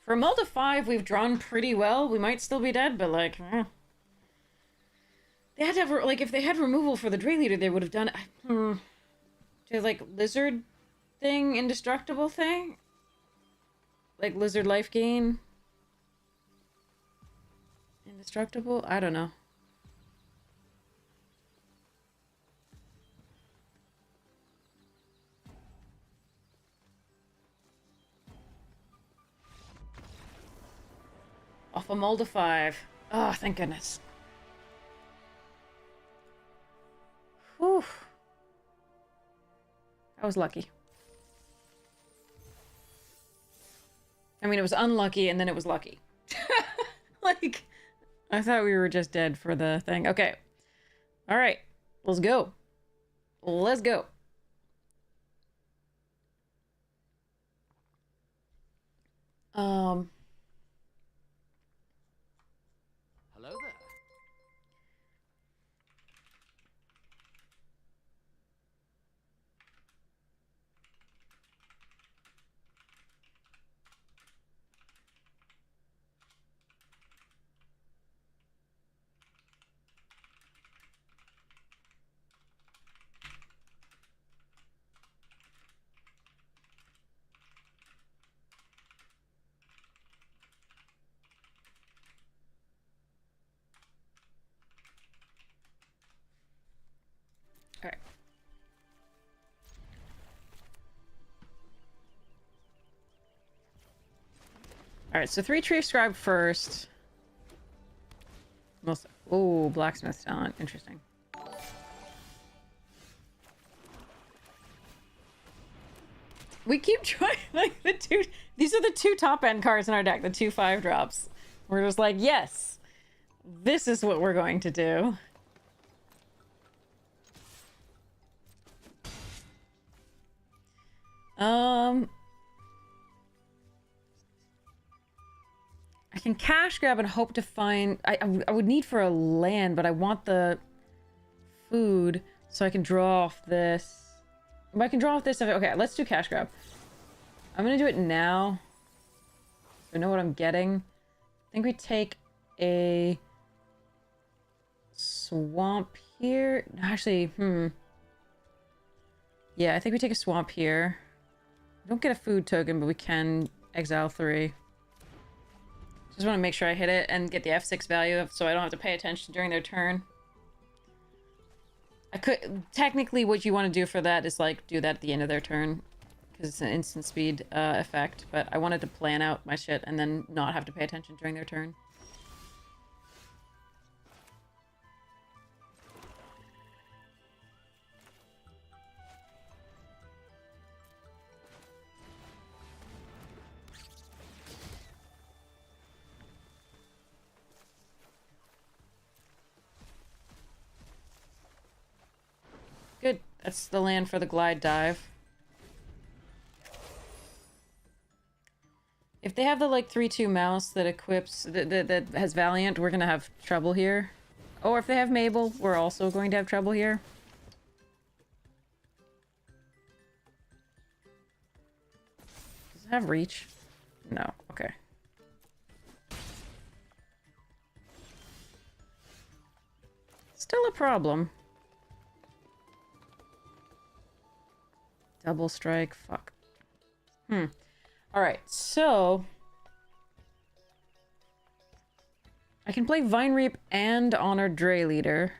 For a mull to 5, we've drawn pretty well. We might still be dead, but like, they had to have like if they had removal for the Dray Leader, they would have done it. Like lizard thing, indestructible thing, like lizard life gain, indestructible. I don't know. Off a mull to 5. Oh, thank goodness. Whew. I was lucky. I mean, it was unlucky, and then it was lucky. Like, I thought we were just dead for the thing. Okay. All right. Let's go. Let's go. Hello there. All right. All right, so 3 Tree Scribe first. Most. Oh, Blacksmith talent. Interesting. We keep trying, like, these are the 2 top end cards in our deck, the 2 5-drops. We're just like, yes, this is what we're going to do. I can cash grab and hope to find... I would need for a land, but I want the food so I can draw off this. If I can draw off this, okay, let's do cash grab. I'm gonna do it now. So I know what I'm getting. I think we take a swamp here. Actually, yeah, I think we take a swamp here. We don't get a food token, but we can exile 3. Just want to make sure I hit it and get the F6 value so I don't have to pay attention during their turn. I could... Technically, what you want to do for that is, like, do that at the end of their turn. Because it's an instant speed effect. But I wanted to plan out my shit and then not have to pay attention during their turn. Good. That's the land for the glide dive. If they have the, like, 3/2 mouse that equips... that has Valiant, we're gonna have trouble here. Or if they have Mabel, we're also going to have trouble here. Does it have reach? No. Okay. Still a problem. Double strike. Fuck. Alright, so... I can play Vine Reap and Honored Dray Leader.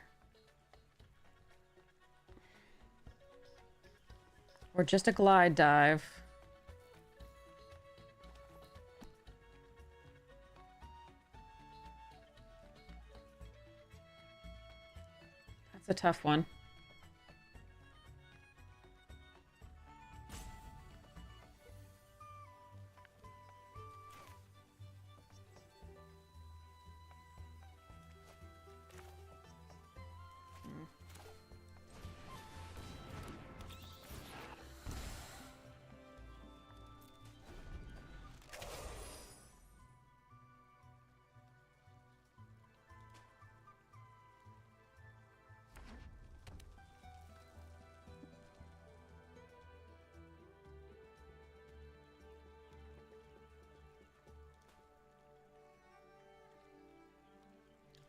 Or just a Glide Dive. That's a tough one.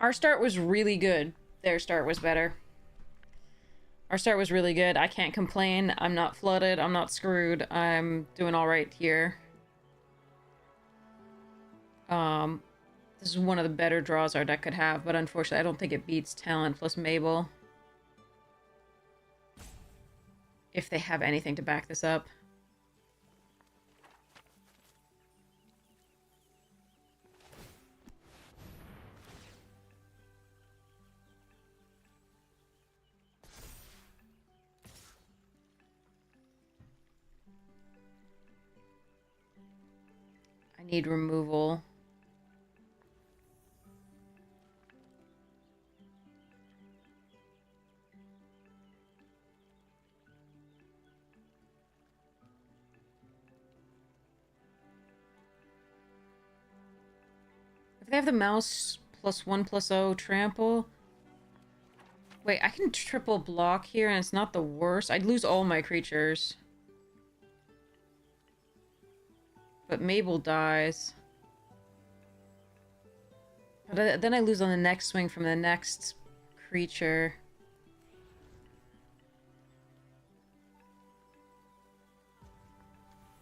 Our start was really good. Their start was better. Our start was really good. I can't complain. I'm not flooded. I'm not screwed. I'm doing all right here. This is one of the better draws our deck could have, but unfortunately I don't think it beats Talent plus Mabel. If they have anything to back this up. I need removal. If they have the mouse +1/+0 trample... Wait, I can triple block here and it's not the worst. I'd lose all my creatures. But Mabel dies. But then I lose on the next swing from the next creature.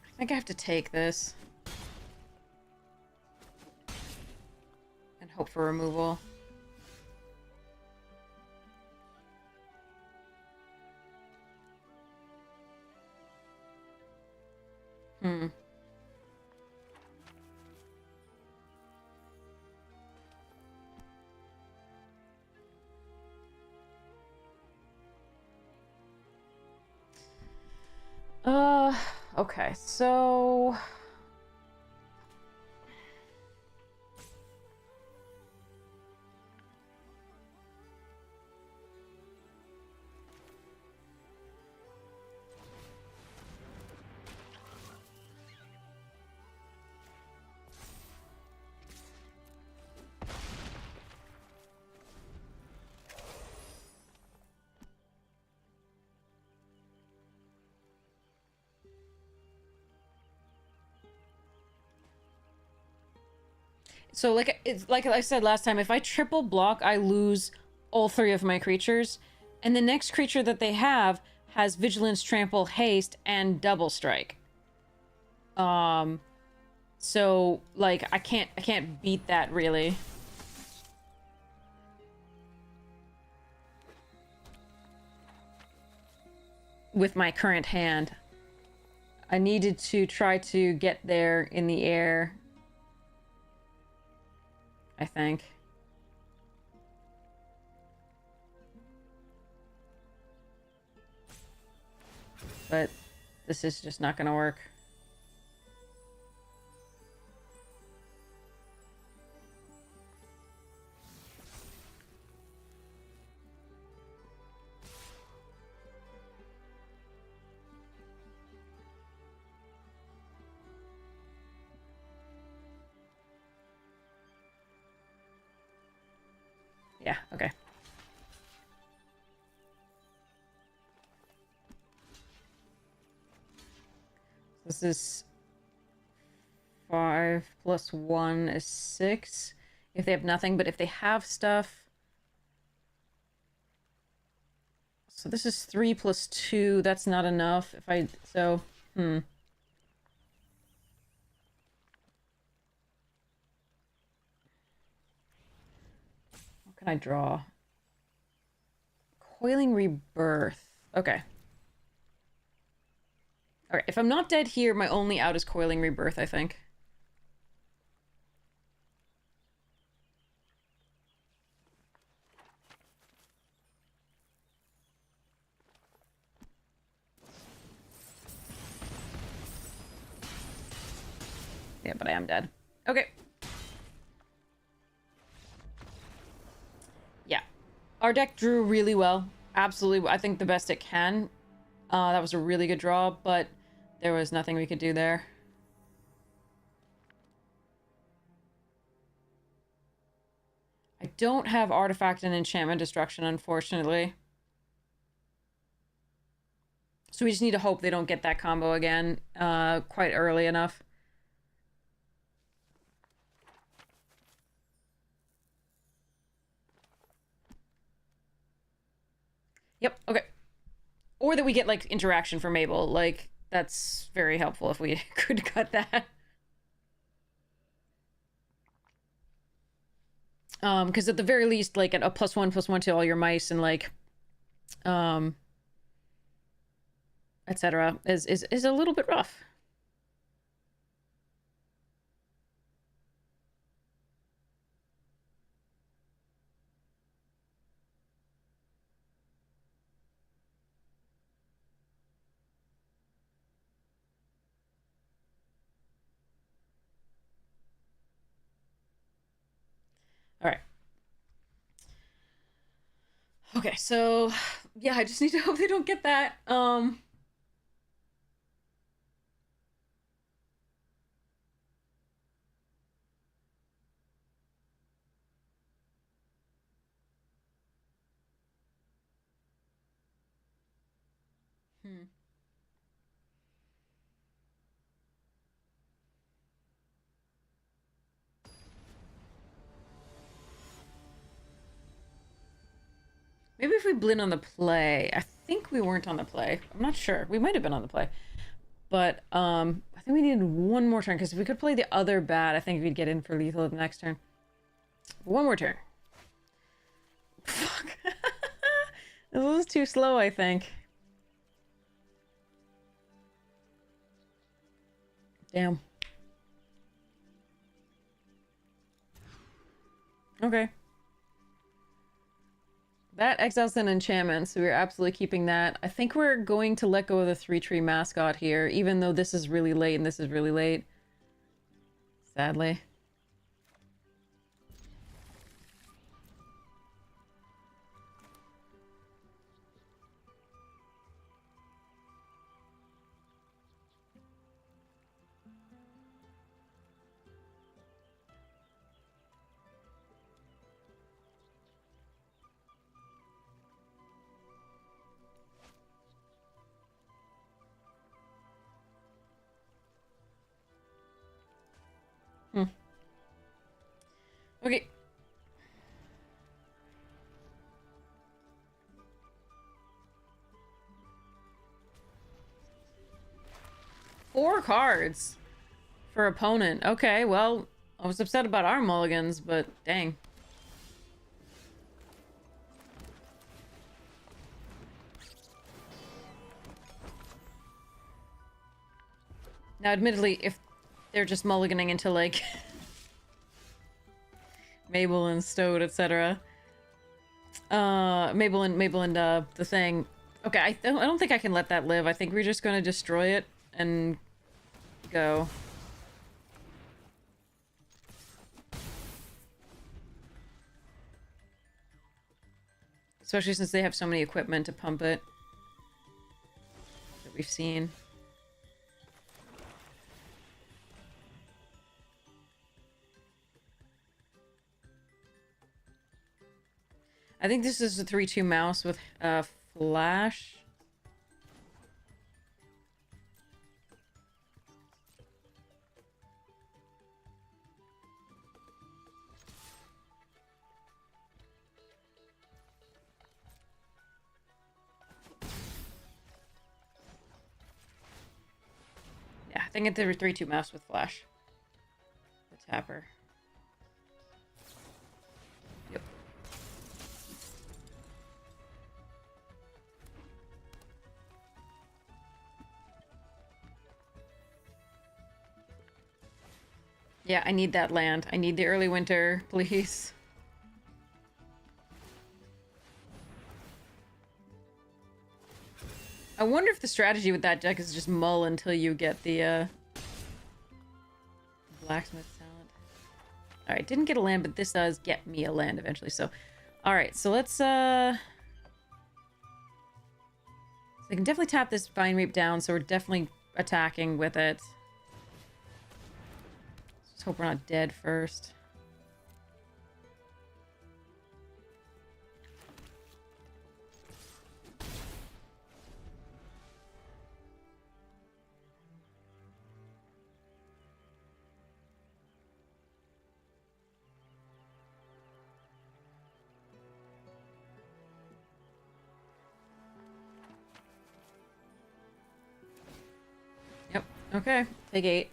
I think I have to take this. And hope for removal. Okay, so... So like I said last time, if I triple block, I lose all three of my creatures, and the next creature that they have has vigilance, trample, haste, and double strike. So like I can't beat that really. With my current hand. I needed to try to get there in the air, I think. But this is just not gonna work. Yeah, okay. This is 5 plus 1 is 6. If they have nothing, but if they have stuff... So this is 3 plus 2. That's not enough. If I... So, What can I draw? Coiling Rebirth. Okay. Alright, if I'm not dead here, my only out is Coiling Rebirth, I think. Yeah, but I am dead. Okay. Yeah. Our deck drew really well. Absolutely, I think the best it can. That was a really good draw, but there was nothing we could do there. I don't have Artifact and Enchantment Destruction, unfortunately. So we just need to hope they don't get that combo again quite early enough. Yep, okay. Or that we get, like, interaction from Mabel. Like, that's very helpful if we could cut that. Because at the very least, like, a +1/+1 to all your mice and, like, etc. is a little bit rough. All right. Okay, so yeah, I just need to hope they don't get that. Hmm. Maybe if we blend on the play. I think we weren't on the play. I'm not sure. We might have been on the play. But I think we needed one more turn, because if we could play the other bat, I think we'd get in for lethal the next turn. One more turn. Fuck. This was too slow, I think. Damn. Okay. That exiles an enchantment, so we're absolutely keeping that. I think we're going to let go of the 3-tree mascot here, even though this is really late and this is really late. Sadly. Hmm. Okay. Four cards for opponent. Okay, well, I was upset about our mulligans, but dang. Now, admittedly, if they're just mulliganing into, like, Mabel and Stode, etc. Mabel and, the thing. Okay, I don't think I can let that live. I think we're just gonna destroy it and go. Especially since they have so many equipment to pump it. That we've seen. I think this is a 3-2 mouse with flash. Yeah, I think it's a 3-2 mouse with flash. The tapper. Yep. Yeah, I need that land. I need the early winter, please. I wonder if the strategy with that deck is just mull until you get the blacksmith talent. Alright, didn't get a land, but this does get me a land eventually, so... Alright, so let's, So I can definitely tap this Vine Reap down, so we're definitely attacking with it. Let's hope we're not dead first. Yep, okay. Take 8.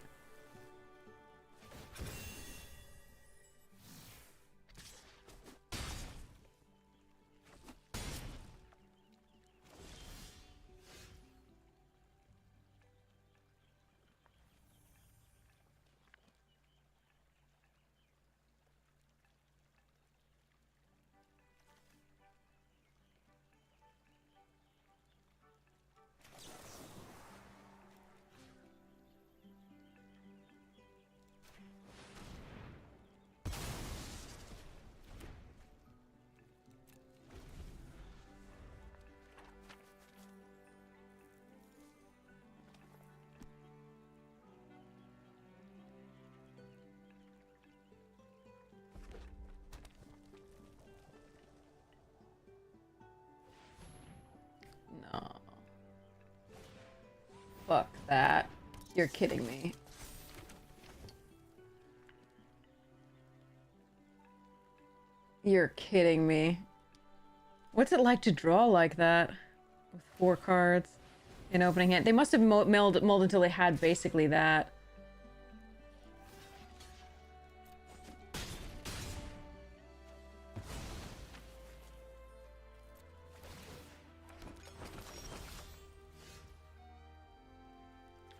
No. Fuck that. You're kidding me. You're kidding me. What's it like to draw like that? With 4 cards in opening hand. They must have mulled until they had basically that.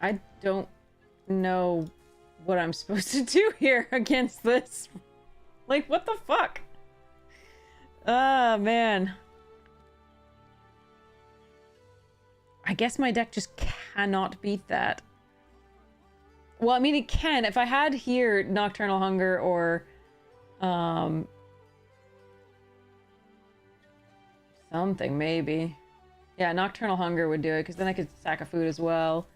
I don't know what I'm supposed to do here against this. Like, what the fuck? Ah, man. I guess my deck just cannot beat that. Well, I mean, it can. If I had here Nocturnal Hunger or, something, maybe. Yeah, Nocturnal Hunger would do it, because then I could sack a food as well.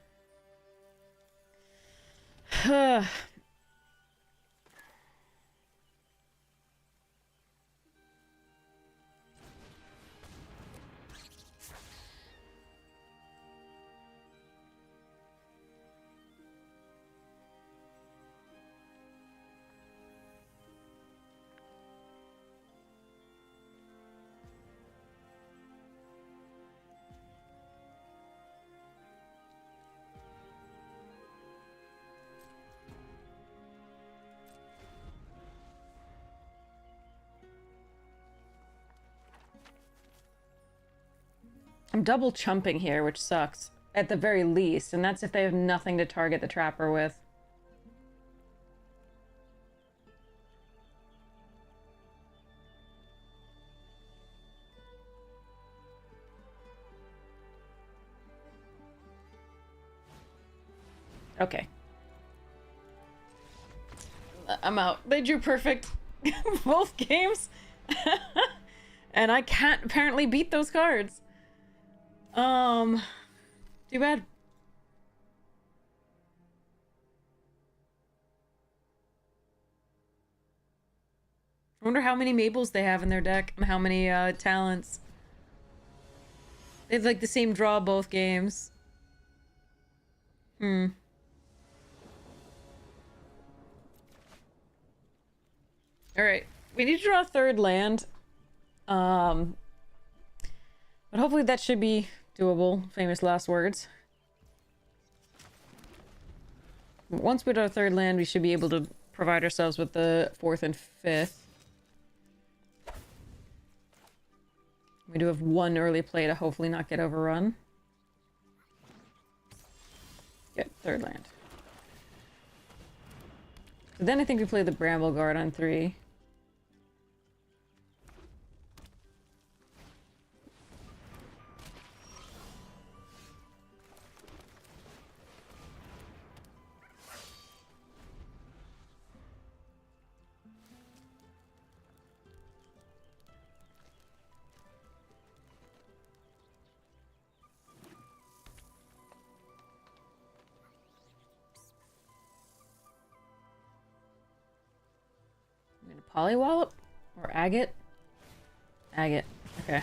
I'm double chumping here, which sucks. At the very least, and that's if they have nothing to target the trapper with. Okay. I'm out. They drew perfect. Both games. And I can't apparently beat those cards. Too bad. I wonder how many Maples they have in their deck and how many talents. They have like the same draw both games. Hmm. Alright. We need to draw a third land. But hopefully that should be doable. Famous last words. Once we draw a third land, we should be able to provide ourselves with the fourth and fifth. We do have one early play to hopefully not get overrun. Get third land. So then I think we play the Bramble Guard on 3. Polywallop? Or Agate? Agate. Okay.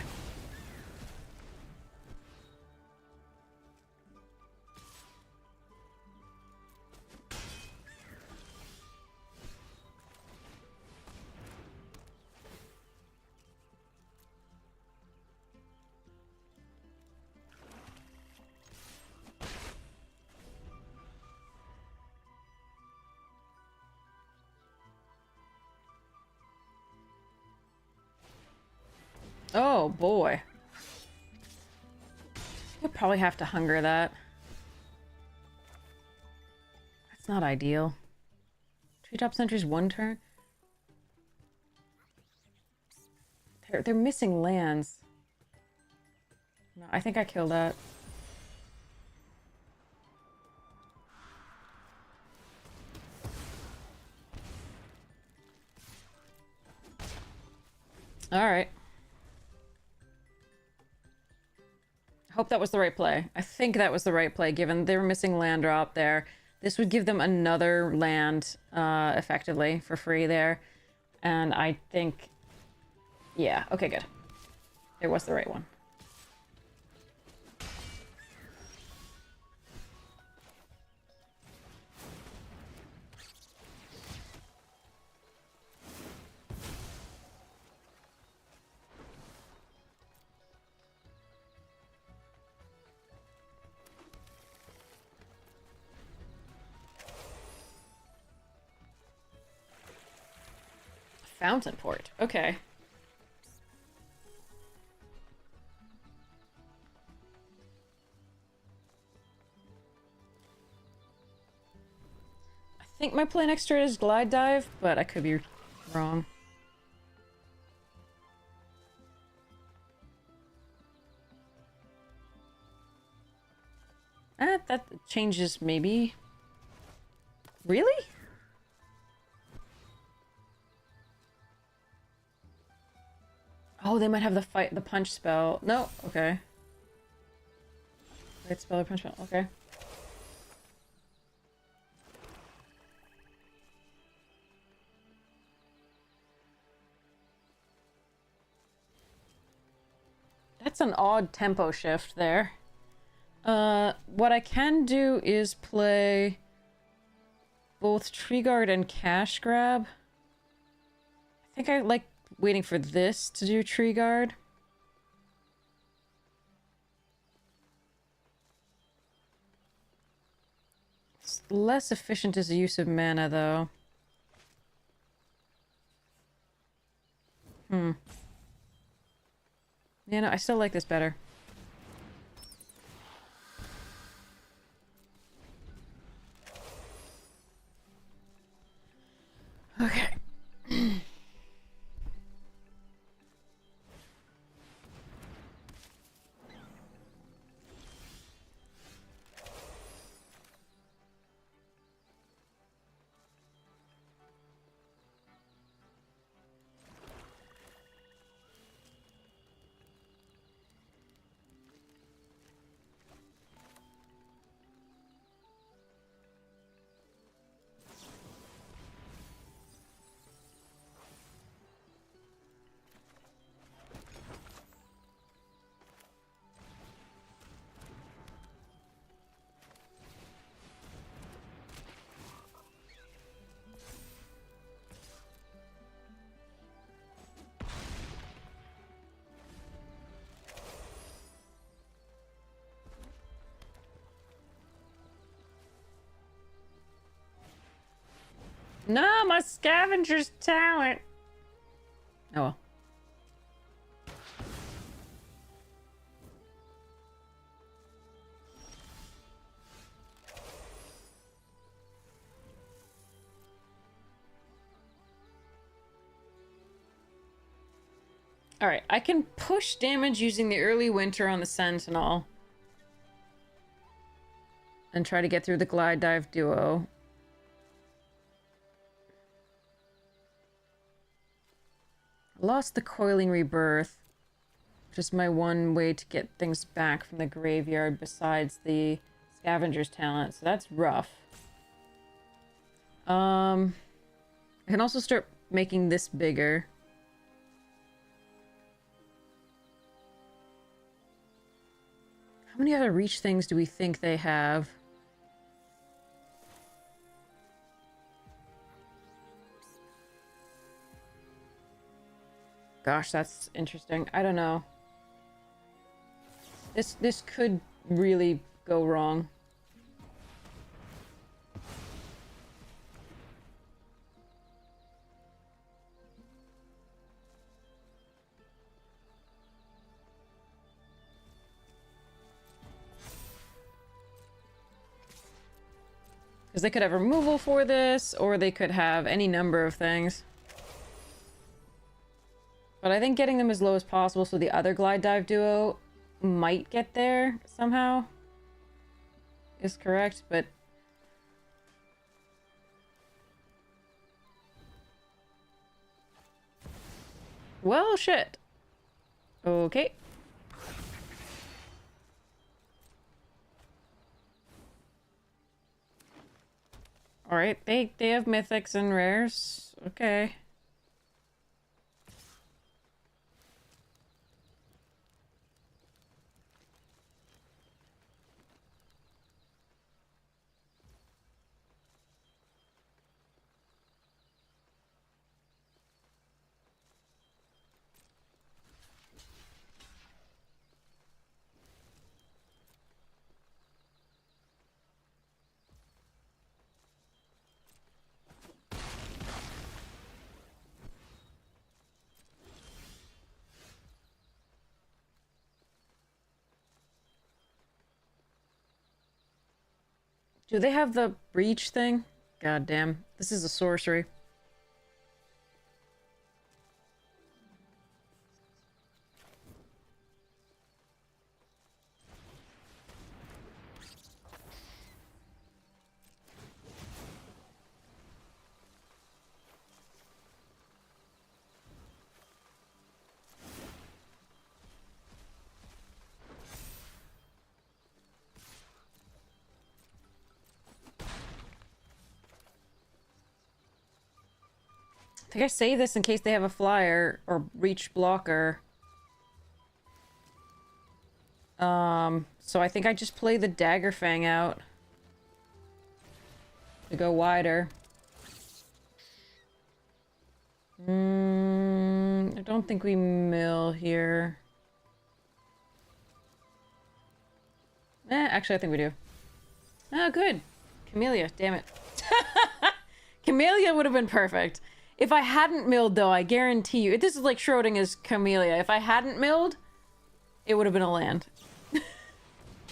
Oh boy. We'll probably have to hunger that. That's not ideal. Treetop Sentry's 1 turn? They're missing lands. No, I think I killed that. Alright. I hope that was the right play. I think that was the right play, given they were missing land drop there. This would give them another land, effectively, for free there. And I think... Yeah, okay, good. It was the right one. Fountain Port. Okay. I think my play next turn is Glide Dive, but I could be wrong. That changes maybe. Really? Oh, they might have the punch spell. No, okay. Right spell or punch spell, okay. That's an odd tempo shift there. What I can do is play both Tree Guard and Cash Grab. I think I like waiting for this to do Tree Guard. It's less efficient as a use of mana, though. Yeah, no, I still like this better. No, my scavenger's talent. Oh well. Alright, I can push damage using the early winter on the Sentinel. And try to get through the Glide Dive duo. I lost the Coiling Rebirth, which is my one way to get things back from the graveyard besides the Scavenger's talent, so that's rough. I can also start making this bigger. How many other reach things do we think they have? Gosh, that's interesting. I don't know. This could really go wrong. Because they could have removal for this, or they could have any number of things. But I think getting them as low as possible so the other Glide Dive duo might get there somehow is correct, but... Well, shit. Okay. Alright, they have mythics and rares. Okay. Do they have the breach thing? God damn. This is a sorcery. I think I save this in case they have a flyer or reach blocker. So I think I just play the Dagger Fang out to go wider. I don't think we mill here. Actually, I think we do. Oh, good. Camellia, damn it. Camellia would have been perfect. If I hadn't milled, though, I guarantee you... This is like Schrodinger's Camellia. If I hadn't milled, it would have been a land.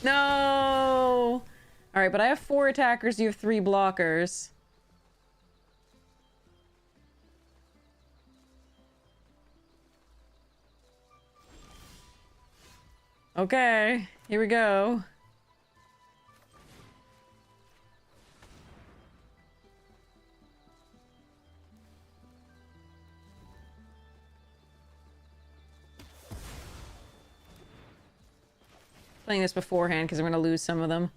No! Alright, but I have 4 attackers, you have 3 blockers. Okay, here we go. Playing this beforehand because I'm going to lose some of them.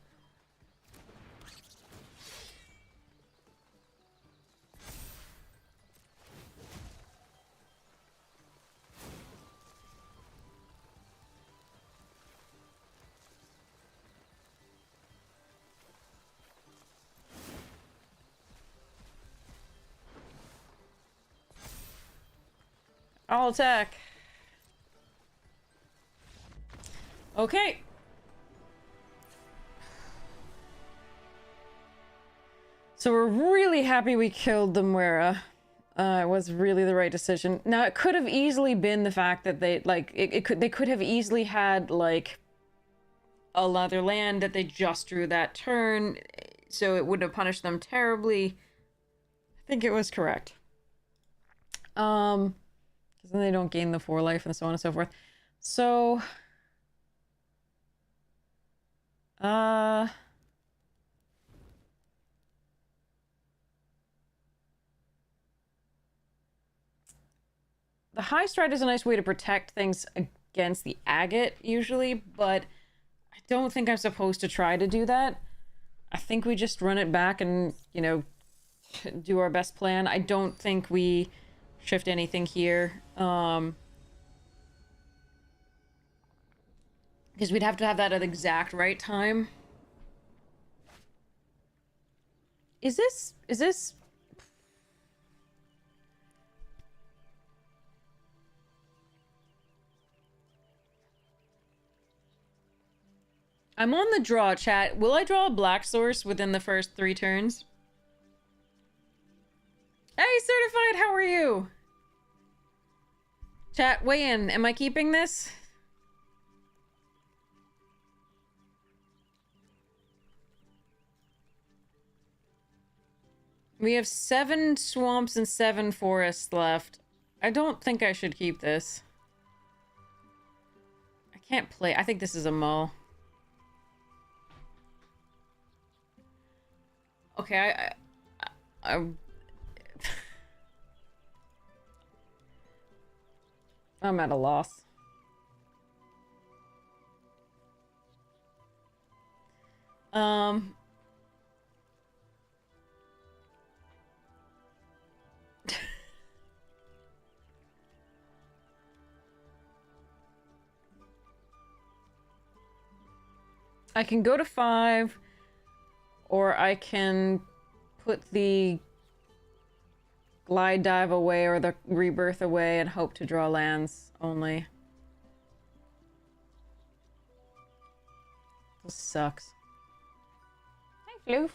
I'll attack. Okay. So we're really happy we killed the Muera. It was really the right decision. Now, it could have easily been the fact that they, like, they could have easily had, like, another land that they just drew that turn, so it wouldn't have punished them terribly. I think it was correct. Because then they don't gain the 4 life and so on and so forth. So, the high stride is a nice way to protect things against the agate, usually, but I don't think I'm supposed to try to do that. I think we just run it back and, you know, do our best plan. I don't think we shift anything here. Because we'd have to have that at the exact right time. Is this... I'm on the draw, chat. Will I draw a black source within the first 3 turns? Hey, Certified, how are you? Chat, weigh in. Am I keeping this? We have 7 swamps and 7 forests left. I don't think I should keep this. I can't play. I think this is a mull. Okay, I'm at a loss. I can go to 5, or I can put the glide dive away or the rebirth away and hope to draw lands only. This sucks. Hi, Floof.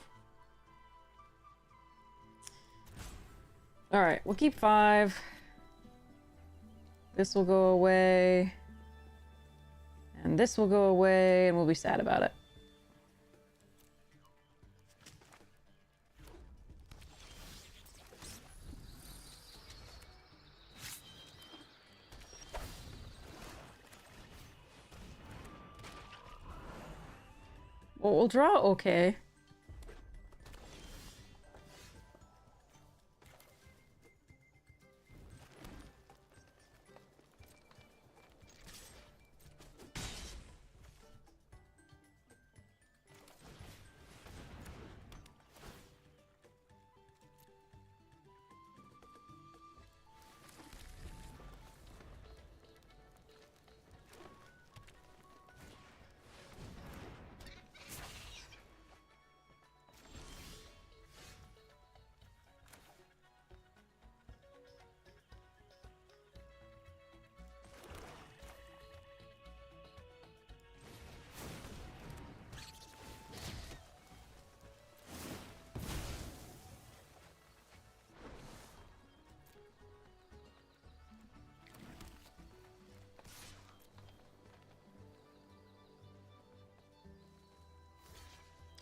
Alright, we'll keep 5. This will go away. And this will go away, and we'll be sad about it. Well, we'll draw okay.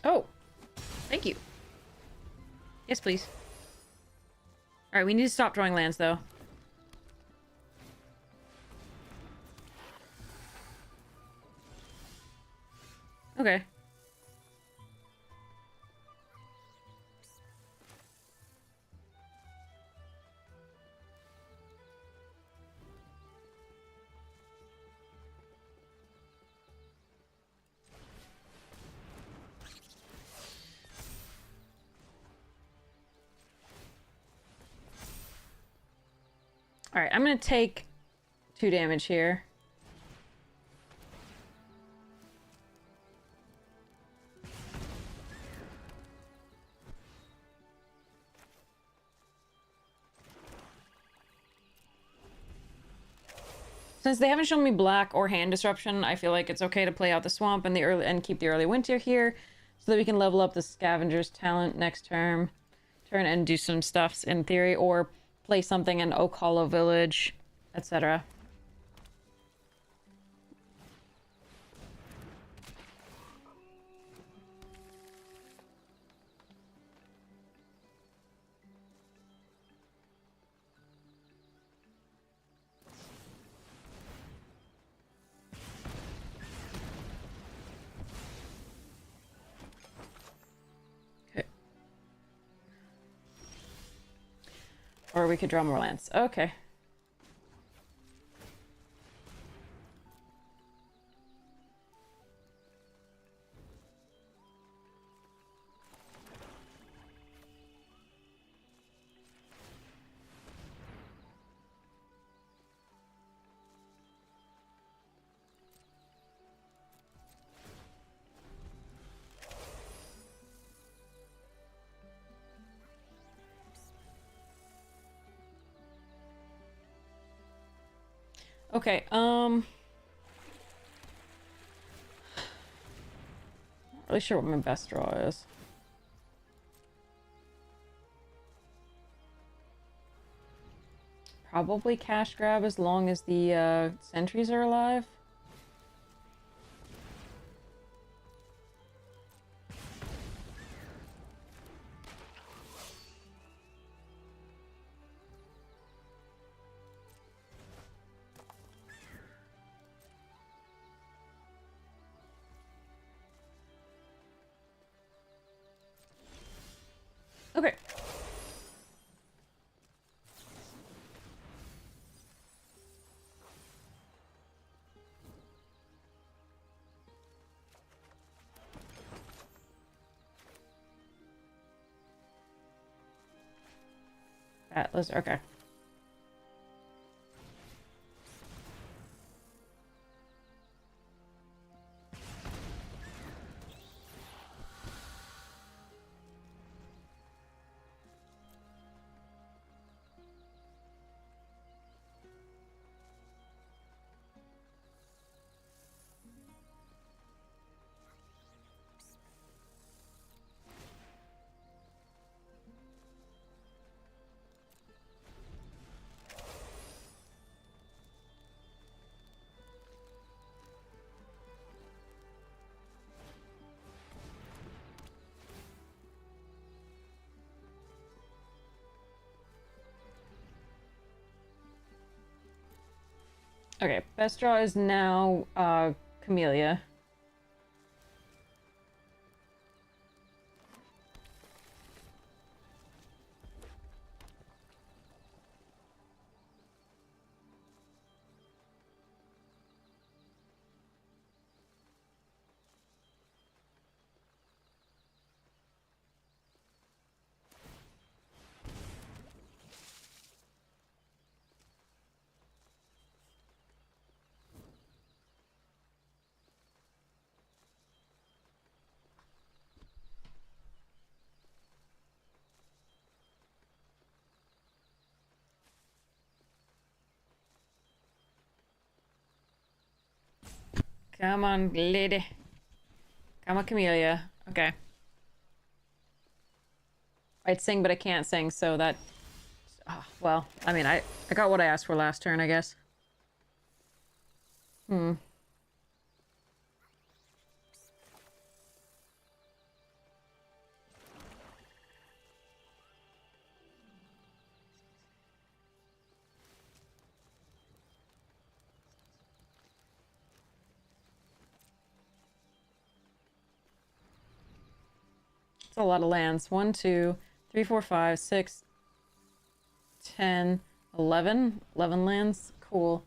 Oh, thank you. Yes, please. All right, we need to stop drawing lands, though. Okay. Alright, I'm gonna take 2 damage here. Since they haven't shown me black or hand disruption, I feel like it's okay to play out the swamp and the early and keep the early winter here. so that we can level up the scavenger's talent next turn and do some stuffs in theory, or play something in Oak Hollow Village, etc. Or we could draw more lands. Okay. Okay, not really sure what my best draw is. Probably cash grab as long as the sentries are alive. Okay. Atlas, okay. Okay, best draw is now Camellia. Come on, lady. Come on, Camellia. Okay. I'd sing, but I can't sing, so that... Oh, well, I mean, I got what I asked for last turn, I guess. Hmm. It's a lot of lands. 1, 2, 3, 4, 5, 6, 10, 11. 11 lands. Cool.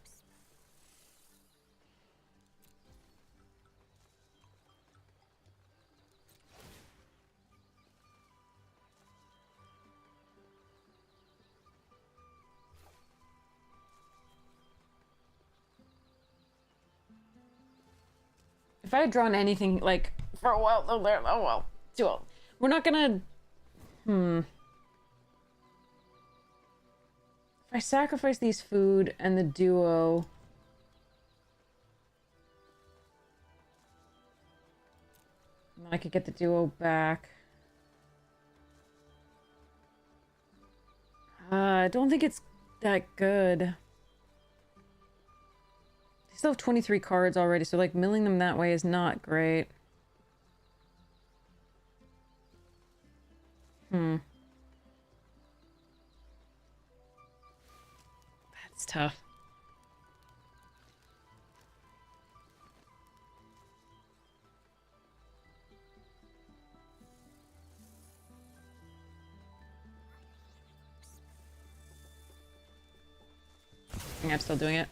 If I had drawn anything, like, for a while, oh, there, oh well, too well. We're not gonna... If I sacrifice these food and the duo... And then I could get the duo back. I don't think it's that good. They still have 23 cards already, so like milling them that way is not great. That's tough. Yeah, I'm still doing it.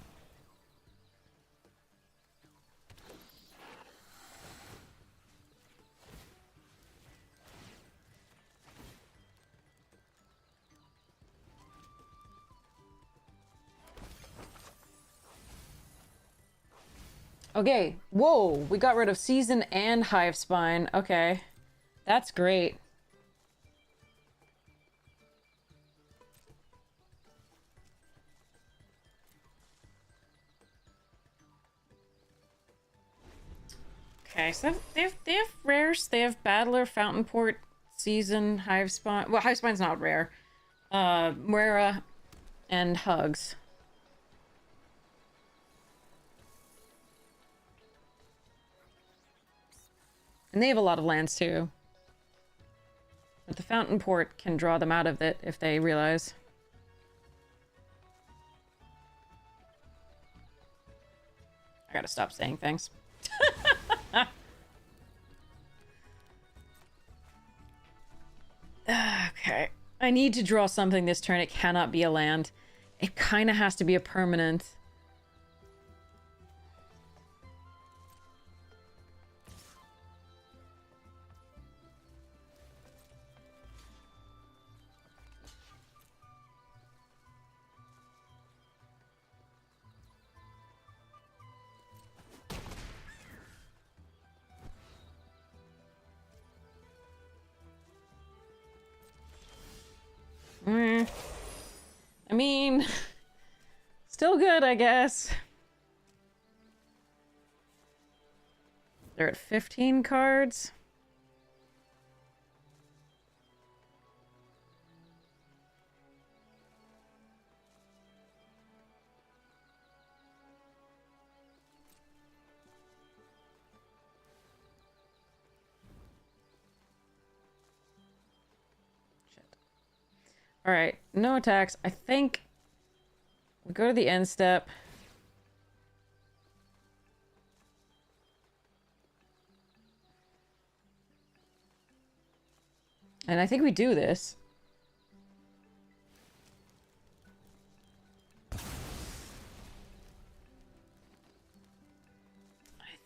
Okay, whoa, we got rid of Season and Hive Spine. Okay, that's great. Okay, so they have rares. They have Battler, Fountain Port, Season, Hive Spine. Well, Hive Spine's not rare. Muera, and Hugs. And they have a lot of lands too. But the Fountain Port can draw them out of it if they realize. I gotta stop saying things. Okay. I need to draw something this turn. It cannot be a land. It kind of has to be a permanent. I mean, still good, I guess. They're at 15 cards. All right, no attacks. I think we go to the end step. And I think we do this. I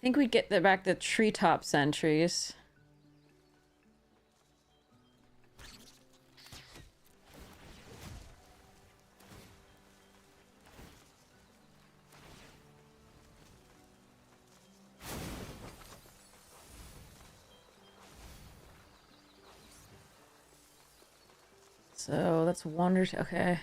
think we get back the treetop sentries. So that's Wonder. Okay.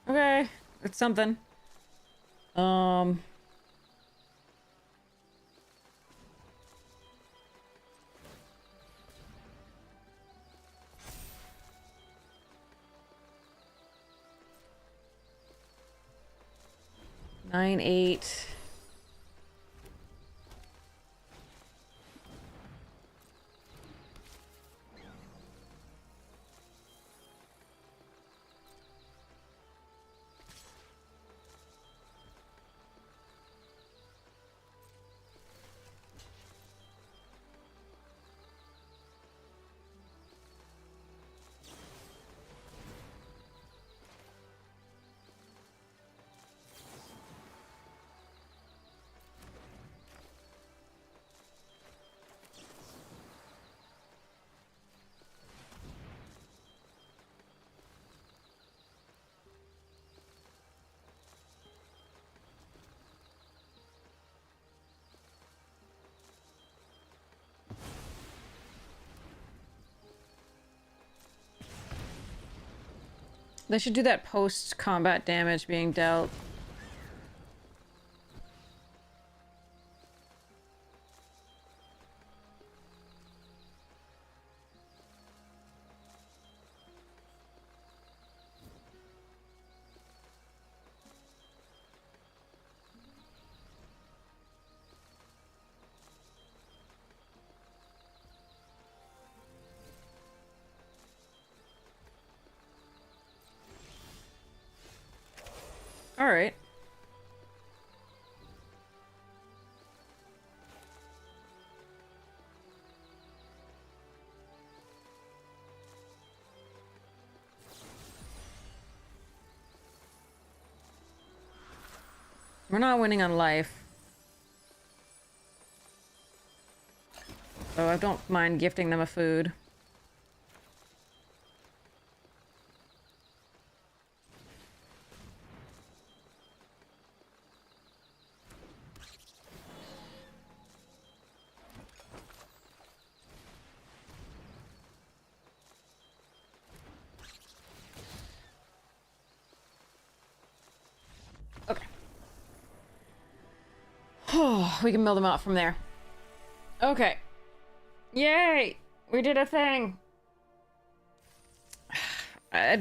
Okay, it's something. 9, 8. They should do that post-combat damage being dealt. All right. We're not winning on life. So I don't mind gifting them a food. Okay. Oh, we can mill them out from there. Okay. Yay! We did a thing! I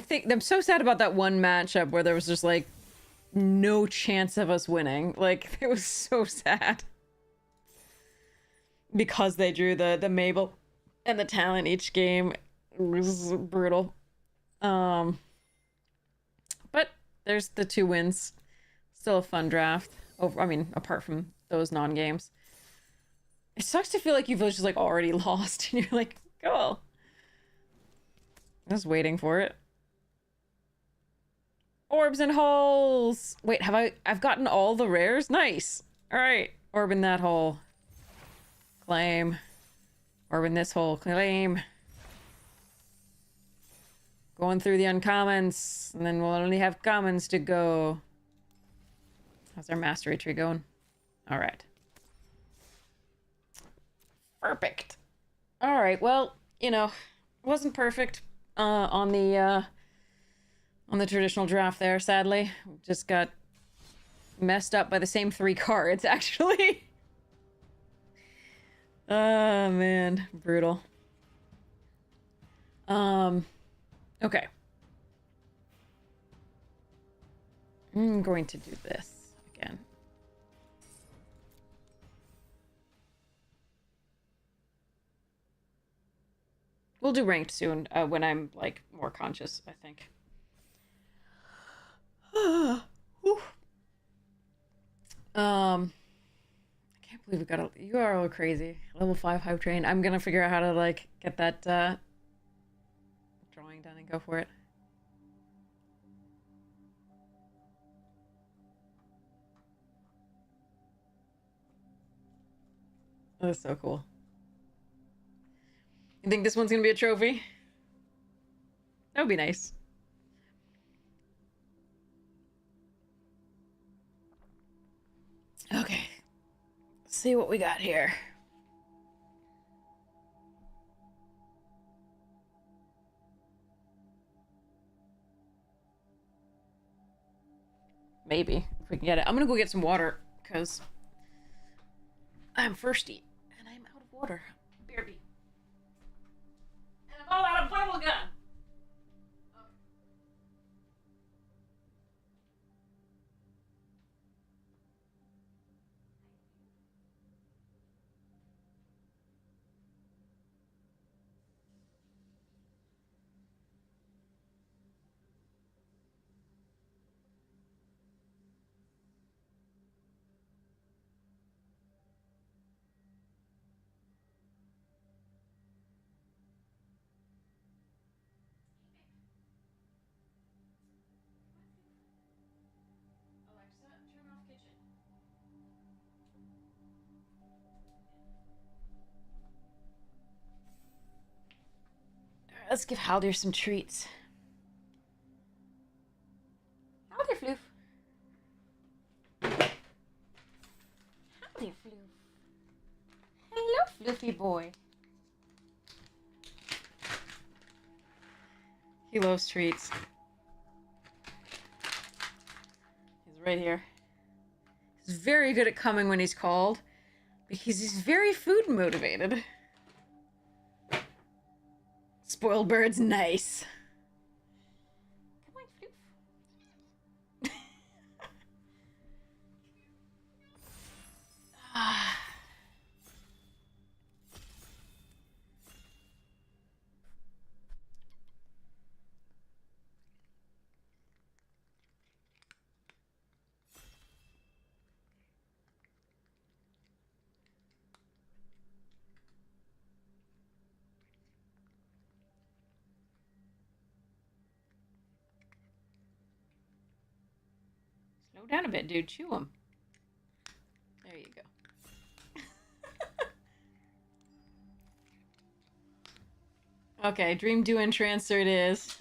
think, I'm so sad about that one matchup where there was just, like, no chance of us winning. Like, it was so sad. Because they drew the Mabel and the talent each game. It was brutal. But there's the 2 wins. Still a fun draft. I mean, apart from those non-games. It sucks to feel like you've just, like, already lost. And you're like, cool. I was waiting for it. Orbs and holes! Wait, I've gotten all the rares? Nice! Alright. Orb in that hole. Claim. Orb in this hole. Claim. Going through the uncommons. And then we'll only have commons to go. How's our mastery tree going? Alright. Perfect. Alright, well, you know, wasn't perfect on the traditional draft there, sadly. Just got messed up by the same 3 cards, actually. Oh, man. Brutal. Okay. I'm going to do this again. We'll do ranked soon, when I'm, like, more conscious, I think. I can't believe we got a... You are all crazy. Level 5 hype train. I'm gonna figure out how to, like, get that, drawing done and go for it. That's so cool. You think this one's gonna be a trophy? That would be nice. Okay. Let's see what we got here. Maybe, if we can get it. I'm gonna go get some water, because I'm thirsty, and I'm out of water. BRB. And I'm all out of bubble gum! Alexa, turn off kitchen. Alright, let's give Haldir some treats. Haldir Floof. Haldir Floof. Hello, Floofy boy. He loves treats. He's right here. He's very good at coming when he's called, because he's very food motivated. Spoiled bird's nice. Come on, Floof. Slow down a bit, dude. Chew them. There you go. Okay, Dream Do and Transfer it is.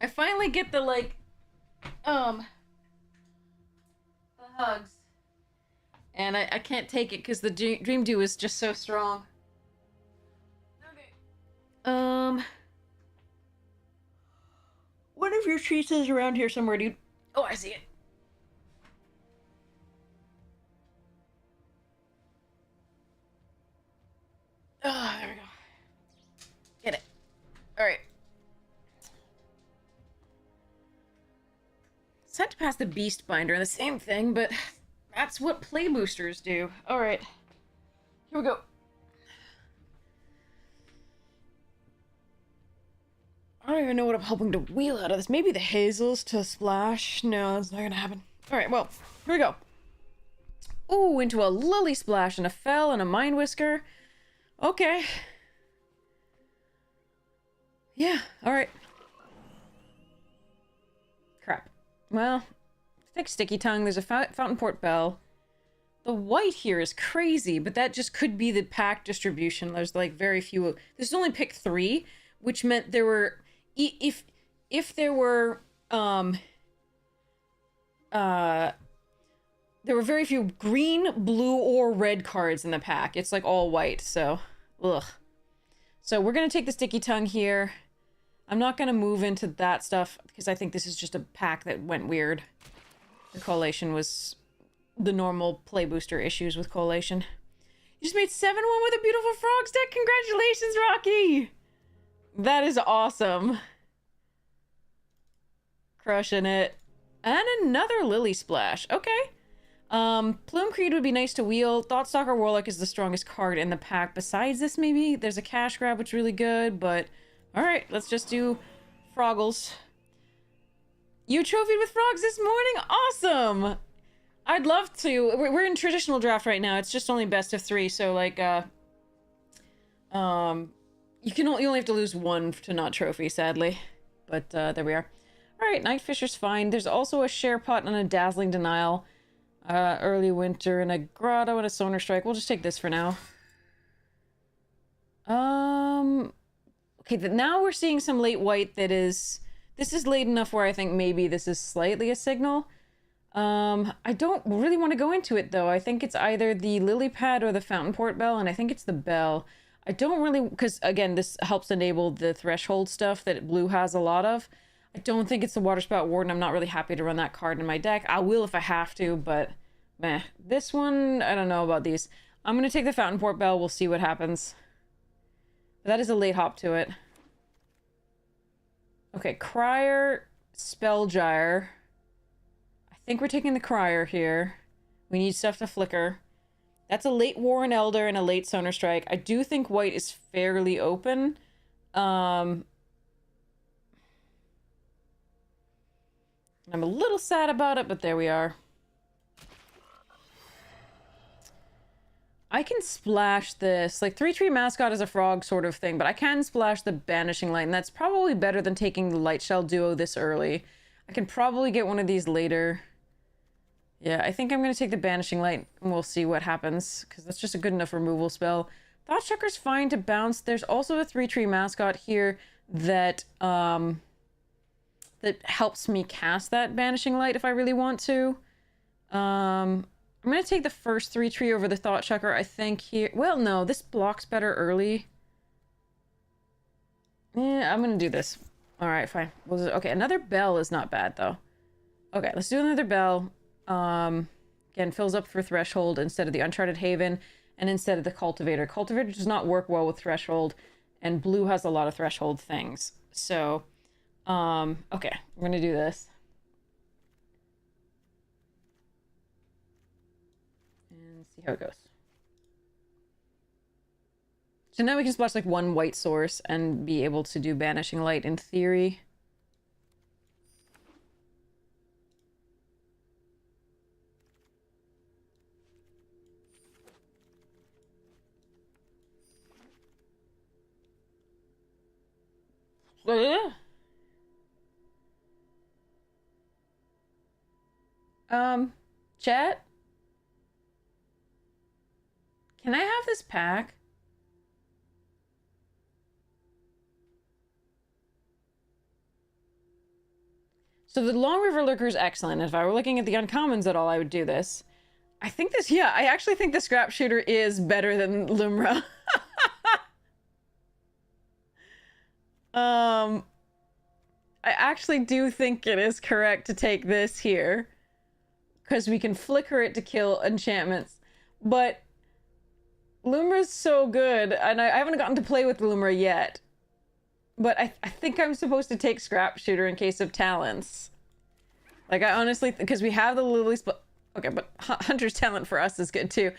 I finally get the, like, the hugs. And I can't take it because the Dream Do is just so strong. Okay. One of your treats is around here somewhere, dude. Oh, I see it. Oh, there we go. Get it. Alright. Set to pass the Beast Binder, the same thing, but that's what play boosters do. Alright. Here we go. I don't even know what I'm hoping to wheel out of this. Maybe the hazels to splash? No, that's not gonna happen. Alright, well, here we go. Ooh, into a Lily Splash and a Fell and a Mind Whisker. Okay. Yeah, alright. Crap. Well, thick Sticky Tongue, there's a Fountain Port Bell. The white here is crazy, but that just could be the pack distribution. There's like very few. This only picked 3, which meant there were... If there were, there were very few green, blue, or red cards in the pack. It's like all white, so... Ugh. So we're gonna take the Sticky Tongue here. I'm not gonna move into that stuff, because I think this is just a pack that went weird. The collation was the normal play booster issues with collation. You just made 7-1 with a beautiful Frogs deck! Congratulations, Rocky! That is awesome. Crushing it. And another Lily Splash. Okay. Plume Creed would be nice to wheel. Thoughtstalker Warlock is the strongest card in the pack. Besides this, maybe? There's a Cash Grab, which is really good, but... Alright, let's just do Froggles. You trophied with Frogs this morning? Awesome! I'd love to. We're in traditional draft right now. It's just only best of 3, so, like, you only have to lose 1 to not trophy, sadly. But, there we are. Alright, Night Fisher's fine. There's also a Share Pot and a Dazzling Denial. Early Winter and a Grotto and a Sonar Strike. We'll just take this for now. Okay, now we're seeing some late white that is... This is late enough where I think maybe this is slightly a signal. I don't really want to go into it, though. I think it's either the Lily Pad or the Fountain Port Bell, and I think it's the Bell. I don't really... Because, again, this helps enable the Threshold stuff that blue has a lot of. I don't think it's the Waterspout Warden. I'm not really happy to run that card in my deck. I will if I have to, but meh. This one, I don't know about these. I'm going to take the Fountain Port Bell. We'll see what happens. But that is a late hop to it. Okay, Crier, Spellgyre. I think we're taking the Crier here. We need stuff to flicker. That's a late Warren Elder and a late Sonar Strike. I do think white is fairly open. I'm a little sad about it, but there we are. I can splash this. Like, 3-tree Mascot is a frog sort of thing, but I can splash the Banishing Light, and that's probably better than taking the Light Shell Duo this early. I can probably get one of these later. Yeah, I think I'm going to take the Banishing Light, and we'll see what happens, because that's just a good enough removal spell. Thoughtchecker's fine to bounce. There's also a 3-tree Mascot here that, that helps me cast that Banishing Light if I really want to. I'm going to take the first 3-tree over the Thoughtchecker, I think, here. Well, no, this blocks better early. Yeah, I'm going to do this. All right, fine. Okay, another bell is not bad though. Okay, let's do another bell. Again, fills up for threshold instead of the Uncharted Haven and instead of the cultivator. Cultivator does not work well with threshold, and blue has a lot of threshold things. So, okay, we're gonna do this. And see how it goes. So now we can splash like one white source and be able to do Banishing Light in theory. Chat? Can I have this pack? So the Long River Lurker is excellent. If I were looking at the uncommons at all, I would do this. I think this, yeah, I actually think the Scrap Shooter is better than Lumra. I actually do think it is correct to take this here. Because we can flicker it to kill enchantments. But Lumra's so good, and I haven't gotten to play with Lumra yet. But I think I'm supposed to take Scrap Shooter in case of talents. Like, I honestly, because we have the Lilies, but okay, but Hunter's Talent for us is good too.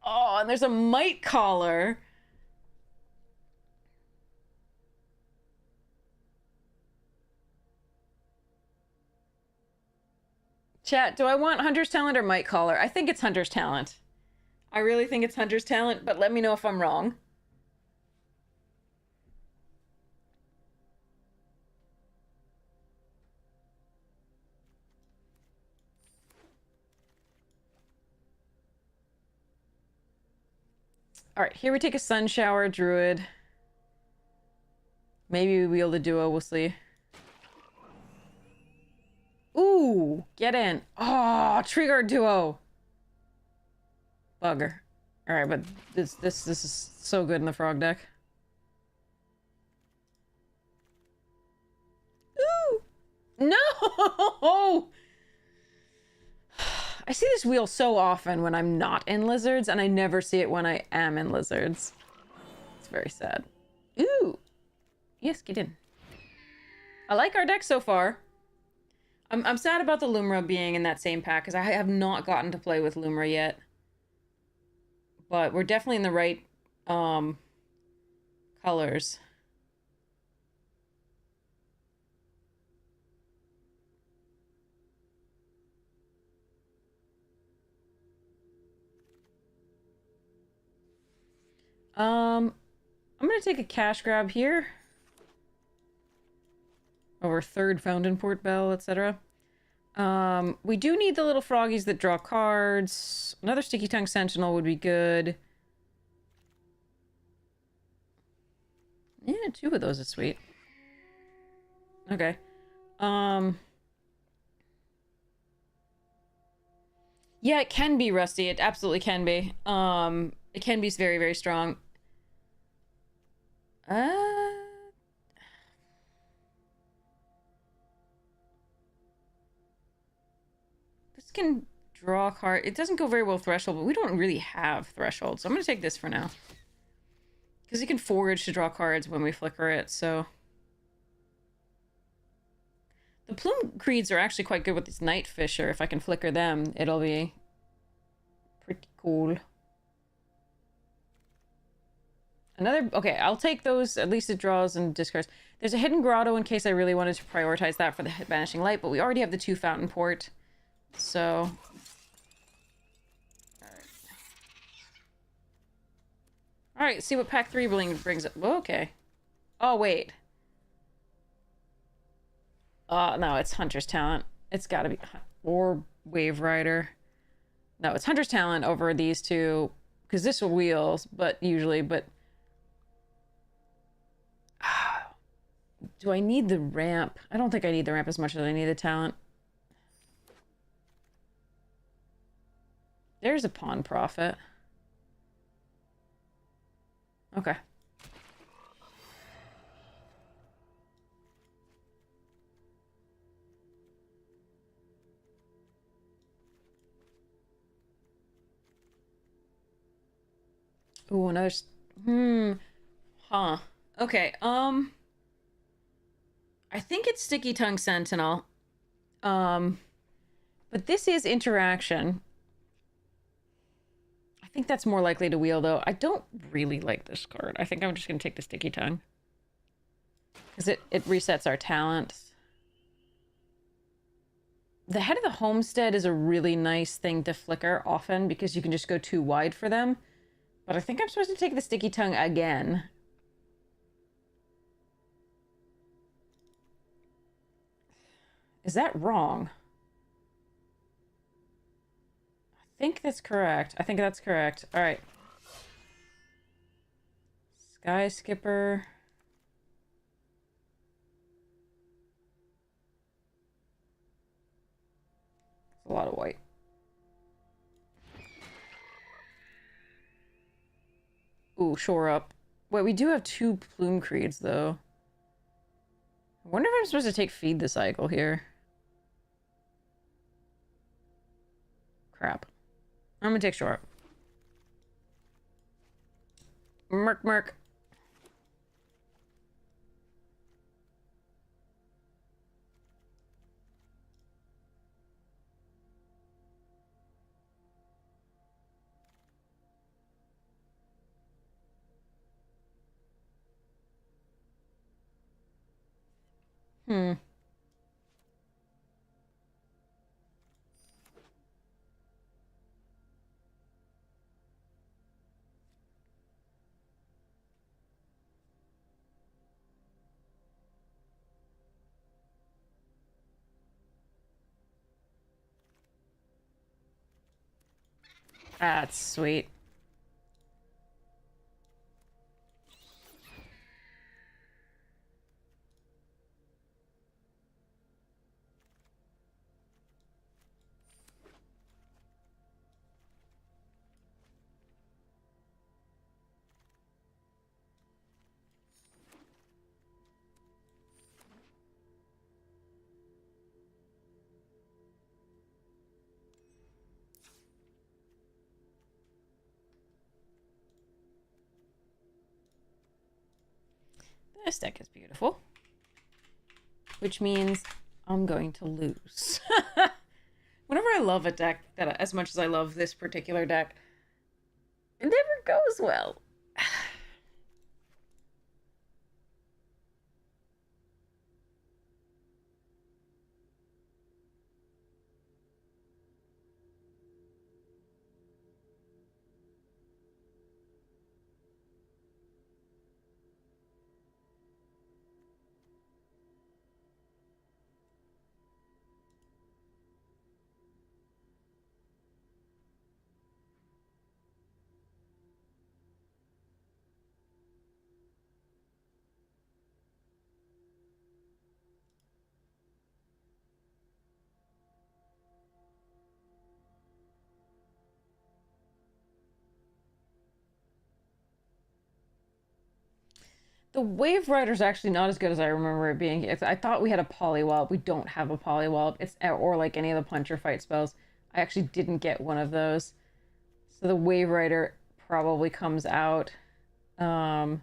Oh, and there's a Might Collar. Chat, do I want Hunter's Talent or Might Collar? I think it's Hunter's Talent. I really think it's Hunter's Talent, but let me know if I'm wrong. All right, here we take a Sun Shower Druid. Maybe we wield a duo, we'll see. Ooh, get in. Oh, Trigger Duo. Bugger. All right, but this is so good in the frog deck. Ooh, no! I see this wheel so often when I'm not in lizards, and I never see it when I am in lizards. It's very sad. Ooh, yes, get in. I like our deck so far. I'm sad about the Lumra being in that same pack because I have not gotten to play with Lumra yet. But we're definitely in the right colors. I'm gonna take a cash grab here. Over third Fountain Port Bell, etc. We do need the little froggies that draw cards. Another Sticky Tongue Sentinel would be good. Yeah, 2 of those is sweet. Okay. Yeah, it can be rusty. It absolutely can be. It can be very, very strong. This can draw a card. It doesn't go very well with Threshold, but we don't really have Threshold, so I'm going to take this for now. Because it can forage to draw cards when we flicker it, so... The Plume Creeds are actually quite good with this Night Fisher. If I can flicker them, it'll be pretty cool. Another... Okay, I'll take those. At least it draws and discards. There's a Hidden Grotto in case I really wanted to prioritize that for the Banishing Light, but we already have the 2 Fountain Port. So... Alright, see what pack 3 brings up. Okay. Oh, wait. No, it's Hunter's Talent. It's gotta be... Or Wave Rider. No, it's Hunter's Talent over these 2. Because this will wheels, but usually, but... Do I need the ramp? I don't think I need the ramp as much as I need the talent. There's a Pawn Prophet. Okay. Ooh, another... Huh. Okay, I think it's Sticky Tongue Sentinel. But this is interaction. I think that's more likely to wheel, though. I don't really like this card. I think I'm just going to take the Sticky Tongue. Because it resets our talents. The Head of the Homestead is a really nice thing to flicker often because you can just go too wide for them. But I think I'm supposed to take the Sticky Tongue again. Is that wrong? I think that's correct. I think that's correct. All right. Sky Skipper. It's a lot of white. Ooh, shore up. Wait, we do have 2 Plume Creeds, though. I wonder if I'm supposed to take Feed the Cycle here. Crap. I'm gonna take shore up. Merc, merc. That's sweet. This deck is beautiful. Which means I'm going to lose. Whenever I love a deck that as much as I love this particular deck, it never goes well. The Wave Rider's actually not as good as I remember it being. I thought we had a Polywallop. We don't have a Polywallop. It's or like any of the punch or fight spells. I actually didn't get one of those. So the Wave Rider probably comes out. Crab's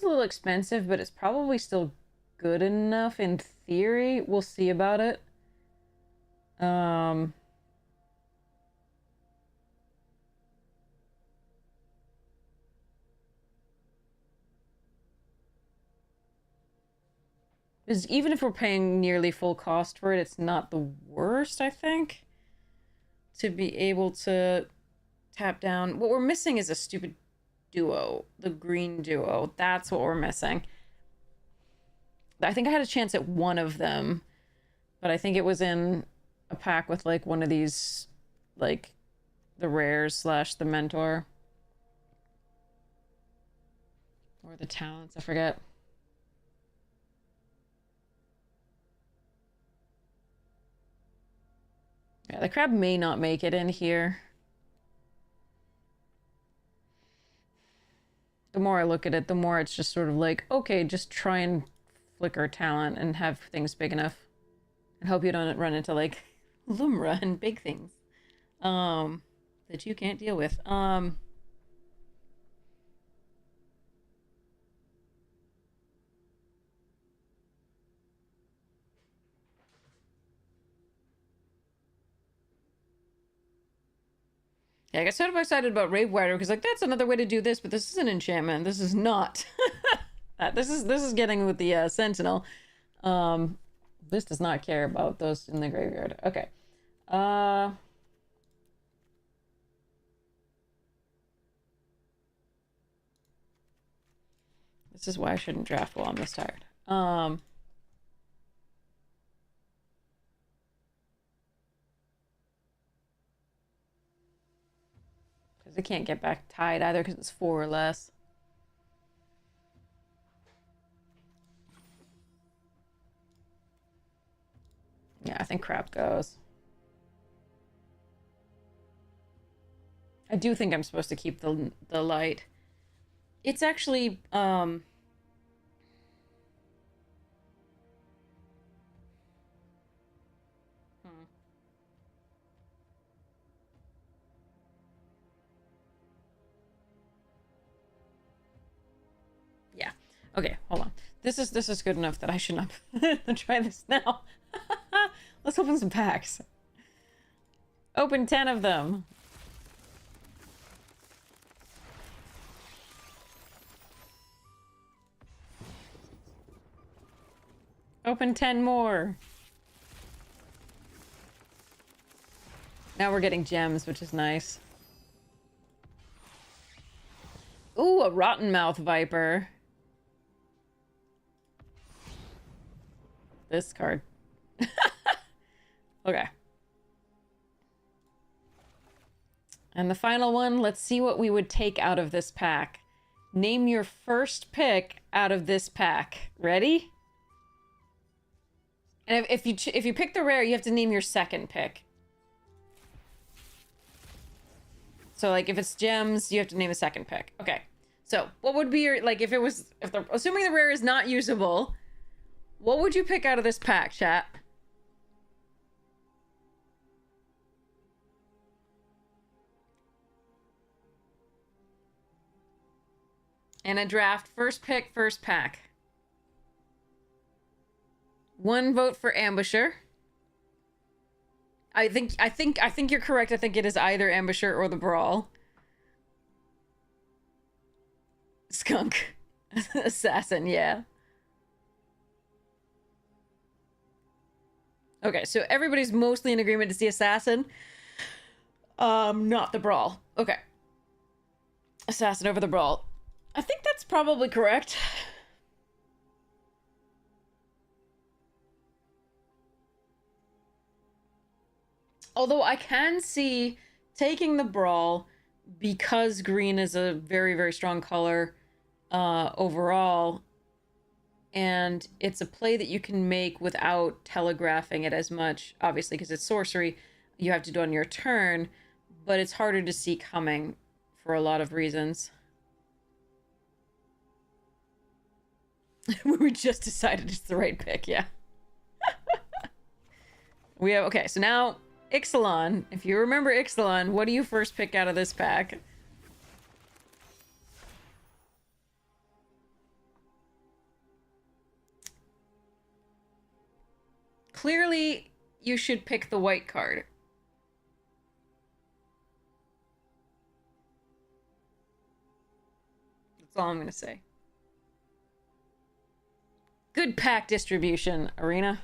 a little expensive, but it's probably still good enough in theory. We'll see about it. Because even if we're paying nearly full cost for it, it's not the worst, I think, to be able to tap down. What we're missing is a stupid duo, the green duo. That's what we're missing. I think I had a chance at one of them, but I think it was in a pack with like one of these, like the rares slash the mentor. Or the talents, I forget. Yeah, the crab may not make it in here. The more I look at it, the more it's just sort of like, okay, just try and flicker talent and have things big enough. And hope you don't run into like Lumra and big things. That you can't deal with. Yeah, I got sort of excited about Rave Rider because like that's another way to do this, but this is an enchantment. This is not. This is getting with the Sentinel. This does not care about those in the graveyard. Okay. This is why I shouldn't draft while I'm this tired. Because I can't get back tied either because it's 4 or less. Yeah, I think crap goes. I do think I'm supposed to keep the light. It's actually yeah. Okay, hold on. This is good enough that I should not try this now. Let's open some packs. Open 10 of them. Open 10 more. Now we're getting gems, which is nice. Ooh, a Rotten Mouth Viper. This card. Okay. And the final one, let's see what we would take out of this pack. Name your first pick out of this pack. Ready? And if you pick the rare, you have to name your second pick. So like if it's gems, you have to name a second pick. Okay. So what would be your, like assuming the rare is not usable, what would you pick out of this pack, chat? And a draft, first pick, first pack. 1 vote for Ambusher. I think you're correct. I think it is either Ambusher or the Brawl. Skunk. Assassin, yeah. Okay, so everybody's mostly in agreement to see Assassin. Not the Brawl. Okay. Assassin over the Brawl. I think that's probably correct. Although I can see taking the Brawl because green is a very, very strong color overall. And it's a play that you can make without telegraphing it as much. Obviously, because it's sorcery, you have to do it on your turn. But it's harder to see coming for a lot of reasons. We just decided it's the right pick, yeah. We have, okay, so now Ixalan. If you remember Ixalan, what do you first pick out of this pack? Clearly, you should pick the white card. That's all I'm gonna say. Good pack distribution, Arena.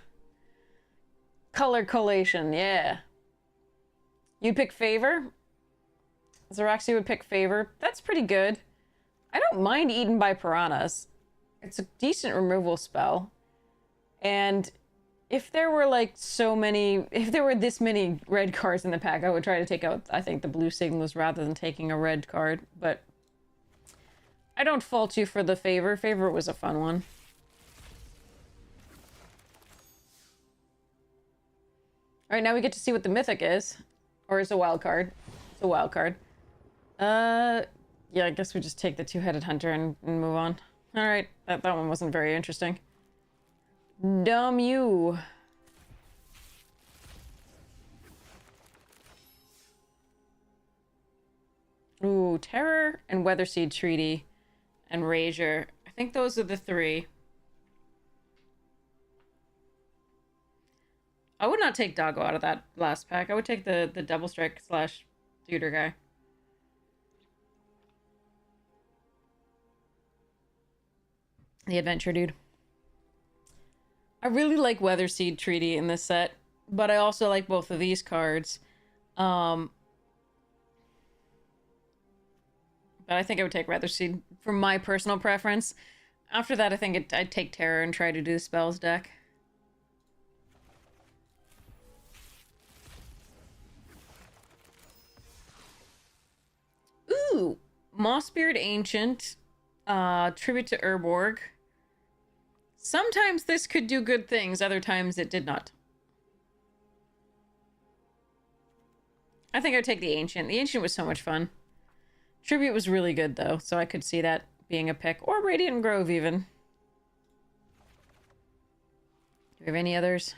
Color collation, yeah. You'd pick Favor? Zeraxi would pick Favor. That's pretty good. I don't mind Eaten by Piranhas. It's a decent removal spell. And if there were like if there were this many red cards in the pack, I would try to take out, I think, the blue signals rather than taking a red card. But I don't fault you for the Favor. Favor was a fun one. All right, now we get to see what the Mythic is. Or is a wild card. It's a wild card. Yeah, I guess we just take the Two-Headed Hunter and move on. All right, that one wasn't very interesting. Dumb you. Ooh, Terror and Weatherseed Treaty and Razor. I think those are the 3. I would not take Doggo out of that last pack. I would take the Double Strike / Tutor guy. The adventure dude. I really like Weatherseed Treaty in this set, but I also like both of these cards. But I think I would take Weatherseed for my personal preference. After that, I think I'd take Terror and try to do the spells deck. Ooh! Mossbeard Ancient. Tribute to Urborg. Sometimes this could do good things, other times it did not. I think I would take the Ancient. The Ancient was so much fun. Tribute was really good, though, so I could see that being a pick. Or Radiant Grove, even. Do we have any others?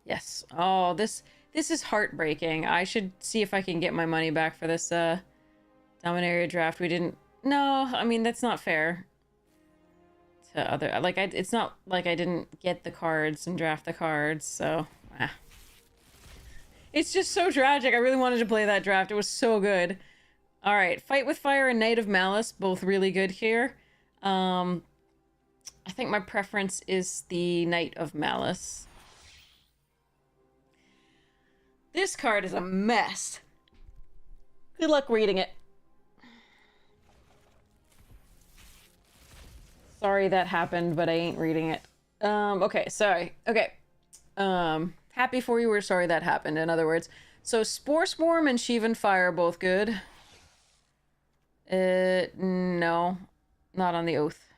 Yes. Oh, this is heartbreaking. I should see if I can get my money back for this Dominaria draft. We didn't... No, I mean, that's not fair. To other... Like, it's not like I didn't get the cards and draft the cards, so... It's just so tragic. I really wanted to play that draft. It was so good. Alright, Fight with Fire and Knight of Malice, both really good here. I think my preference is the Knight of Malice. This card is a mess. Good luck reading it. Sorry that happened, but I ain't reading it. Okay, sorry. Okay. Happy for you, or sorry that happened, in other words. So, Spore Swarm and Sheevan Fire are both good. No. Not on the Oath.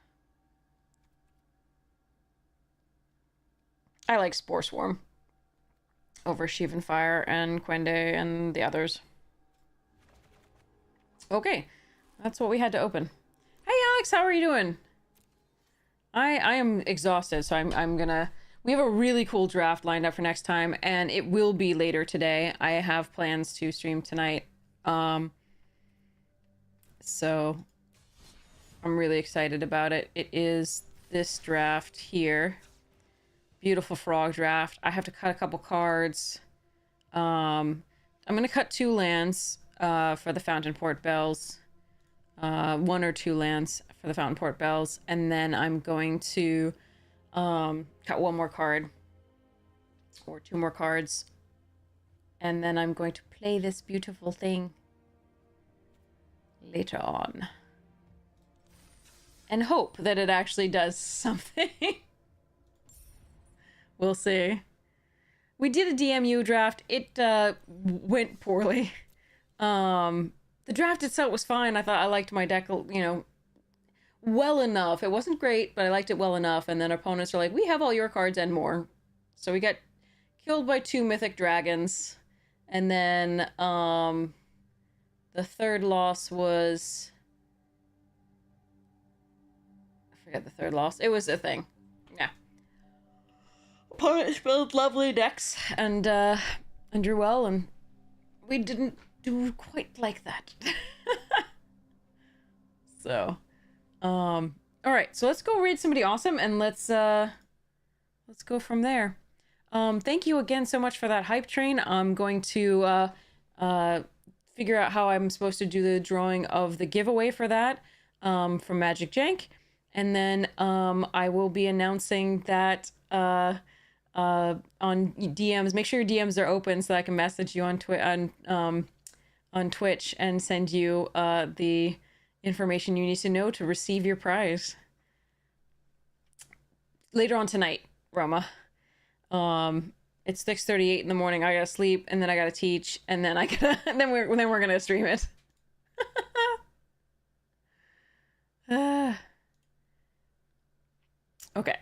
I like Spore Swarm over Sheevan Fire and Quende and the others. Okay. That's what we had to open. Hey, Alex, how are you doing? I am exhausted, so I'm gonna... We have a really cool draft lined up for next time, and it will be later today. I have plans to stream tonight. So I'm really excited about it. It is this draft here. Beautiful frog draft. I have to cut a couple cards. I'm going to cut 2 lands for the Fountain Port Bells. 1 or 2 lands for the Fountain Port Bells. And then I'm going to cut 1 more card. Or 2 more cards. And then I'm going to play this beautiful thing later on. And hope that it actually does something. We'll see. We did a DMU draft. It went poorly. The draft itself was fine. I liked my deck, you know, well enough. It wasn't great, but I liked it well enough. And then opponents were like, we have all your cards and more. So we got killed by 2 mythic dragons. And then the third loss was... I forget the third loss. It was a thing. Yeah. Opponents built lovely decks and drew well, and we didn't do quite like that. So, all right. So let's go raid somebody awesome, and let's go from there. Thank you again so much for that hype train. I'm going to figure out how I'm supposed to do the drawing of the giveaway for that from Magic Jank. And then I will be announcing that on DMs. Make sure your DMs are open so I can message you on Twitch and send you the information you need to know to receive your prize. Later on tonight, Roma. It's 6:38 in the morning. I gotta sleep, and then I gotta teach, and then and then we're gonna stream it. Okay,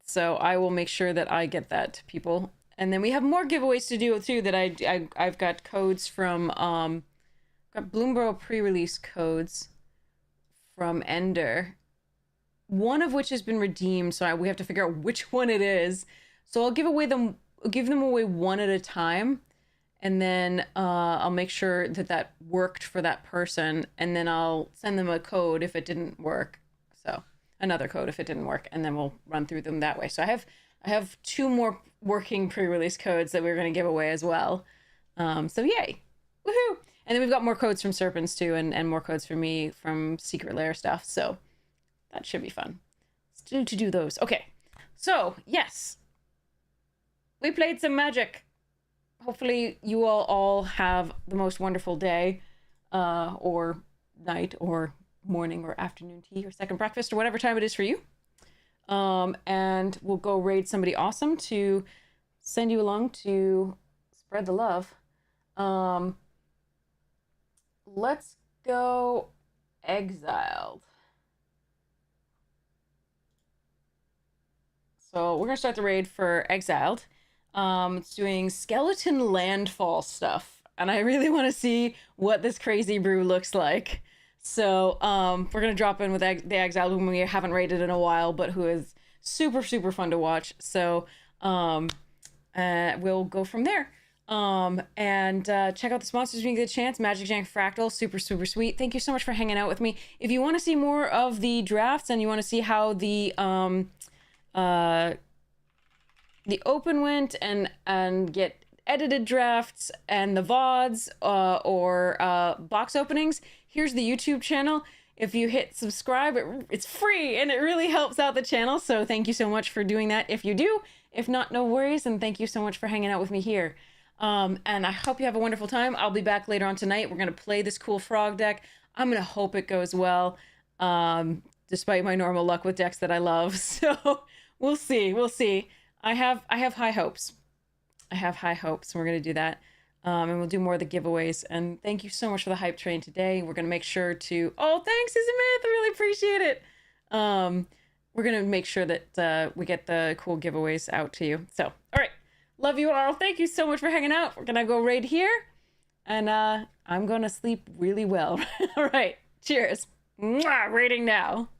so I will make sure that I get that to people, and then we have more giveaways to do too. That I've got codes from got Bloomborough pre-release codes from Ender, one of which has been redeemed. So we have to figure out which one it is. So I'll give them away one at a time, and then I'll make sure that worked for that person, and then I'll send them a code if it didn't work. So another code if it didn't work, and then we'll run through them that way. So I have 2 more working pre-release codes that we're going to give away as well. So yay, woohoo! And then we've got more codes from Serpents too, and more codes for me from Secret Lair stuff. So That should be fun to do those. Okay, so yes, we played some Magic. Hopefully you all have the most wonderful day, or night, or morning, or afternoon tea, or second breakfast, or whatever time it is for you. And we'll go raid somebody awesome to send you along to spread the love. Let's go Exiled. So we're gonna start the raid for Exiled. It's doing skeleton landfall stuff, and I really want to see what this crazy brew looks like. So we're gonna drop in with the Exiled, whom we haven't raided in a while, but who is super fun to watch. So we'll go from there. And check out the sponsors when you get a chance. Magic Jank Fractal, super sweet. Thank you so much for hanging out with me. If you want to see more of the drafts and you want to see how the open went and get edited drafts and the VODs or box openings, here's the YouTube channel. If you hit subscribe, it's free and it really helps out the channel. So thank you so much for doing that if you do. If not, no worries. And thank you so much for hanging out with me here. And I hope you have a wonderful time. I'll be back later on tonight. We're going to play this cool frog deck. I'm going to hope it goes well, despite my normal luck with decks that I love. So we'll see. I have high hopes. We're going to do that. And we'll do more of the giveaways. And thank you so much for the hype train today. We're going to make sure to... Oh, thanks, Ismith. I really appreciate it. We're going to make sure that we get the cool giveaways out to you. So, all right. Love you all. Thank you so much for hanging out. We're going to go raid here. And I'm going to sleep really well. All right. Cheers. Mwah, raiding now.